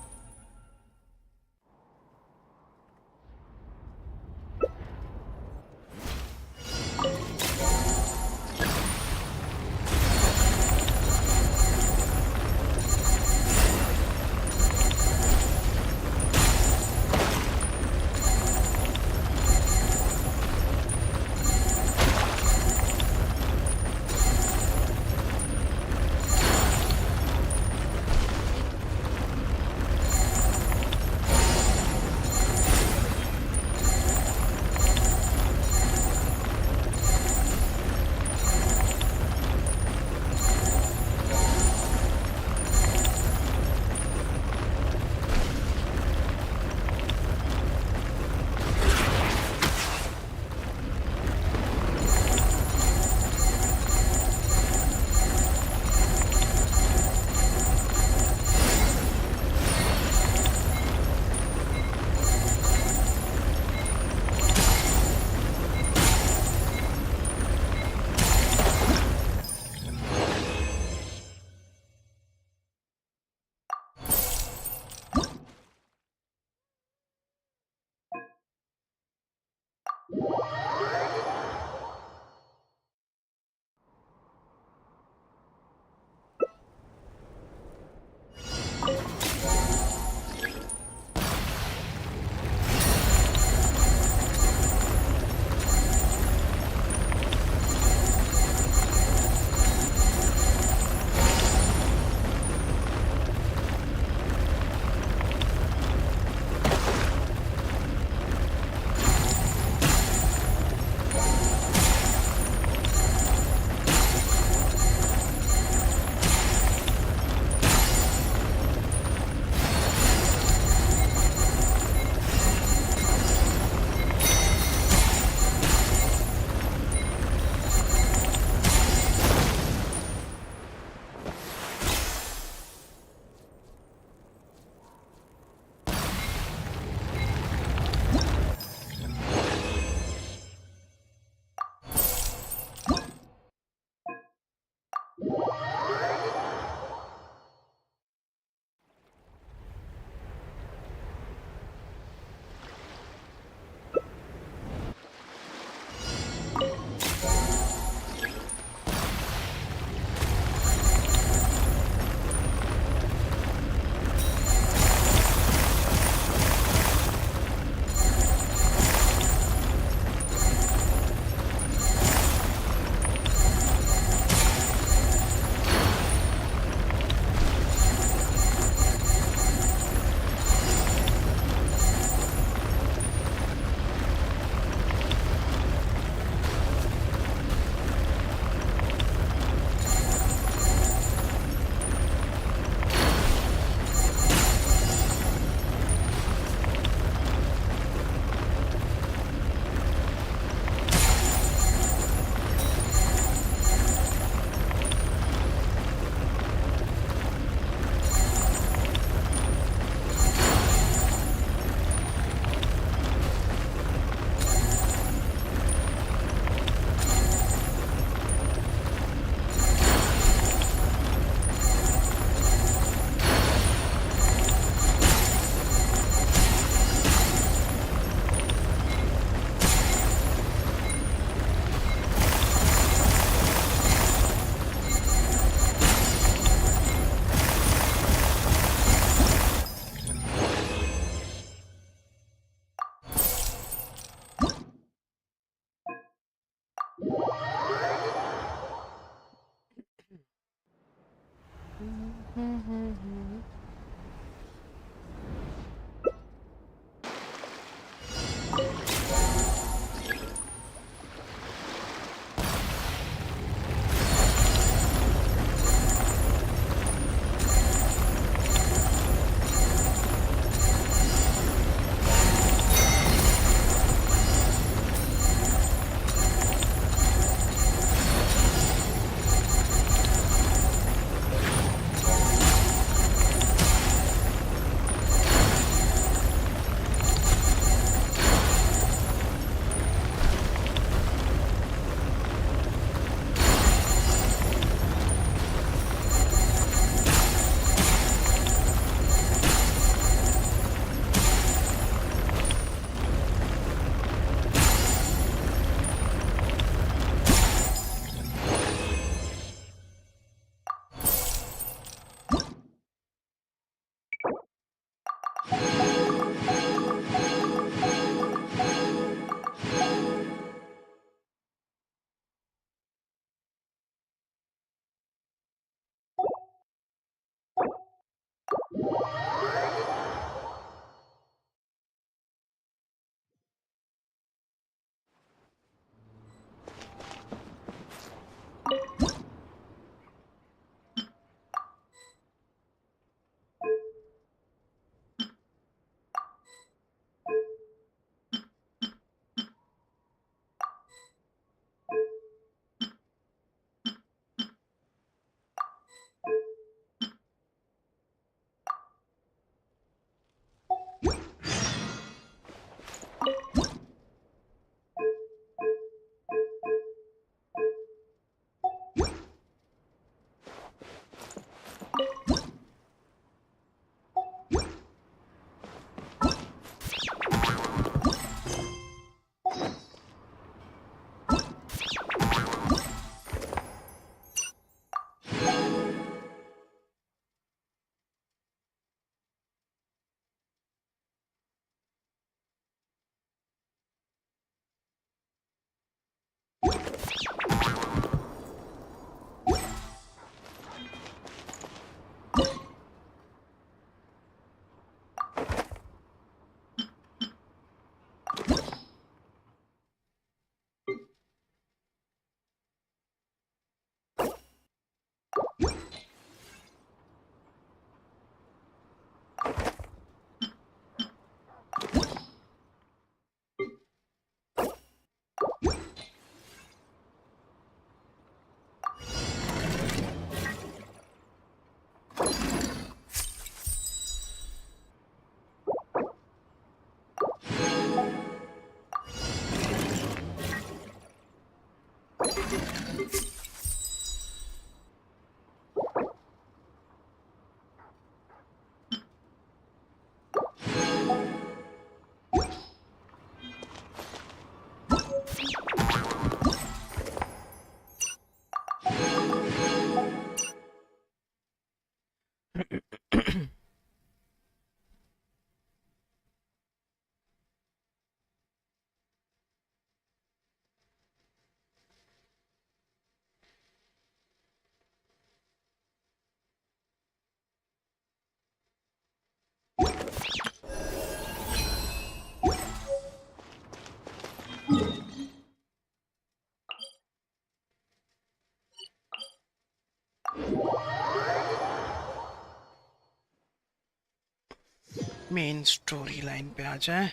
मेन स्टोरी लाइन पे आ जाए।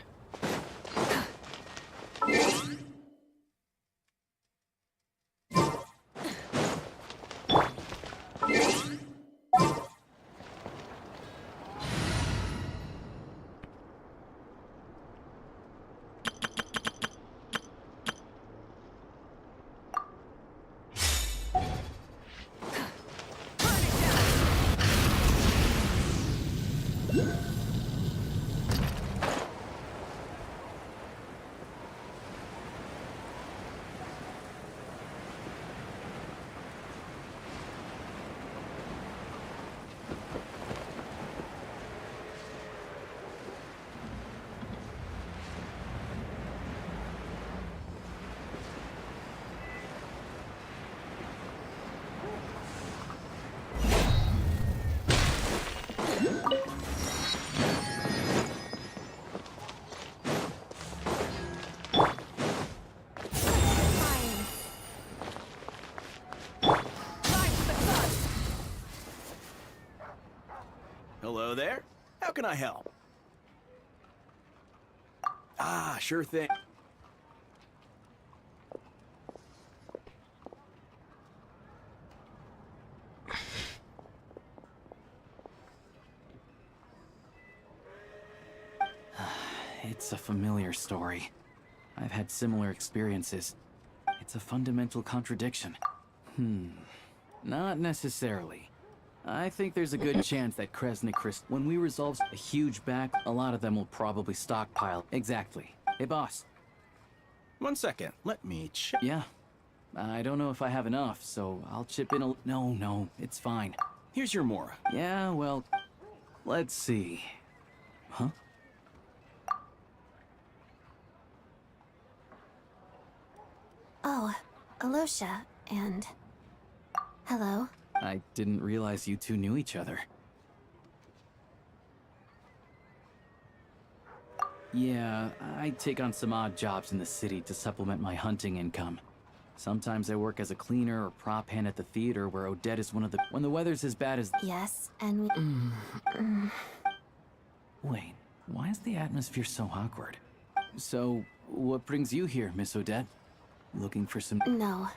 Hello there. How can I help? Ah, sure thing. It's a familiar story. I've had similar experiences. It's a fundamental contradiction. Not necessarily. I think there's a good chance that Kresnik when we resolve a huge back, a lot of them will probably stockpile. Exactly. Hey, boss. 1 second. Let me check. Yeah. I don't know if I have enough, so I'll chip in a... No, it's fine. Here's your Mora. Yeah, well, let's see. Huh? Oh, Alosha, and... Hello. I didn't realize you two knew each other. Yeah, I take on some odd jobs in the city to supplement my hunting income. Sometimes I work as a cleaner or prop hand at the theater where Odette is one of the... When the weather's as bad as... Yes, and Wait, why is the atmosphere so awkward? So, what brings you here, Miss Odette? Looking for some... No.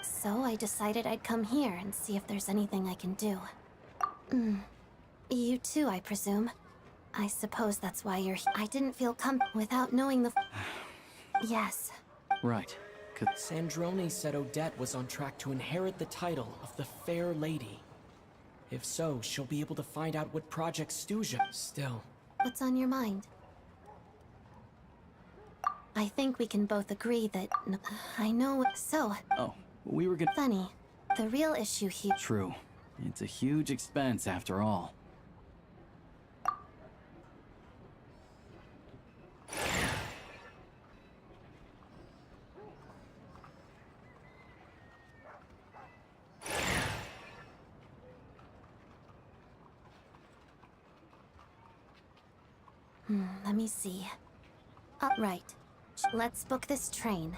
So I decided I'd come here and see if there's anything I can do. You too, I presume. I suppose that's why you're here. I didn't feel without knowing the... Yes. Right. Sandrone said Odette was on track to inherit the title of the Fair Lady. If so, she'll be able to find out what Project Stuja... Still... What's on your mind? I think we can both agree that... I know... So... Oh, we were gonna... Funny. The real issue here... True. It's a huge expense after all. Let me see. Right. Let's book this train.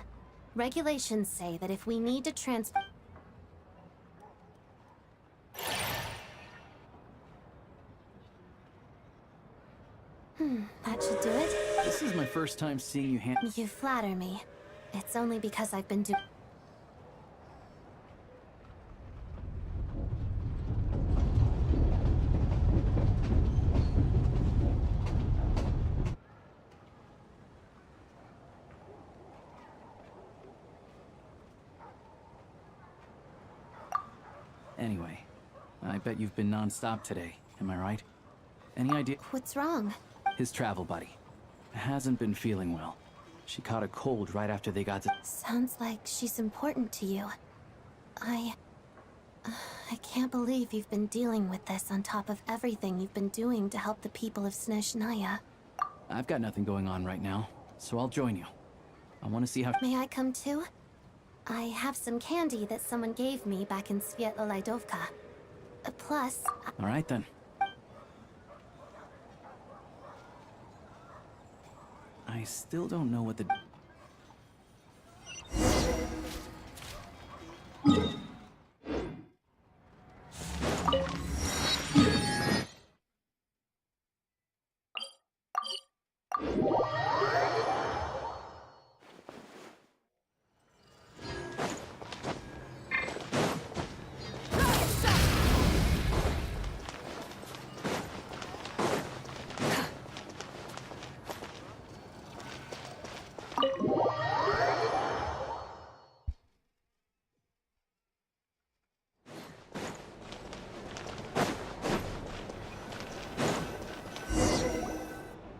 Regulations say that if we need to that should do it. This is my first time seeing you You flatter me. It's only because I've been Anyway, I bet you've been non-stop today, am I right? Any idea? What's wrong? His travel buddy. Hasn't been feeling well. She caught a cold right after they got to... Sounds like she's important to you. I can't believe you've been dealing with this on top of everything you've been doing to help the people of Snezanaya. I've got nothing going on right now, so I'll join you. I want to see how... May I come too? I have some candy that someone gave me back in Svietla-Lidovka. Plus... All right then. I still don't know what the...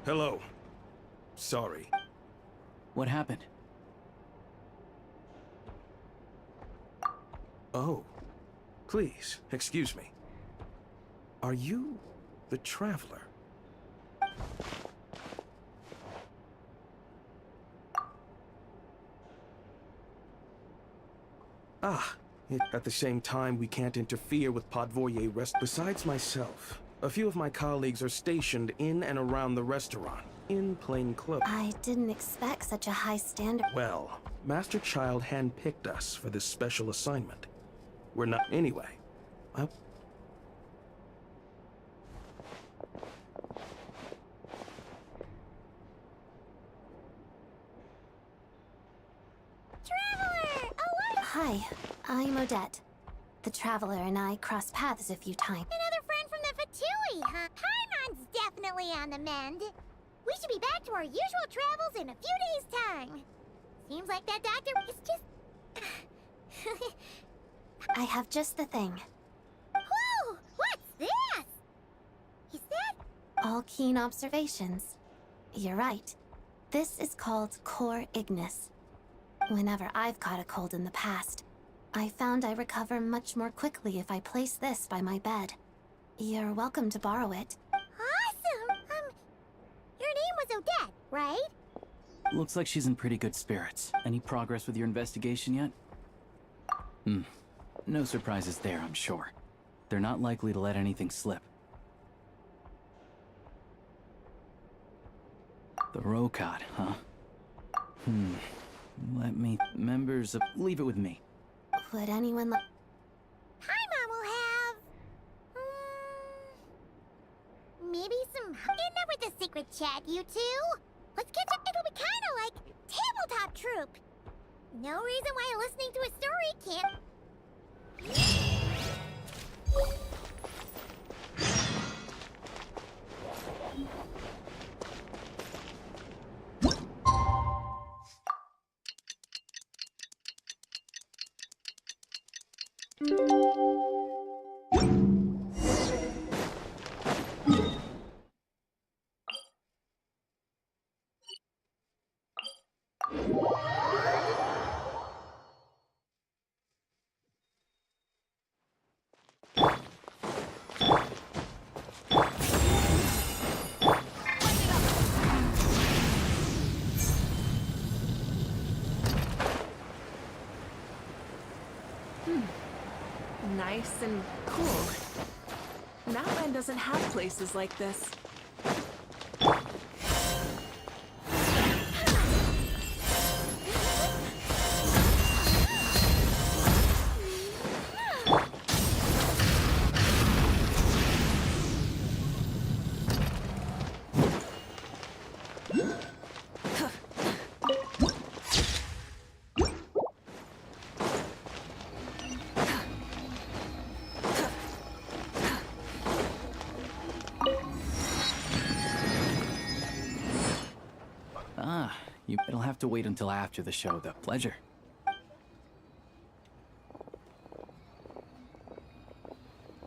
Hello. Sorry. What happened? Oh. Please, excuse me. Are you the Traveler? At the same time, we can't interfere with Podvoye rest. Besides myself, a few of my colleagues are stationed in and around the restaurant, in plain clothes. I didn't expect such a high standard. Well, Master Child handpicked us for this special assignment. We're not... Anyway, Hi, I'm Odette. The Traveler and I crossed paths a few times. Another friend from the Fatui, huh? Paimon's definitely on the mend. We should be back to our usual travels in a few days' time. Seems like that doctor is just... I have just the thing. Whoa! What's this? Is that... All keen observations. You're right. This is called Cor Ignis. Whenever I've caught a cold in the past, I found I recover much more quickly if I place this by my bed. You're welcome to borrow it. Awesome! Your name was Odette, right? Looks like she's in pretty good spirits. Any progress with your investigation yet? No surprises there, I'm sure. They're not likely to let anything slip. The Rokot, huh? Let me... Members of... Leave it with me. Would anyone like... Paimon will have... maybe some... Enough with the secret chat, you two! Let's catch up. It'll be kinda like tabletop troop. No reason why listening to a story can't... Nice and cool. Mapland doesn't have places like this. It'll have to wait until after the show, though. Pleasure.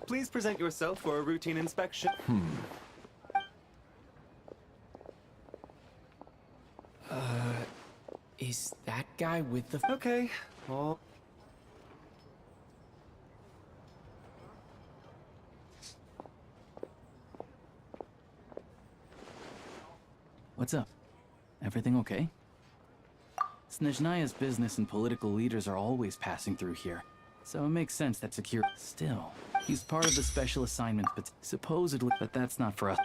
Please present yourself for a routine inspection. Is that guy with the... Okay, well... What's up? Everything okay? Snezanaya's business and political leaders are always passing through here, so it makes sense that secure... Still, he's part of the special assignment, but supposedly... But that's not for us.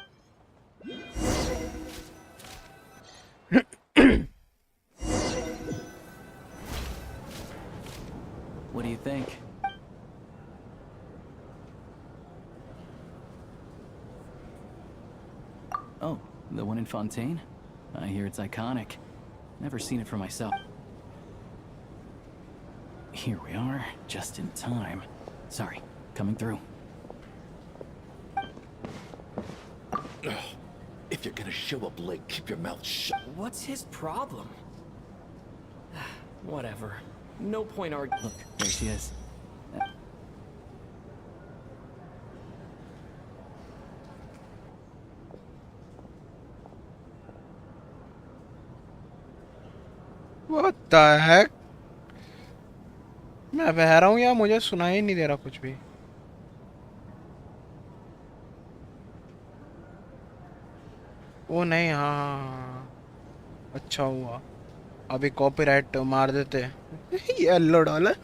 What do you think? Oh, the one in Fontaine? I hear it's iconic. Never seen it for myself. Here we are, just in time. Sorry, coming through. If you're gonna show up late, keep your mouth shut. What's his problem? Whatever. No point arguing. Look, there she is. What the heck? मैं बह रहा हूँ या मुझे सुनाई नहीं दे रहा कुछ भी? ओ नहीं, हाँ अच्छा हुआ, अभी कॉपीराइट मार देते। Yellow dollar.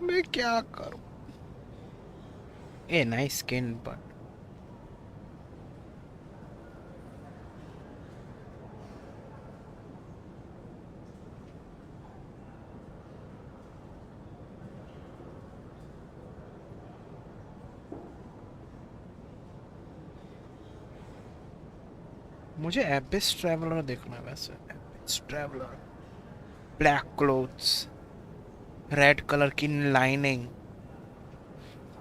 मैं क्या करूँ? ए नाइस स्किन बट मुझे एबिस ट्रैवलर देखना है वैसे। एबिस traveller, black clothes, red colour की लाइनिंग,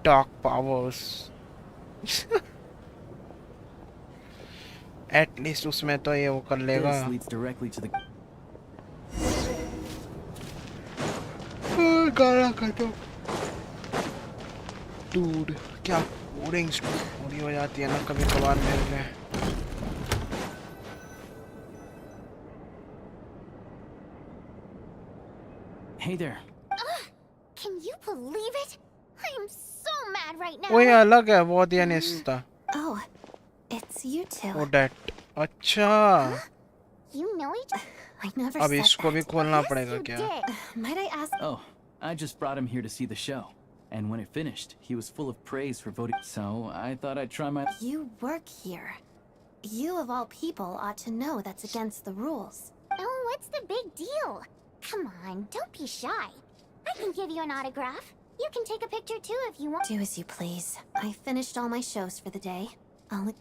डार्क पावर्स। एटलीस्ट उसमें तो ये वो कर लेगा। गाना खत्म। डूड क्या बोरिंग स्टोरी हो जाती है ना कभी कभार मेरे लिए। Hey there. Can you believe it? I am so mad right now. वो ये अलग है, वो दिया निस्ता। Oh, it's you two. ओडेट, अच्छा। You know each other? I never अब said इसको भी that. खोलना पड़ेगा क्या? Might I ask? Oh, I just brought him here to see the show. And when it finished, he was full of praise for voting. So I thought I'd try my... You work here. You of all people ought to know that's against the rules. Oh, what's the big deal? Come on, don't be shy. I can give you an autograph. You can take a picture too if you want. Do as you please. I finished all my shows for the day. I'll...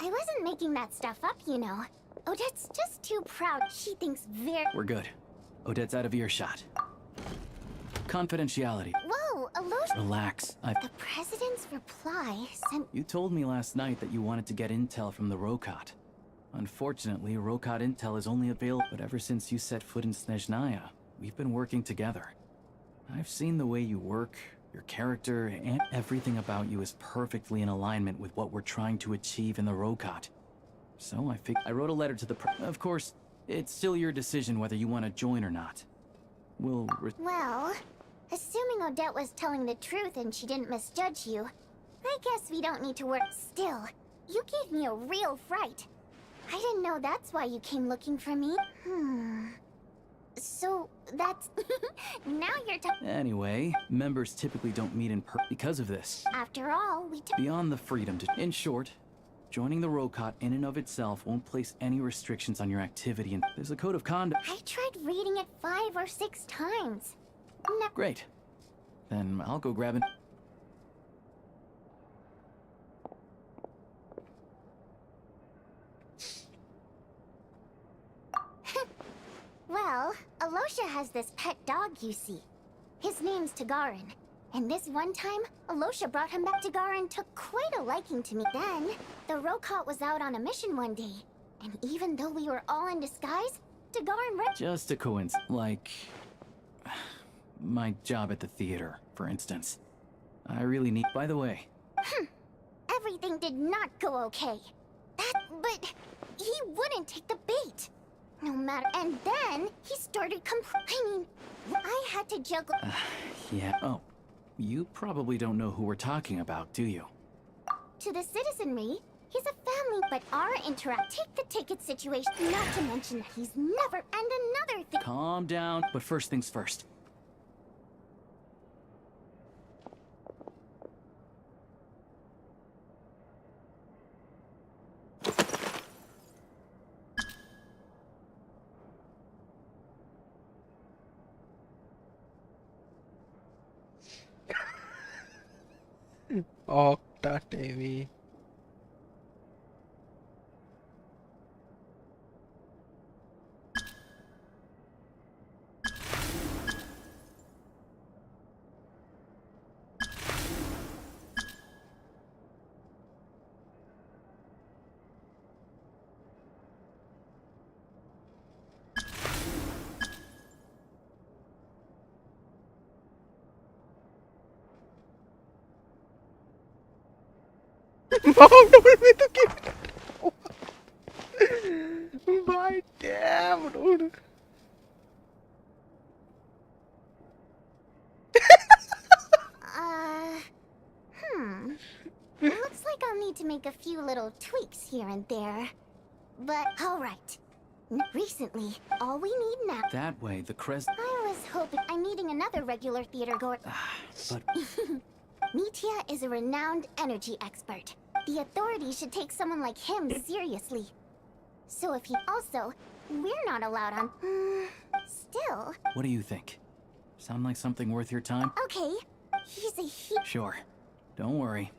I wasn't making that stuff up, you know. Odette's just too proud. She thinks very... We're good. Odette's out of earshot. Confidentiality. Whoa, Alosh... Relax. The President's reply sent... You told me last night that you wanted to get intel from the Rokot. Unfortunately, Rokot intel is only available, but ever since you set foot in Snezanaya, we've been working together. I've seen the way you work, your character, and everything about you is perfectly in alignment with what we're trying to achieve in the Rokot. So I wrote a letter to the Of course, it's still your decision whether you want to join or not. Well, assuming Odette was telling the truth and she didn't misjudge you, I guess we don't need to work. Still, you gave me a real fright. I didn't know that's why you came looking for me. So, that's... now you're Anyway, members typically don't meet in because of this. After all, we Beyond the freedom to... In short, joining the Rokot in and of itself won't place any restrictions on your activity, and there's a code of conduct. I tried reading it 5 or 6 times. Great. Then I'll go grab it. Well, Alosha has this pet dog, you see. His name's Tagarin. And this one time, Alosha brought him back. Tagarin took quite a liking to me. Then, the Rokot was out on a mission one day. And even though we were all in disguise, Tagarin Just a coincidence. Like... my job at the theater, for instance. I really need... By the way... Everything did not go okay. But... he wouldn't take the bait. No matter... And then, he started I had to juggle... Yeah, oh. You probably don't know who we're talking about, do you? To the citizenry, he's a family, but our take the ticket situation. Not to mention that he's never... And another thing... Calm down, but first things first. Octa TV. Mom told me to keep it. My damn, dude. Looks like I'll need to make a few little tweaks here and there. But, alright. Recently, all we need now... That way, the I was hoping I'm meeting another regular theater goer. But... Mitya is a renowned energy expert. The authorities should take someone like him seriously. So if he also, we're not allowed on... Still... What do you think? Sound like something worth your time? Okay, he's a Sure. Don't worry.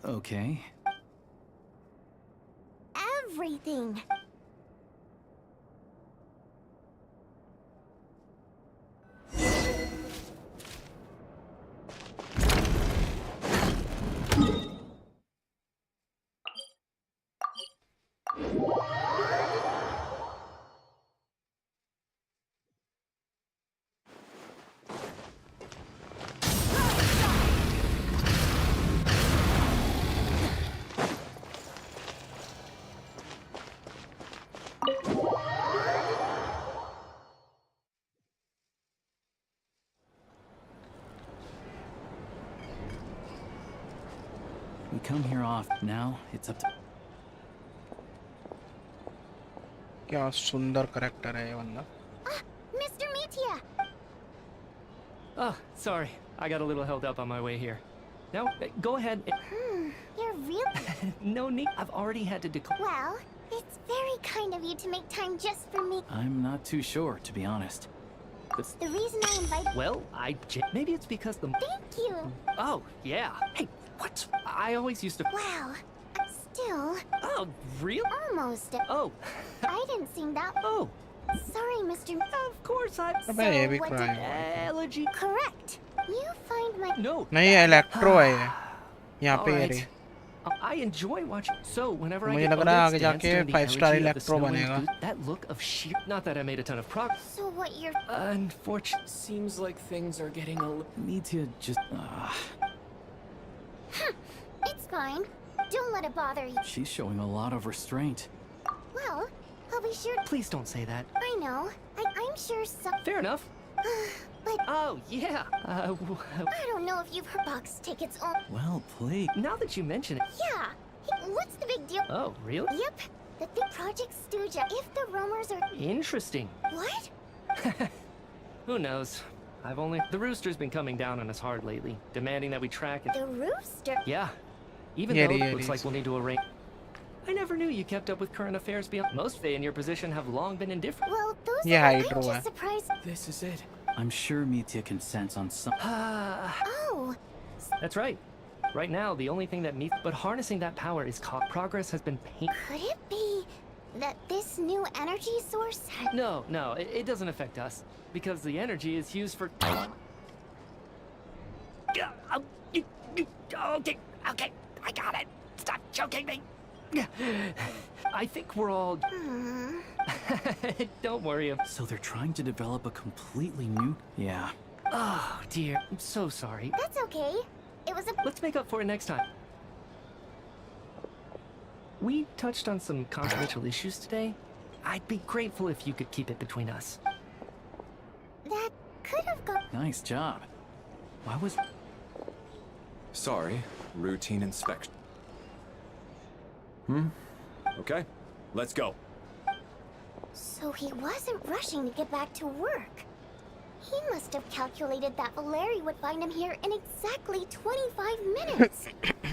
Okay. Everything. We come here off. Now, it's up to... क्या सुंदर character है ये बंदा. Mr. Mitya! Oh, sorry. I got a little held up on my way here. Now, go ahead. You're really... No need. I've already had to declare. Well, it's very kind of you to make time just for me. I'm not too sure, to be honest. But The reason I invited... Well, maybe it's because the... Thank you. Oh, yeah. Hey, what? I always used to... Wow. Still... Oh, real? Almost. Oh. I didn't sing that... Oh. Sorry, Mr. Of course I... So, अबे ये भी what crime did... है। Allergy. Correct. You find my... No. नहीं ये electro है ये। यहाँ पे ये Alright. रही। I enjoy watching. So whenever I मुझे get लग रहा है आगे Odin's dance जाके during the 5-star energy of the electro snow and बनेगा। goose, that look of sheer. Not that I made a ton of progress. So what you're... Unfortunately, seems like things are getting a little. need to just. It's fine. Don't let it bother you. She's showing a lot of restraint. Well, I'll be sure... Please don't say that. I know. I'm sure some... Fair enough. But... Oh, yeah. I don't know if you've heard box tickets on... Well played. Now that you mention it. Yeah. Hey, what's the big deal? Oh, really? Yep. The big Project Stooja. If the rumors are... Interesting. What? Who knows? The rooster's been coming down on us hard lately, demanding that we track it. The rooster? Yeah. Even though it looks like we'll need to arrange... I never knew you kept up with current affairs beyond... Most Fae in your position have long been indifferent. Well, those Yeah, are... I I'm drew just it. surprised... This is it. I'm sure Mitya can sense on some. Oh. That's right. Right now, the only thing that meets... But harnessing that power is progress has been pain... Could it be that this new energy source had... No, it doesn't affect us. Because the energy is used for... Okay, I got it. Stop choking me. I think we're all... Don't worry. So they're trying to develop a completely new... Yeah. Oh, dear. I'm so sorry. That's okay. It was a... Let's make up for it next time. We touched on some confidential issues today. I'd be grateful if you could keep it between us. That could have gone... Nice job. Why was... Sorry, routine inspection. Okay, let's go. So he wasn't rushing to get back to work. He must have calculated that Valeri would find him here in exactly 25 minutes.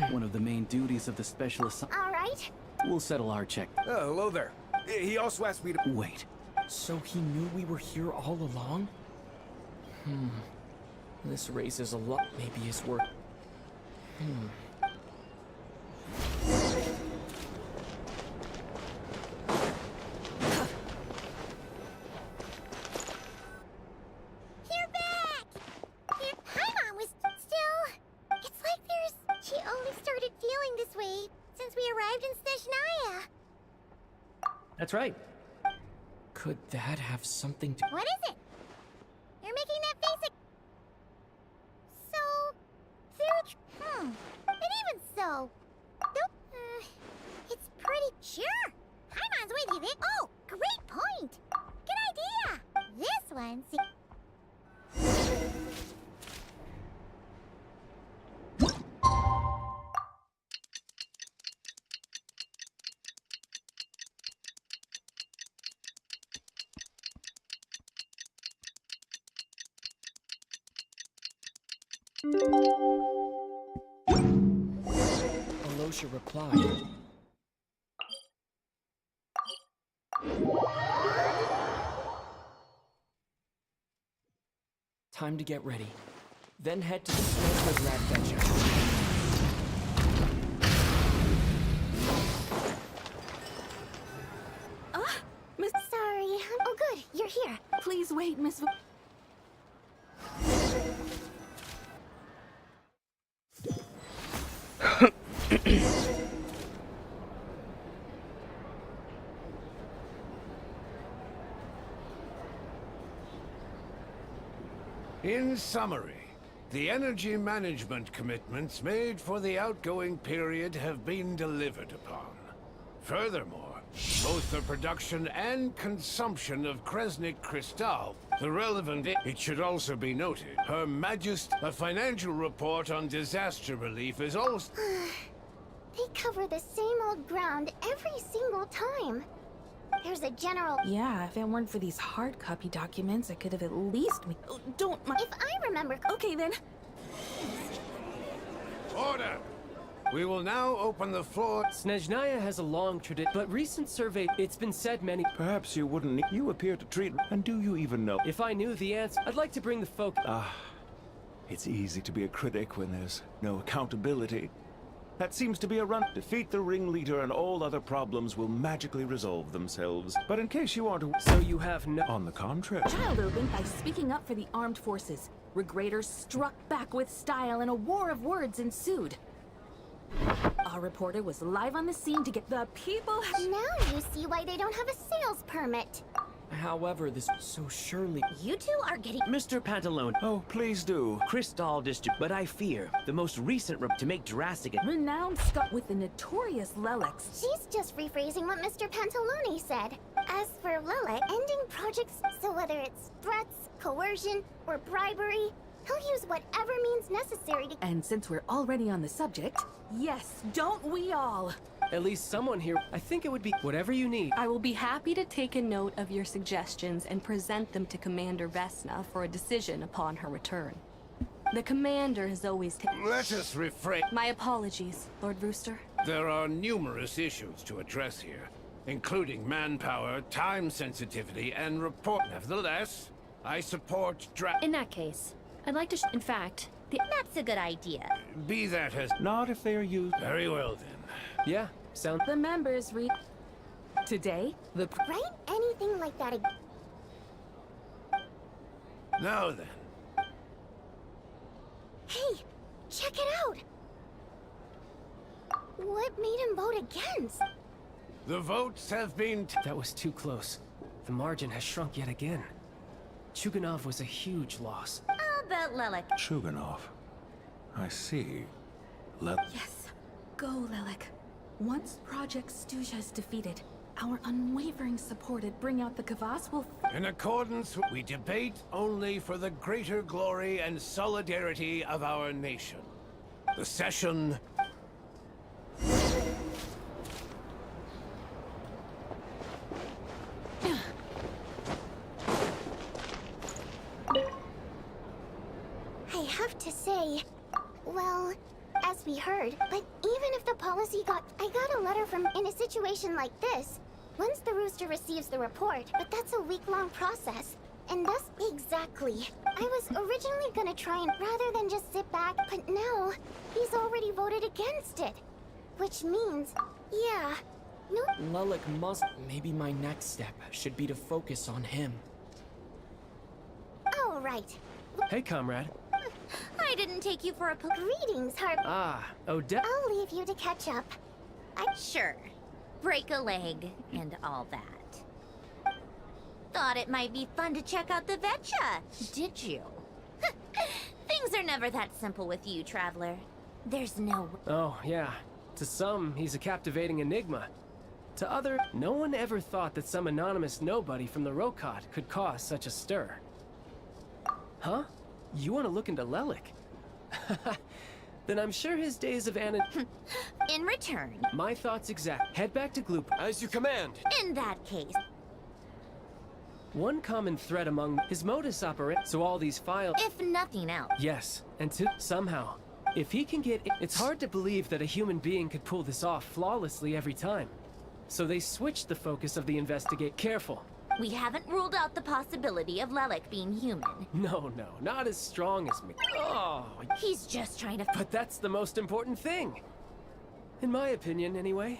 One of the main duties of the special All right. We'll settle our check. Hello there. He also asked me to... Wait. So he knew we were here all along? This raises a lot. Maybe his work. You're back! Paimon was still... It's like there's... She only started feeling this way since we arrived in Snezanaya. That's right. Could that have something to... What is it? You're making that face... So... And even so... Nope. It's pretty... Sure! Paimon's with you then. Oh, great point! Good idea! This one... Alosha replied. Time to get ready. Then head to the Snezanaya grab fetcher. Miss... Sorry. Oh, good. You're here. Please wait, Miss... In summary, the energy management commitments made for the outgoing period have been delivered upon. Furthermore, both the production and consumption of Kresnik Crystal, the relevant... It should also be noted, Her Majesty, a financial report on disaster relief is also... They cover the same old ground every single time. There's a general... Yeah, if it weren't for these hard copy documents, I could have at least... Oh, don't... If I remember... Okay, then. Order! We will now open the floor. Snezanaya has a long tradition, but recent survey, it's been said many... Perhaps you wouldn't... You appear to treat... And do you even know? If I knew the answer, I'd like to bring the folk... It's easy to be a critic when there's no accountability. That seems to be a run. Defeat the ringleader and all other problems will magically resolve themselves. But in case you aren't... So you have no... On the contrary. Child opened by speaking up for the armed forces. Regraders struck back with style and a war of words ensued. Our reporter was live on the scene to get the people... Now you see why they don't have a sales permit. However, this so surely... You two are getting... Mr. Pantalone. Oh, please do. Crystal District, but I fear the most recent to make drastic... Renowned Scott with the notorious Lelex. She's just rephrasing what Mr. Pantalone said. As for Lilith, ending projects, so whether it's threats, coercion, or bribery, he'll use whatever means necessary to... And since we're already on the subject, yes, don't we all? At least someone here, I think it would be whatever you need. I will be happy to take a note of your suggestions and present them to Commander Vesna for a decision upon her return. The Commander has always taken... Let us rephrase... My apologies, Lord Rooster. There are numerous issues to address here, including manpower, time sensitivity, and report. Nevertheless, I support In that case, I'd like to in fact, That's a good idea. Be that as... Not if they are used... Very well, then. Yeah, sound... The members read... Today, the... Write anything like that again. Now then. Hey, check it out! What made him vote against? The votes have been... That was too close. The margin has shrunk yet again. Chuganov was a huge loss. I'll bet Lelek. Chuganov. I see. Yes. Go, Lelek. Once Project Stuja is defeated, our unwavering support at Bring Out the Kvass will... In accordance, we debate only for the greater glory and solidarity of our nation. The session... I have to say, well, as we heard, but even if the policy I got a letter from in a situation like this, once the Rooster receives the report, but that's a week-long process. And thus, exactly. I was originally gonna try and rather than just sit back, but now, he's already voted against it. Which means, yeah, no... Lelek must... Maybe my next step should be to focus on him. Oh, right. Hey, comrade. I didn't take you for a Greetings, Harp. Ah, Odette. I'll leave you to catch up. Sure. Break a leg and all that. Thought it might be fun to check out the Vetcha, did you? Things are never that simple with you, Traveler. There's no... Oh, yeah. To some, he's a captivating enigma. To others, no one ever thought that some anonymous nobody from the Rokot could cause such a stir. Huh? You want to look into Lelek? Then I'm sure his days of In return... My thoughts exact. Head back to Gloop. As you command. In that case... One common thread among his modus operandi, so all these files... If nothing else. Yes, and somehow, if he can get... It's hard to believe that a human being could pull this off flawlessly every time. So they switched the focus of the investigate. Careful. We haven't ruled out the possibility of Lelek being human. No, not as strong as me. Oh, he's just trying to... But that's the most important thing. In my opinion, anyway.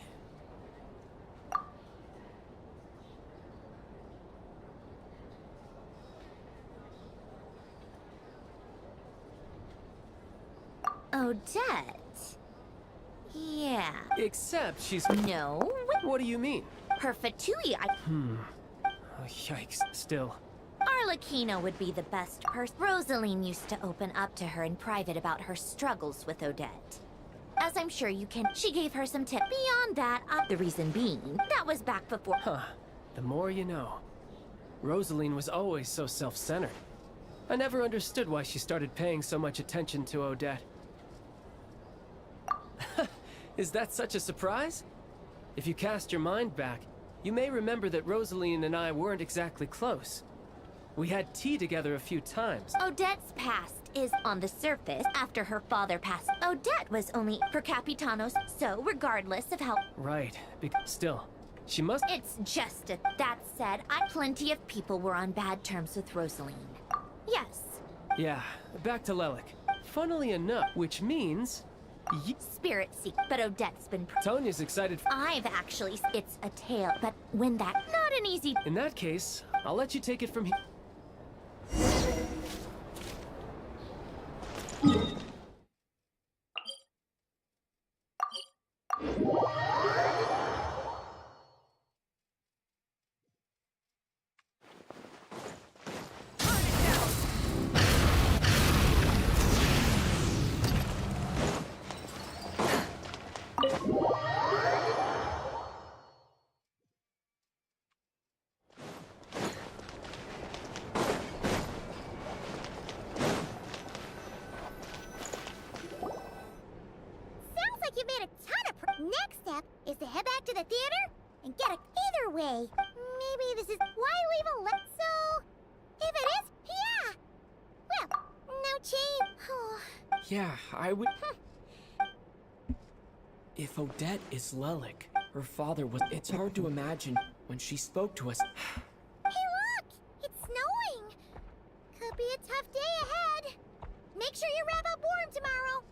Odette? Yeah. Except she's... No. What do you mean? Her Fatui, Oh, yikes. Still. Arlecchino would be the best person. Rosaline used to open up to her in private about her struggles with Odette. As I'm sure you can, she gave her some tips. Beyond that, the reason being, that was back before... Huh. The more you know. Rosaline was always so self-centered. I never understood why she started paying so much attention to Odette. Is that such a surprise? If you cast your mind back, you may remember that Rosaline and I weren't exactly close. We had tea together a few times. Odette's past is on the surface after her father passed. Odette was only for Capitanos, so regardless of how... Right, still, she must... It's just a... That said, plenty of people were on bad terms with Rosaline. Yes. Yeah, back to Lelik. Funnily enough, which means... Spirit seek, but Odette's been... Tonia's excited I've actually... It's a tale, but when that... Not an easy... In that case, I'll let you take it from here. Sounds like you made a ton of Next step is to head back to the theater and get a... Either way, maybe this is why do we even let... So, if it is, yeah! Well, no change. Yeah, I would... If Odette is Lelik, her father was... It's hard to imagine when she spoke to us. Hey look! It's snowing! Could be a tough day ahead. Make sure you wrap up warm tomorrow.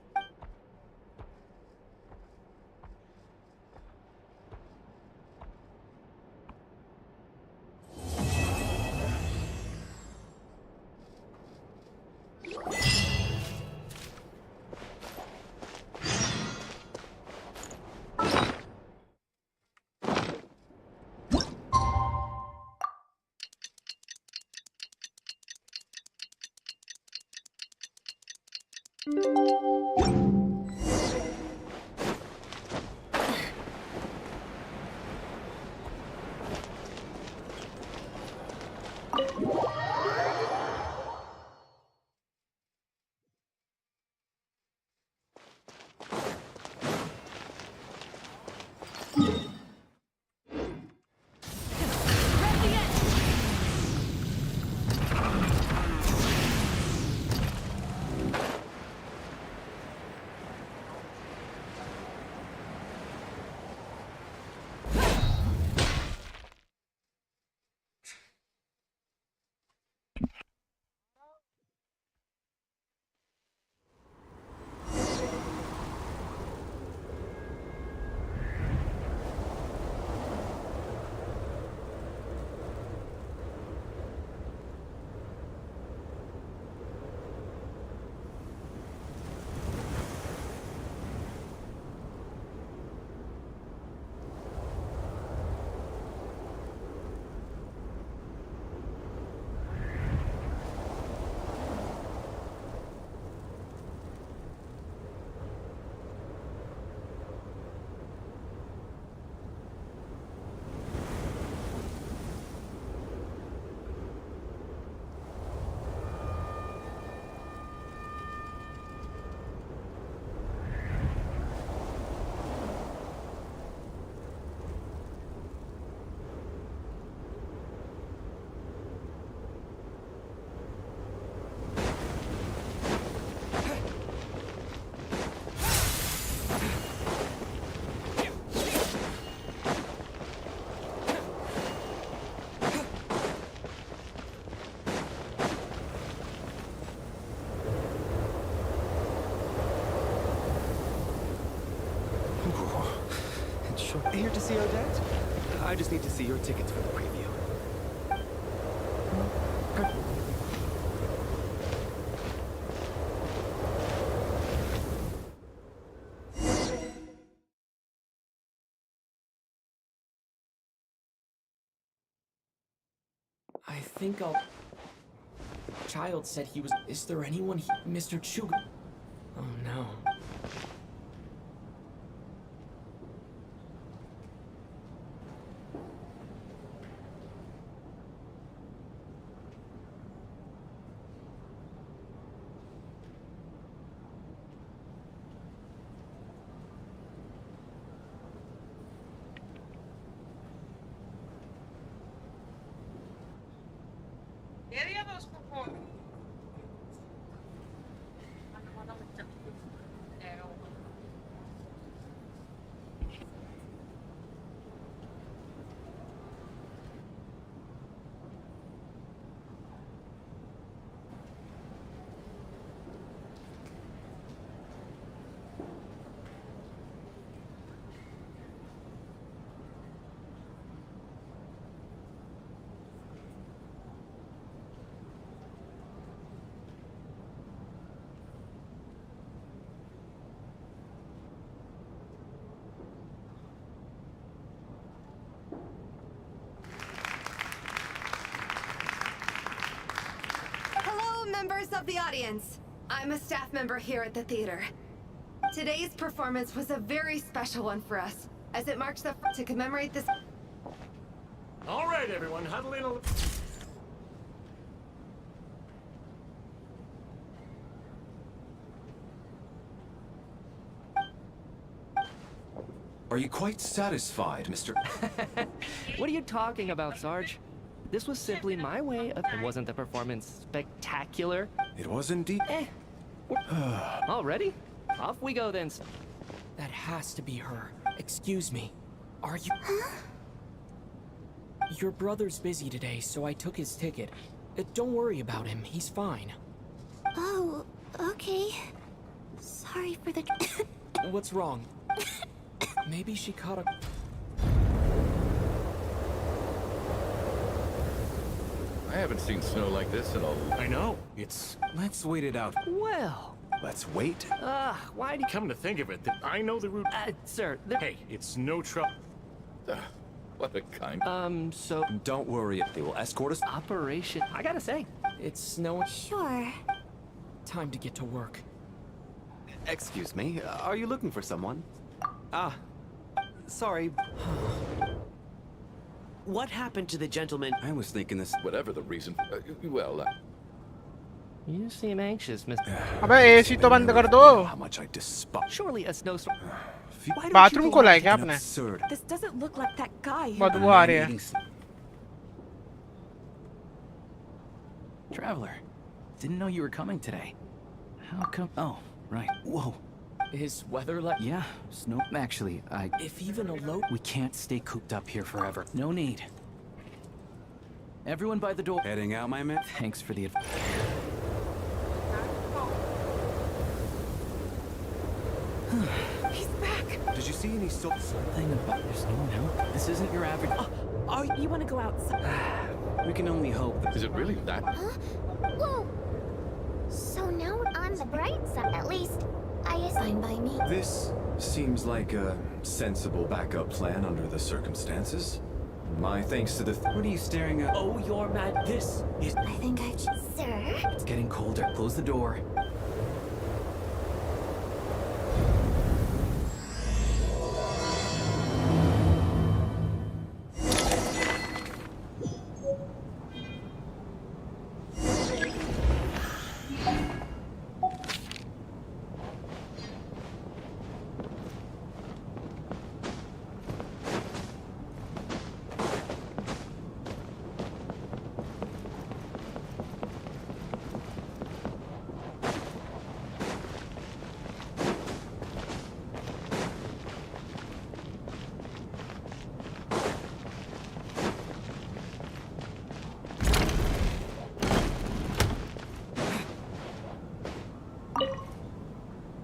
Here to see Odette? I just need to see your tickets for the preview. I think I'll... Child said he was... Is there anyone he... Mr. Chuga... Oh no. Hello, members of the audience. I'm a staff member here at the theater. Today's performance was a very special one for us, as it marks the to commemorate this. All right, everyone, huddle in a little. Are you quite satisfied, Mr. What are you talking about, Sarge? This was simply my way of... Wasn't the performance spectacular? It was indeed. Already? Off we go then. That has to be her. Excuse me. Are you... Your brother's busy today, so I took his ticket. Don't worry about him. He's fine. Oh, okay. Sorry for the... What's wrong? Maybe she caught a... I haven't seen snow like this in a... I know. It's... Let's wait it out. Well... Let's wait? Why do you... Come to think of it, I know the route... sir, Hey, it's no trouble. What a kind... so... Don't worry, they will escort us... Operation... I gotta say... It's snowing... Sure. Time to get to work. Excuse me, are you looking for someone? Ah, sorry. What happened to the gentleman? I was thinking this... Whatever the reason... You seem anxious, Mr. अबे AC तो बंद कर दो. How much I despise... Surely a snowstorm... bathroom खोला है क्या आपने? This doesn't look like that guy. बदबू आ रही है. Traveler, didn't know you were coming today. How come? Oh, right. Whoa. Is weather like... Yeah, snow... Actually, If even a low... We can't stay cooped up here forever. No need. Everyone by the door. Heading out, my man? Thanks for the advice. He's back! Did you see any Something about... There's no one out. This isn't your average... Oh, you want to go outside? We can only hope that... Is it really that? Huh? Whoa! So now on the bright side, at least, fine by me. This seems like a sensible backup plan under the circumstances. My thanks to the... What are you staring at? Oh, you're mad. This is... I think Sir? It's getting colder. Close the door.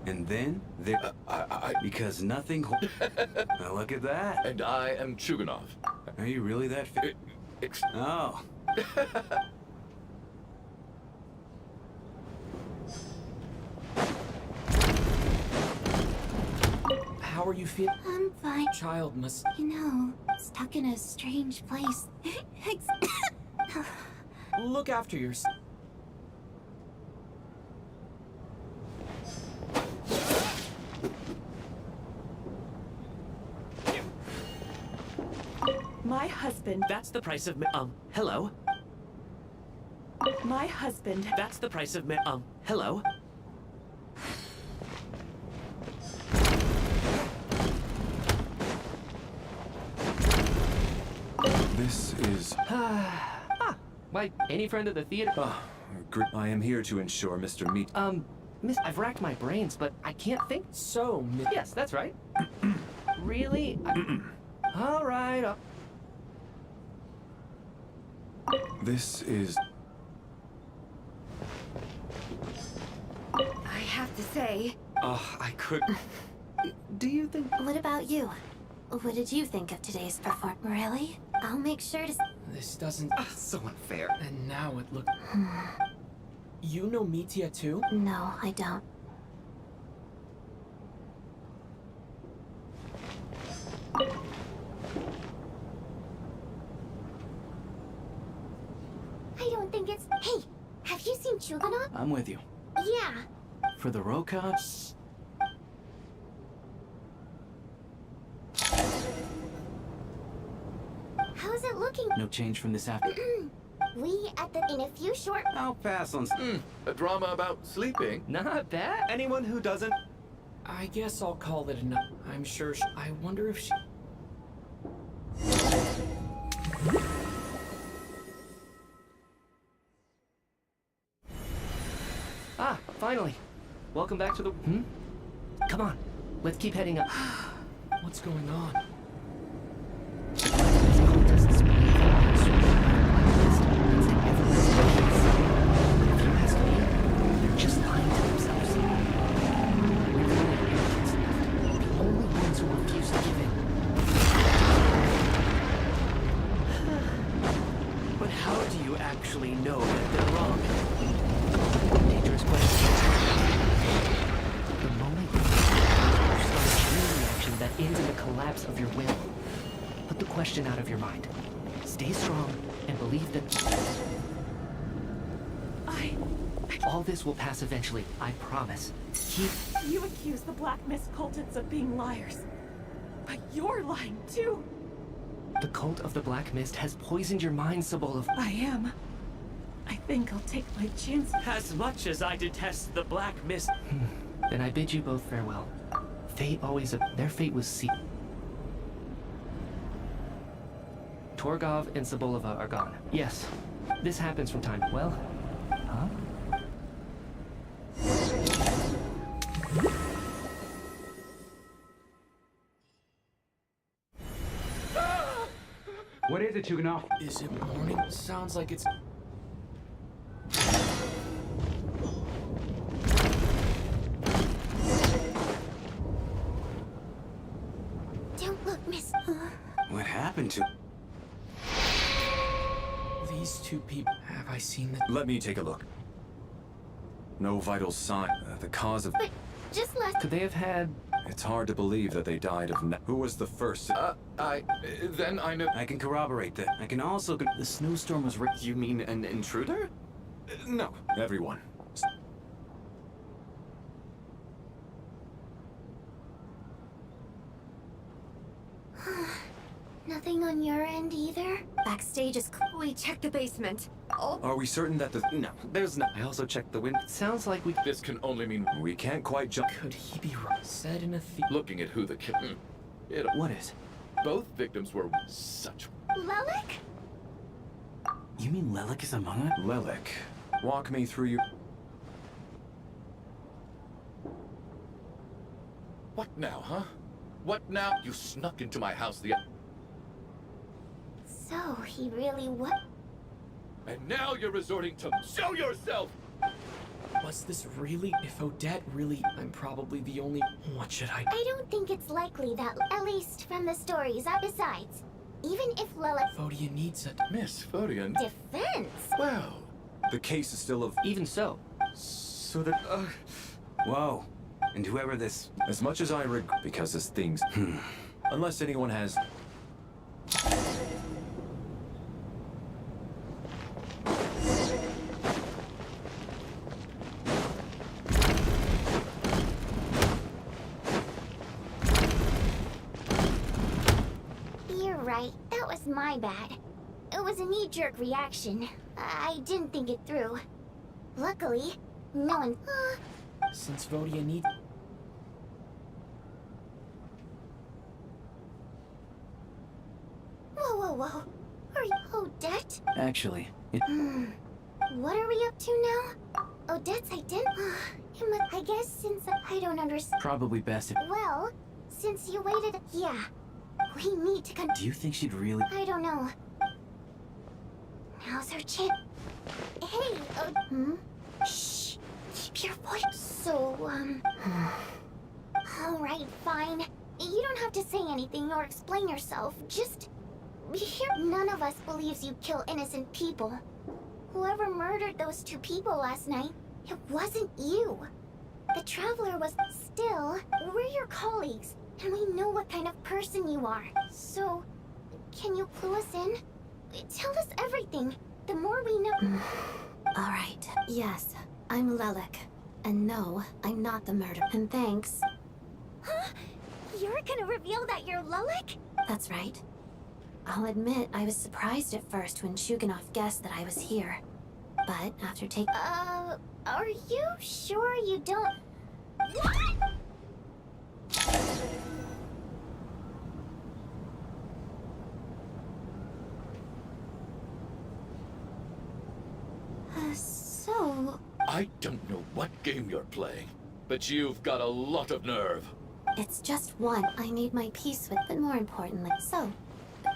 And then there... because nothing... Now look at that. And I am Chuganov. Are you really that fit? Oh. How are you feeling? I'm fine. Child must... You know, stuck in a strange place. Look after yourself. My husband. That's the price of hello? My husband. That's the price of hello? This is... Why, any friend of the theater? I am here to ensure Mr. Meat. Miss, I've racked my brains, but I can't think. So, yes, that's right. Really? All right. This is... I have to say... I could... Do you think... What about you? What did you think of today's performance? Really? I'll make sure to... This doesn't... so unfair. And now it looks... You know Mitya too? No, I don't. I don't think it's... Hey, have you seen Chuganov? I'm with you. Yeah. For the Roka? How's it looking? No change from this after. We at the... In a few short... I'll pass on... A drama about sleeping? Not bad. Anyone who doesn't... I guess I'll call it enough. I'm sure I wonder if she... Ah, finally. Welcome back to the... Come on. Let's keep heading up. What's going on? They're just lying to themselves. We're the only ones who refuse to give in. But how do you actually know that they're wrong? Dangerous question. The moment you start a chain reaction that ends in the collapse of your will. Put the question out of your mind. Stay strong and believe that... All this will pass eventually, I promise. Keep... You accuse the Black Mist cultists of being liars. But you're lying too. The cult of the Black Mist has poisoned your mind, Sobolov. I am. I think I'll take my chance. As much as I detest the Black Mist... Then I bid you both farewell. Fate always... Their fate was sealed. Torgov and Sobolova are gone. Yes, this happens from time... Well... Huh? What is it, Chuganov? Is it morning? Sounds like it's... Don't look, miss. What happened to... These two people... Have I seen the... Let me take a look. No vital sign. The cause of... But just last... Could they have had... It's hard to believe that they died of... Who was the first? Then I know... I can corroborate that. I can also... The snowstorm was... You mean an intruder? No. Everyone. Nothing on your end either? Backstage is... We checked the basement. Oh, Are we certain that the... No, there's no... I also checked the wind. Sounds like we... This can only mean... We can't quite jump... Could he be said in a Looking at who the kid... What is? Both victims were such... Lelik? You mean Lelik is among us? Lelik. Walk me through your... What now, huh? What now? You snuck into my house the... So, he really what? And now you're resorting to... Show yourself! Was this really? If Odette really... I'm probably the only... What should I... I don't think it's likely that, at least from the stories. Besides, even if Lelik... Fodia needs a... Miss Fodia... Defense? Well... The case is still of... Even so. So that... Whoa. And whoever this... As much as I because this thing's... Unless anyone has... You're right. That was my bad. It was a knee-jerk reaction. I didn't think it through. Luckily, no one... Since Vodia needs... Whoa, whoa, whoa. Are you Odette? Actually, What are we up to now? Odette's identity. I guess since I don't understand. Probably best if... Well, since you waited, yeah. We need to Do you think she'd really... I don't know. Now's our chance. Hey, Shh. Keep your voice. So, Alright, fine. You don't have to say anything or explain yourself. Just... Here, none of us believes you kill innocent people. Whoever murdered those 2 people last night, it wasn't you. The Traveler was... Still, we're your colleagues, and we know what kind of person you are. So, can you clue us in? Tell us everything. The more we know... Alright, yes, I'm Lelik. And no, I'm not the murderer. And thanks. Huh? You're gonna reveal that you're Lelik? That's right. I'll admit I was surprised at first when Shuganov guessed that I was here. But after taking... Are you sure you don't... So... I don't know what game you're playing, but you've got a lot of nerve. It's just one I made my peace with, but more importantly, so...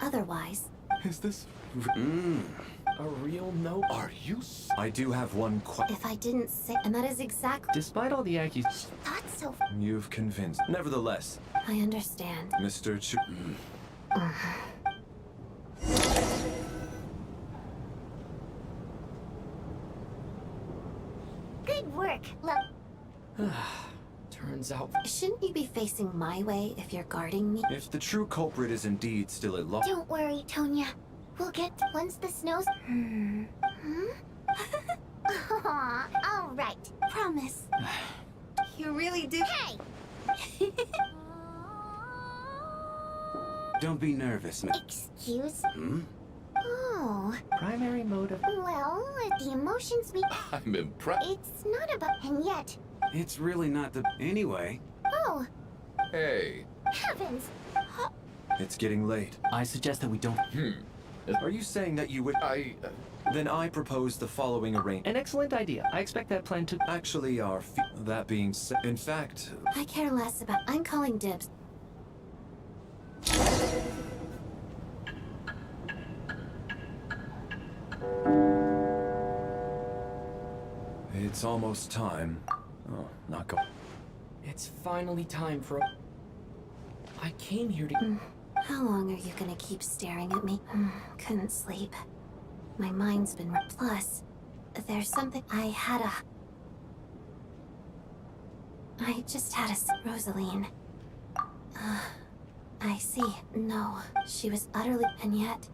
Otherwise... Is this... A real note? Are you... I do have one If I didn't say... And that is exactly... Despite all the accusations... Thought so... You've convinced... Nevertheless, I understand. Mr. Good work, Turns out... Shouldn't you be facing my way if you're guarding me? If the true culprit is indeed still at large... Don't worry, Tonya. We'll get once the snow's... Aw, all right. Promise. You really do. Hey! Don't be nervous, Excuse? Hmm? Oh. Primary motive. Well, the emotions we... I'm impressed. It's not about... And yet... It's really not the... Anyway, Oh, Hey. heavens! it's getting late. I suggest that we don't... Are you saying that you would... Then I propose the following arrangement. An excellent idea. I expect that plan to... Actually, that being said... In fact... I care less about... I'm calling dibs. It's almost time. Oh, not go... It's finally time for a... I came here to... How long are you gonna keep staring at me? Couldn't sleep. My mind's been... Plus, there's something... I just had a... Rosaline. I see. No, she was utterly... And yet,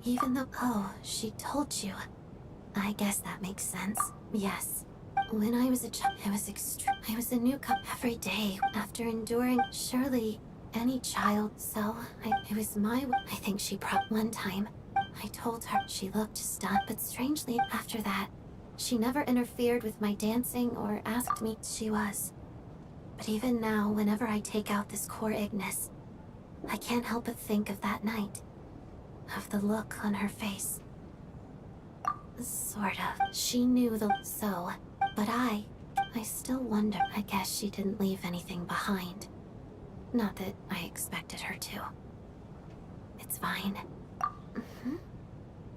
even though... Oh, she told you. I guess that makes sense. Yes. When I was a child, I was I was a newcomer every day after enduring... Surely... Any child, so it was my... I think she one time. I told her she looked stunned, but strangely, after that, she never interfered with my dancing or asked me. She was. But even now, whenever I take out this core Ignis, I can't help but think of that night. Of the look on her face. Sort of. She knew so, but I still wonder. I guess she didn't leave anything behind. Not that I expected her to. It's fine.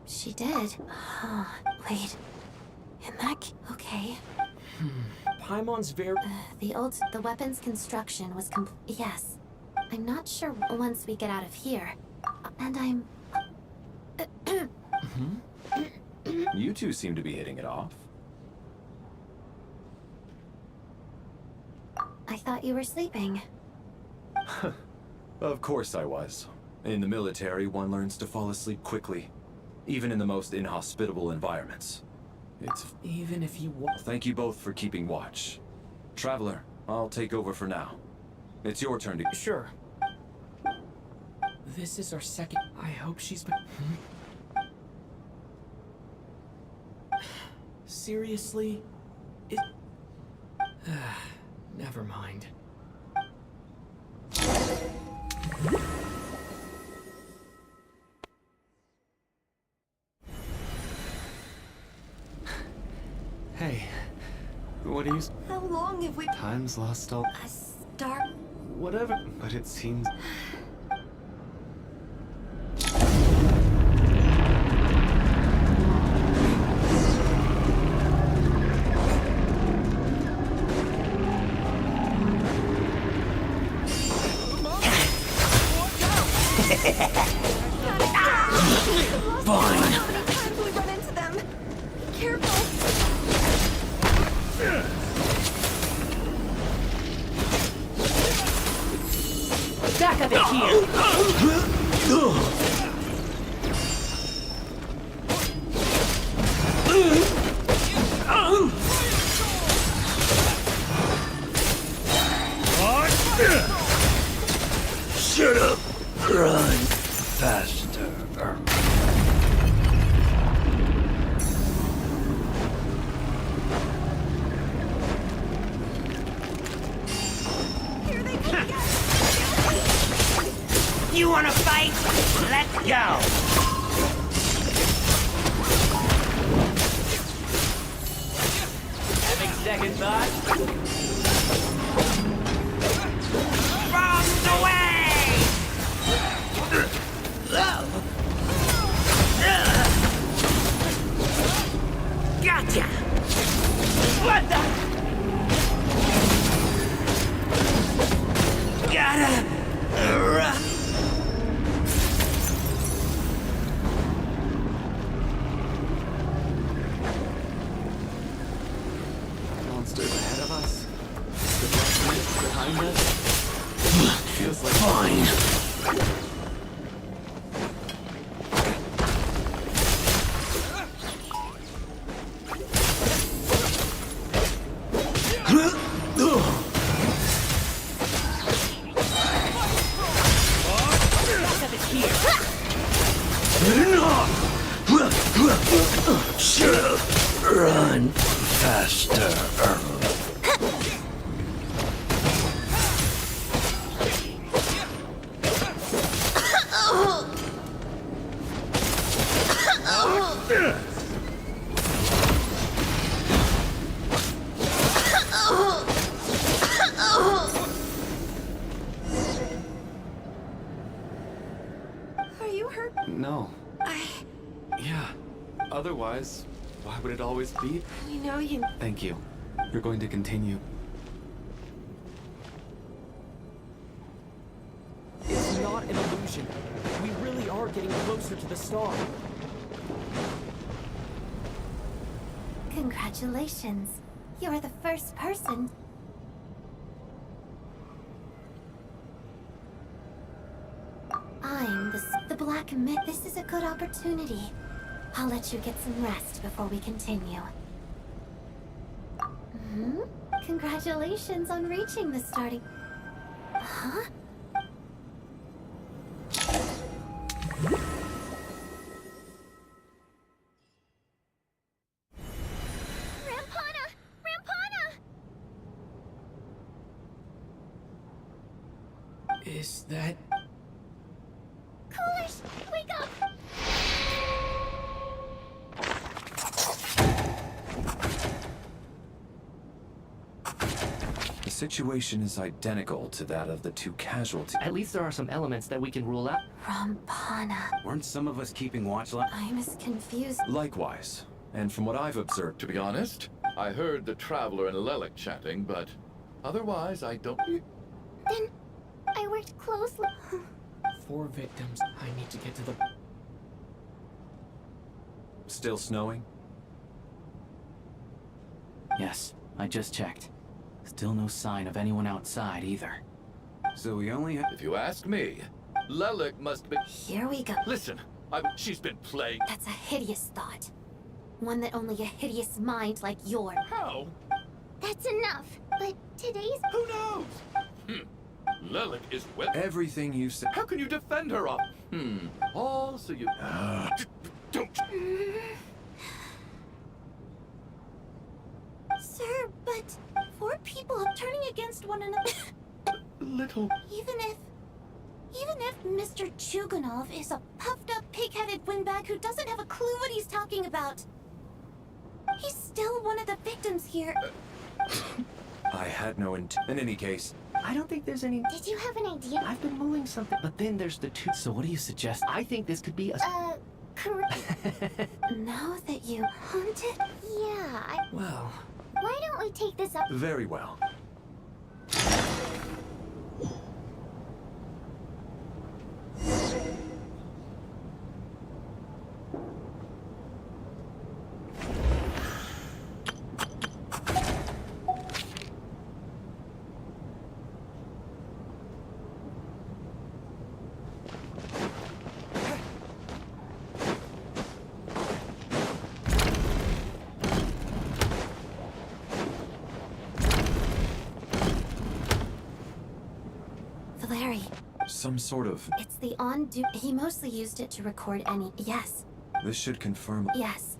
She did. Wait. In that... Okay. Paimon's very... The weapon's construction was Yes. I'm not sure once we get out of here. And I'm... You two seem to be hitting it off. I thought you were sleeping. Of course I was. In the military, one learns to fall asleep quickly, even in the most inhospitable environments. It's... Even if you... Thank you both for keeping watch. Traveler, I'll take over for now. It's your turn to... Sure. This is our second... I hope she's been... Seriously? Never mind. Hey, what do you... How long have we... Time's lost all... A star... Whatever, but it seems... Fine. How many times we run into them? Be careful. Back up it here! Shut up! Run faster. You wanna fight? Let's go! Having second thought? From the way! Gotcha! What the? Gotta... Monsters ahead of us. The darkness behind us. Feels like... Fine. Shut up! Run faster. Are you hurt? No. Yeah. Otherwise, why would it always be? We know you... Thank you. You're going to continue. It's not an illusion. We really are getting closer to the star. Congratulations. You're the first person. I'm the Black Myth. This is a good opportunity. I'll let you get some rest before we continue. Congratulations on reaching the starting... Huh? Rampana! Rampana! Is that... Coolers, wake up! The situation is identical to that of the two casualties. At least there are some elements that we can rule out. Rampana. Weren't some of us keeping watch I'm as confused. Likewise, and from what I've observed, To be honest, I heard the Traveler and Lelic chatting, but otherwise I don't... Then I worked closely. 4 victims. I need to get to the... Still snowing? Yes, I just checked. Still no sign of anyone outside either. So we only have... If you ask me, Lelic must be... Here we go. Listen, she's been playing... That's a hideous thought. One that only a hideous mind like yours. How? That's enough. But today's... Who knows? Lelic is well... Everything you said... How can you defend her all? All so you... Don't... Sir, but 4 people are turning against one another. Little... Even if Mr. Chuganov is a puffed-up, pig-headed windbag who doesn't have a clue what he's talking about. He's still one of the victims here. I had no intent. In any case, I don't think there's any... Did you have an idea? I've been mulling something, but then there's the two... So what do you suggest? I think this could be a... Now that you haunted? Yeah, Well... Why don't we take this up? very well. Valeri, Some sort of... it's the on-do... He mostly used it to record any... Yes. This should confirm... Yes.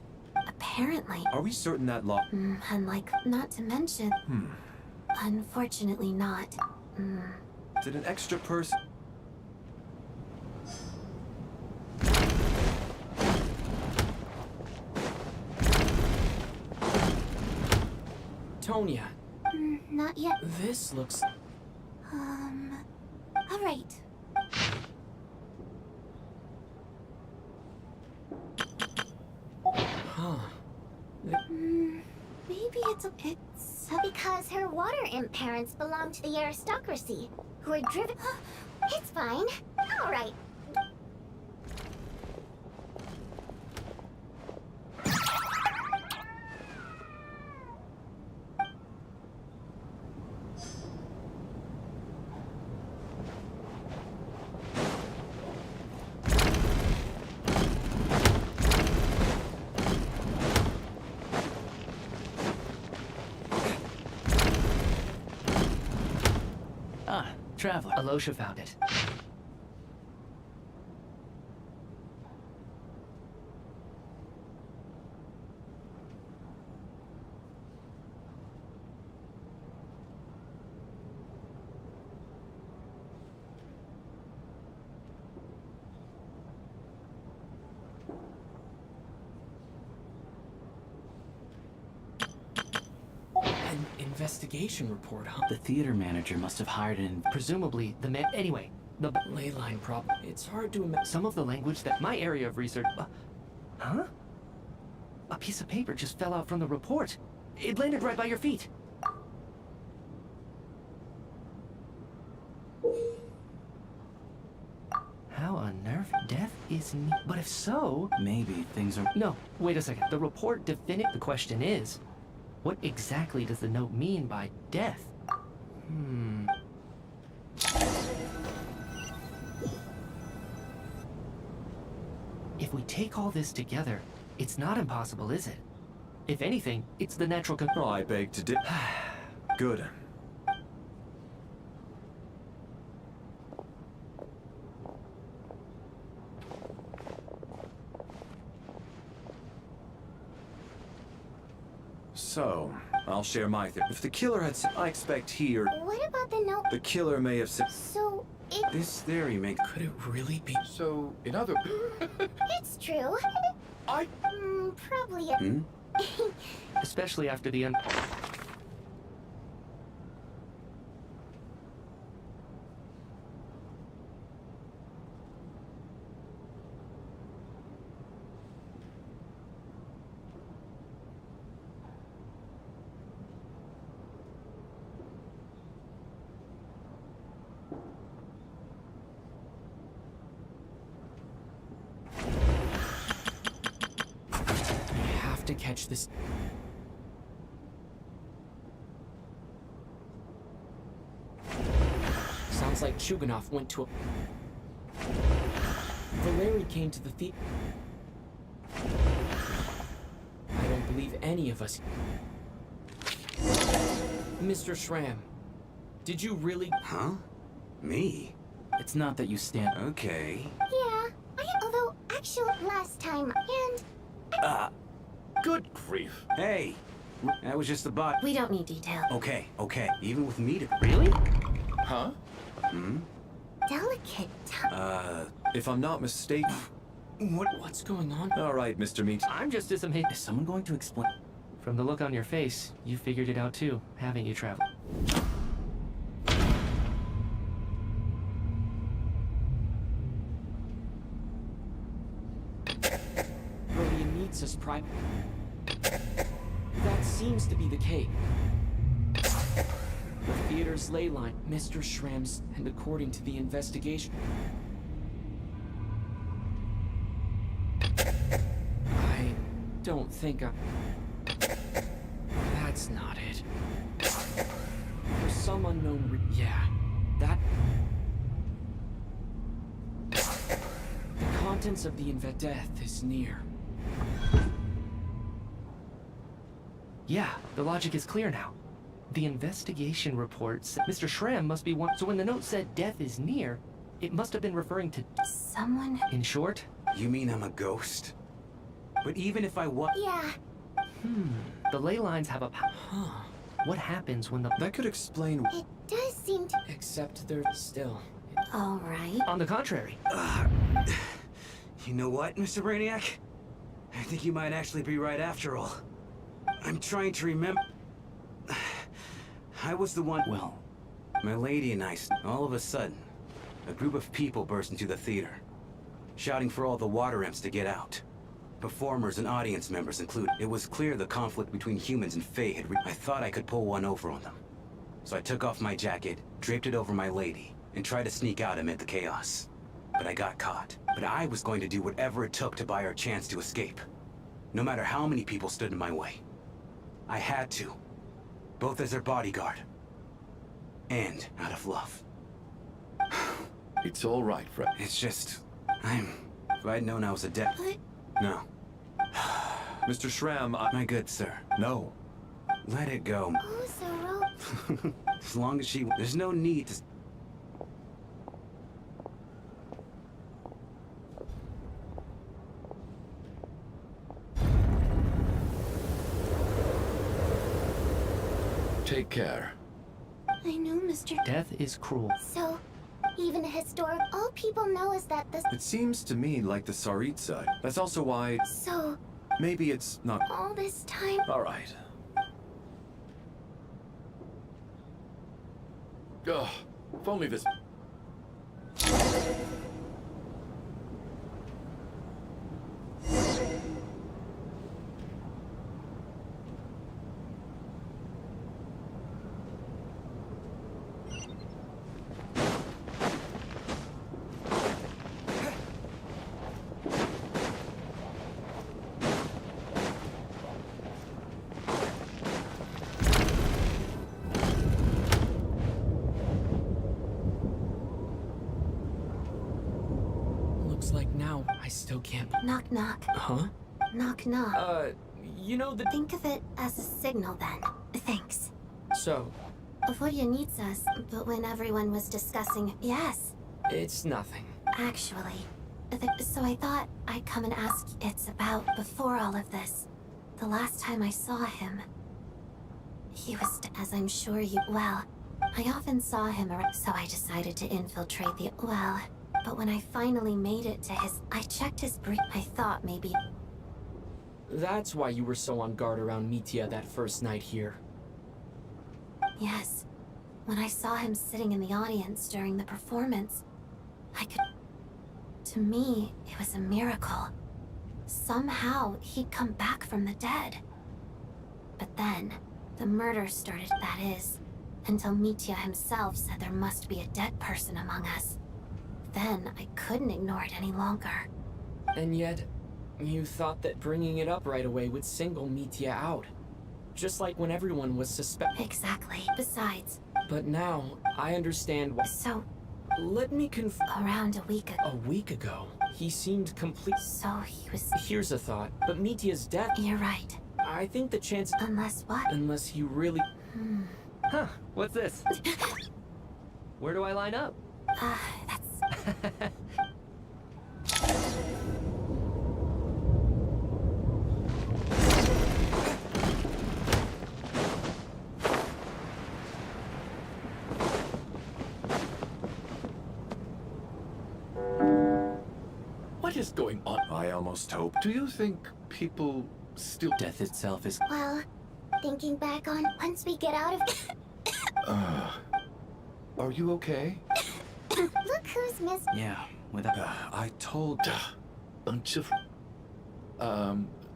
Apparently. Are we certain that law... And like, not to mention... Unfortunately not. Did an extra person... Tonya, Not yet. this looks... All right. Huh. Maybe it's Because her water imp parents belong to the aristocracy, who are driven... It's fine. All right. Traveler. Alosha found it. An investigation report, huh? The theater manager must have hired an... Presumably, the man... Anyway, the... Ley line problem. It's hard to imagine. Some of the language that my area of research... huh? A piece of paper just fell out from the report. It landed right by your feet. How unnerving. Death is... But if so... Maybe things are... No, wait a second. The report definite... The question is... What exactly does the note mean by death? If we take all this together, it's not impossible, is it? If anything, it's the natural con- I beg to differ. Good. So, I'll share my theory. If the killer had said, I expect he or What about the note? the killer may have said, So, it... this theory may... Could it really be? So, in other... It's true. I... Probably... Especially after the I have to catch this. Sounds like Chuganov went to a... Valeri came to the theater. I don't believe any of us... Mr. Schramm, did you really... Huh? Me? It's not that you stand... Okay. Yeah, although, actually, last time, and... Good grief. Hey, that was just the bot. We don't need detail. Okay, okay. Even with me to... Really? Huh? Delicate. if I'm not mistaken... What's going on? All right, Mr. Meat. I'm just as amazed. Is someone going to explain? From the look on your face, you figured it out too, haven't you, Travel? Brody needs us private. That seems to be the case. The theater's ley line, Mr. Schramm's, and according to the investigation... I don't think I... That's not it. For some unknown yeah, that... The contents of the death is near. Yeah, the logic is clear now. The investigation report said Mr. Schramm must be one. So when the note said death is near, it must have been referring to someone. In short? You mean I'm a ghost? But even if I was... Yeah. The ley lines have a... Huh. What happens when the... That could explain... It does seem to... Except they're still... All right. On the contrary. You know what, Mr. Brainiac? I think you might actually be right after all. I'm trying to remember... I was the one... Well, my lady and I... All of a sudden, a group of people burst into the theater, shouting for all the water imps to get out. Performers and audience members included. It was clear the conflict between humans and Fae had I thought I could pull one over on them. So I took off my jacket, draped it over my lady, and tried to sneak out amid the chaos. But I got caught. But I was going to do whatever it took to buy her a chance to escape. No matter how many people stood in my way. I had to. Both as her bodyguard. And out of love. It's all right, Fred. It's just... If I'd known I was a dead... No. Mr. Schramm, My good sir. No. Let it go. Oh, Zoro. As long as she... There's no need to... Take care. I know, Mr. Death is cruel. So, even a historic... All people know is that this... It seems to me like the Saritsa. That's also why... So... Maybe it's not... All this time... All right. Ugh, if only this... Looks like now I still can't... Knock knock. Huh? Knock knock. You know the... Think of it as a signal then. Thanks. So, Avodia needs us, but when everyone was discussing... Yes. it's nothing. Actually. So I thought I'd come and ask it's about before all of this. The last time I saw him... He was, as I'm sure you... Well, I often saw him around, so I decided to infiltrate the... Well, but when I finally made it to his... I checked his brief. I thought maybe... That's why you were so on guard around Mitya that first night here. Yes. When I saw him sitting in the audience during the performance, I could... To me, it was a miracle. Somehow, he'd come back from the dead. But then, the murder started, that is, until Mitya himself said there must be a dead person among us. Then, I couldn't ignore it any longer. And yet, you thought that bringing it up right away would single Mitya out. Just like when everyone was Exactly. Besides... But now, I understand why... So... Let me Around a week ago. A week ago, he seemed complete... So he was... Here's a thought, but Mitya's death... You're right. I think the chance... Unless what? Unless he really... Huh, what's this? Where do I line up? That's... What is going on? I almost hope. Do you think people still... Death itself is... Well, Thinking back on once we get out of... Are you okay? Look who's missed. Yeah, without... I told... Bunch of...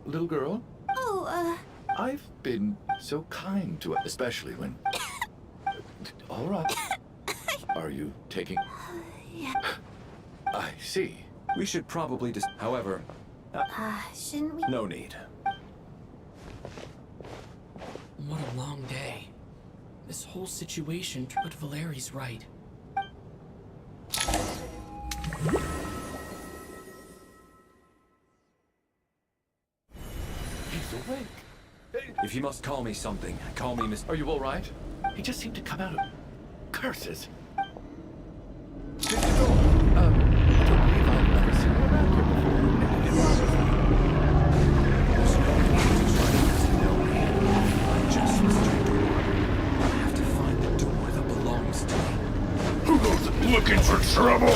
little girl? Oh, I've been so kind to her, especially when... All right. Are you taking... yeah. I see. We should probably just... However... Shouldn't we? No need. What a long day. This whole situation, but Valeri's right. He's awake. If you must call me something, call me Mr. Are you all right? He just seemed to come out of... Curses. Mr. Dole, I don't believe I've ever seen you around here before. There's no need to try to get to know me. I'm just Mr. Door. I have to find the door that belongs to me. Who goes looking for trouble?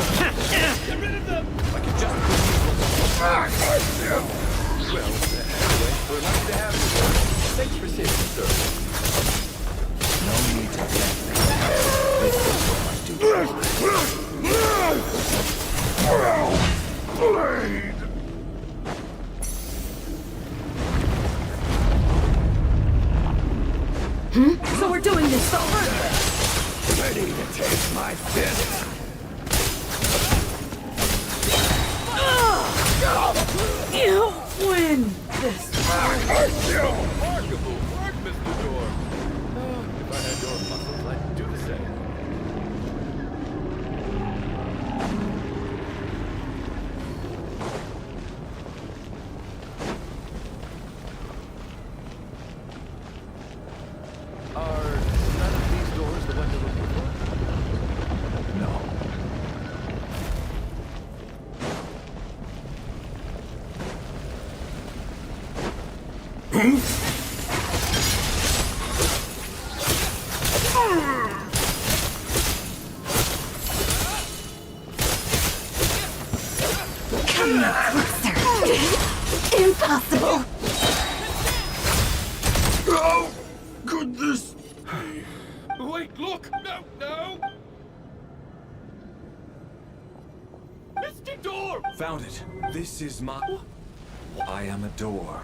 Get rid of them! I can just... Well, anyway, we're lucky to have you here. Thanks for saving us, sir. No need to thank me. This is what I do. Blade! So we're doing this over? Ready to take my fist? You win this. Remarkable work, Mr. Door. If I had your muscles, I'd do the same. Are none of these doors the ones you're looking for? No. Come no closer. Impossible. How could this be? Wait, look! No, no! Mr. Door! Found it. This is my... I am a door.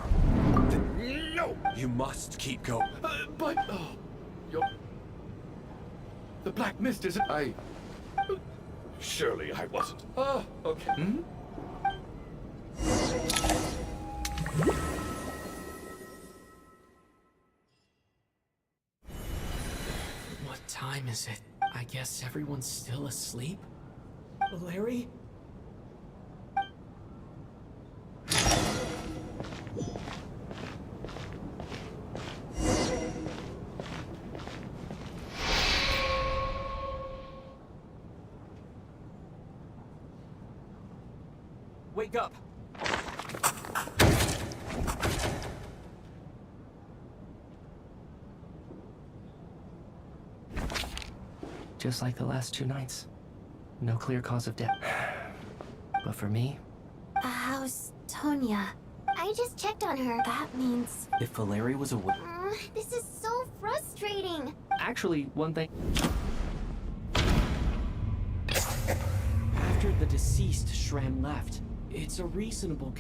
No! You must keep going. But, you're... The Black Mist isn't... Surely I wasn't. Oh, okay. Hmm? What time is it? I guess everyone's still asleep? Valeri? Wake up! Just like the last 2 nights. No clear cause of death. But for me, How's Tonya? I just checked on her. That means... If Valeri was awake... this is so frustrating. actually, one thing. After the deceased Shram left, it's a reasonable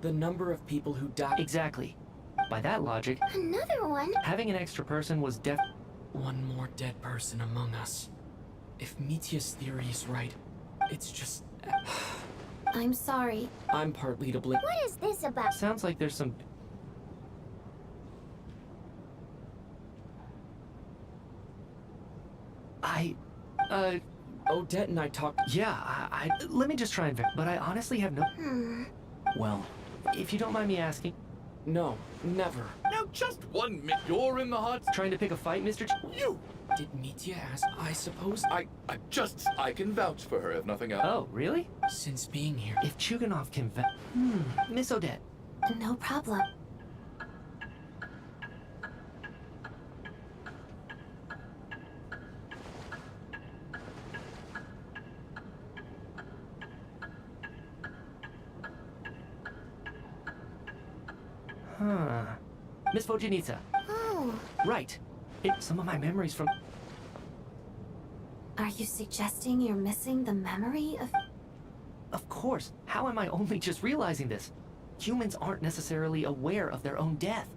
the number of people who died... Exactly. By that logic, Another one? having an extra person was One more dead person among us. If Mitya's theory is right, it's just... I'm sorry. I'm partly to blame. What is this about? Sounds like there's some... Odette and I talked... Yeah, let me just try and but I honestly have no... Well... If you don't mind me asking... No, never. Now just 1 minute. You're in the hot... Trying to pick a fight, Mr. You! Did Mitya ask? I suppose... I can vouch for her, if nothing else. Oh, really? Since being here... If Chuganov can Miss Odette. No problem. Huh. Miss Vojanitsa. Oh. Right. Some of my memories from... Are you suggesting you're missing the memory of... Of course. How am I only just realizing this? Humans aren't necessarily aware of their own death.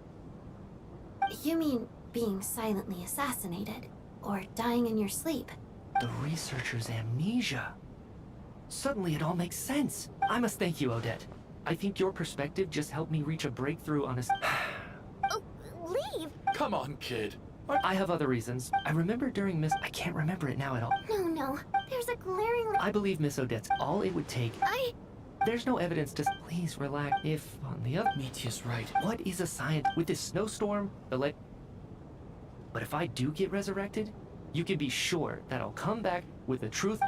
You mean being silently assassinated? Or dying in your sleep? The researcher's amnesia. Suddenly it all makes sense. I must thank you, Odette. I think your perspective just helped me reach a breakthrough on a... Oh, leave! Come on, kid. I have other reasons. I remember during Miss... I can't remember it now at all. No. There's a glaring... I believe Miss Odette's all it would take. There's no evidence to... Please relax. If, on the other... Mitia's right. What is a science... With this snowstorm, But if I do get resurrected, you can be sure that I'll come back with the truth...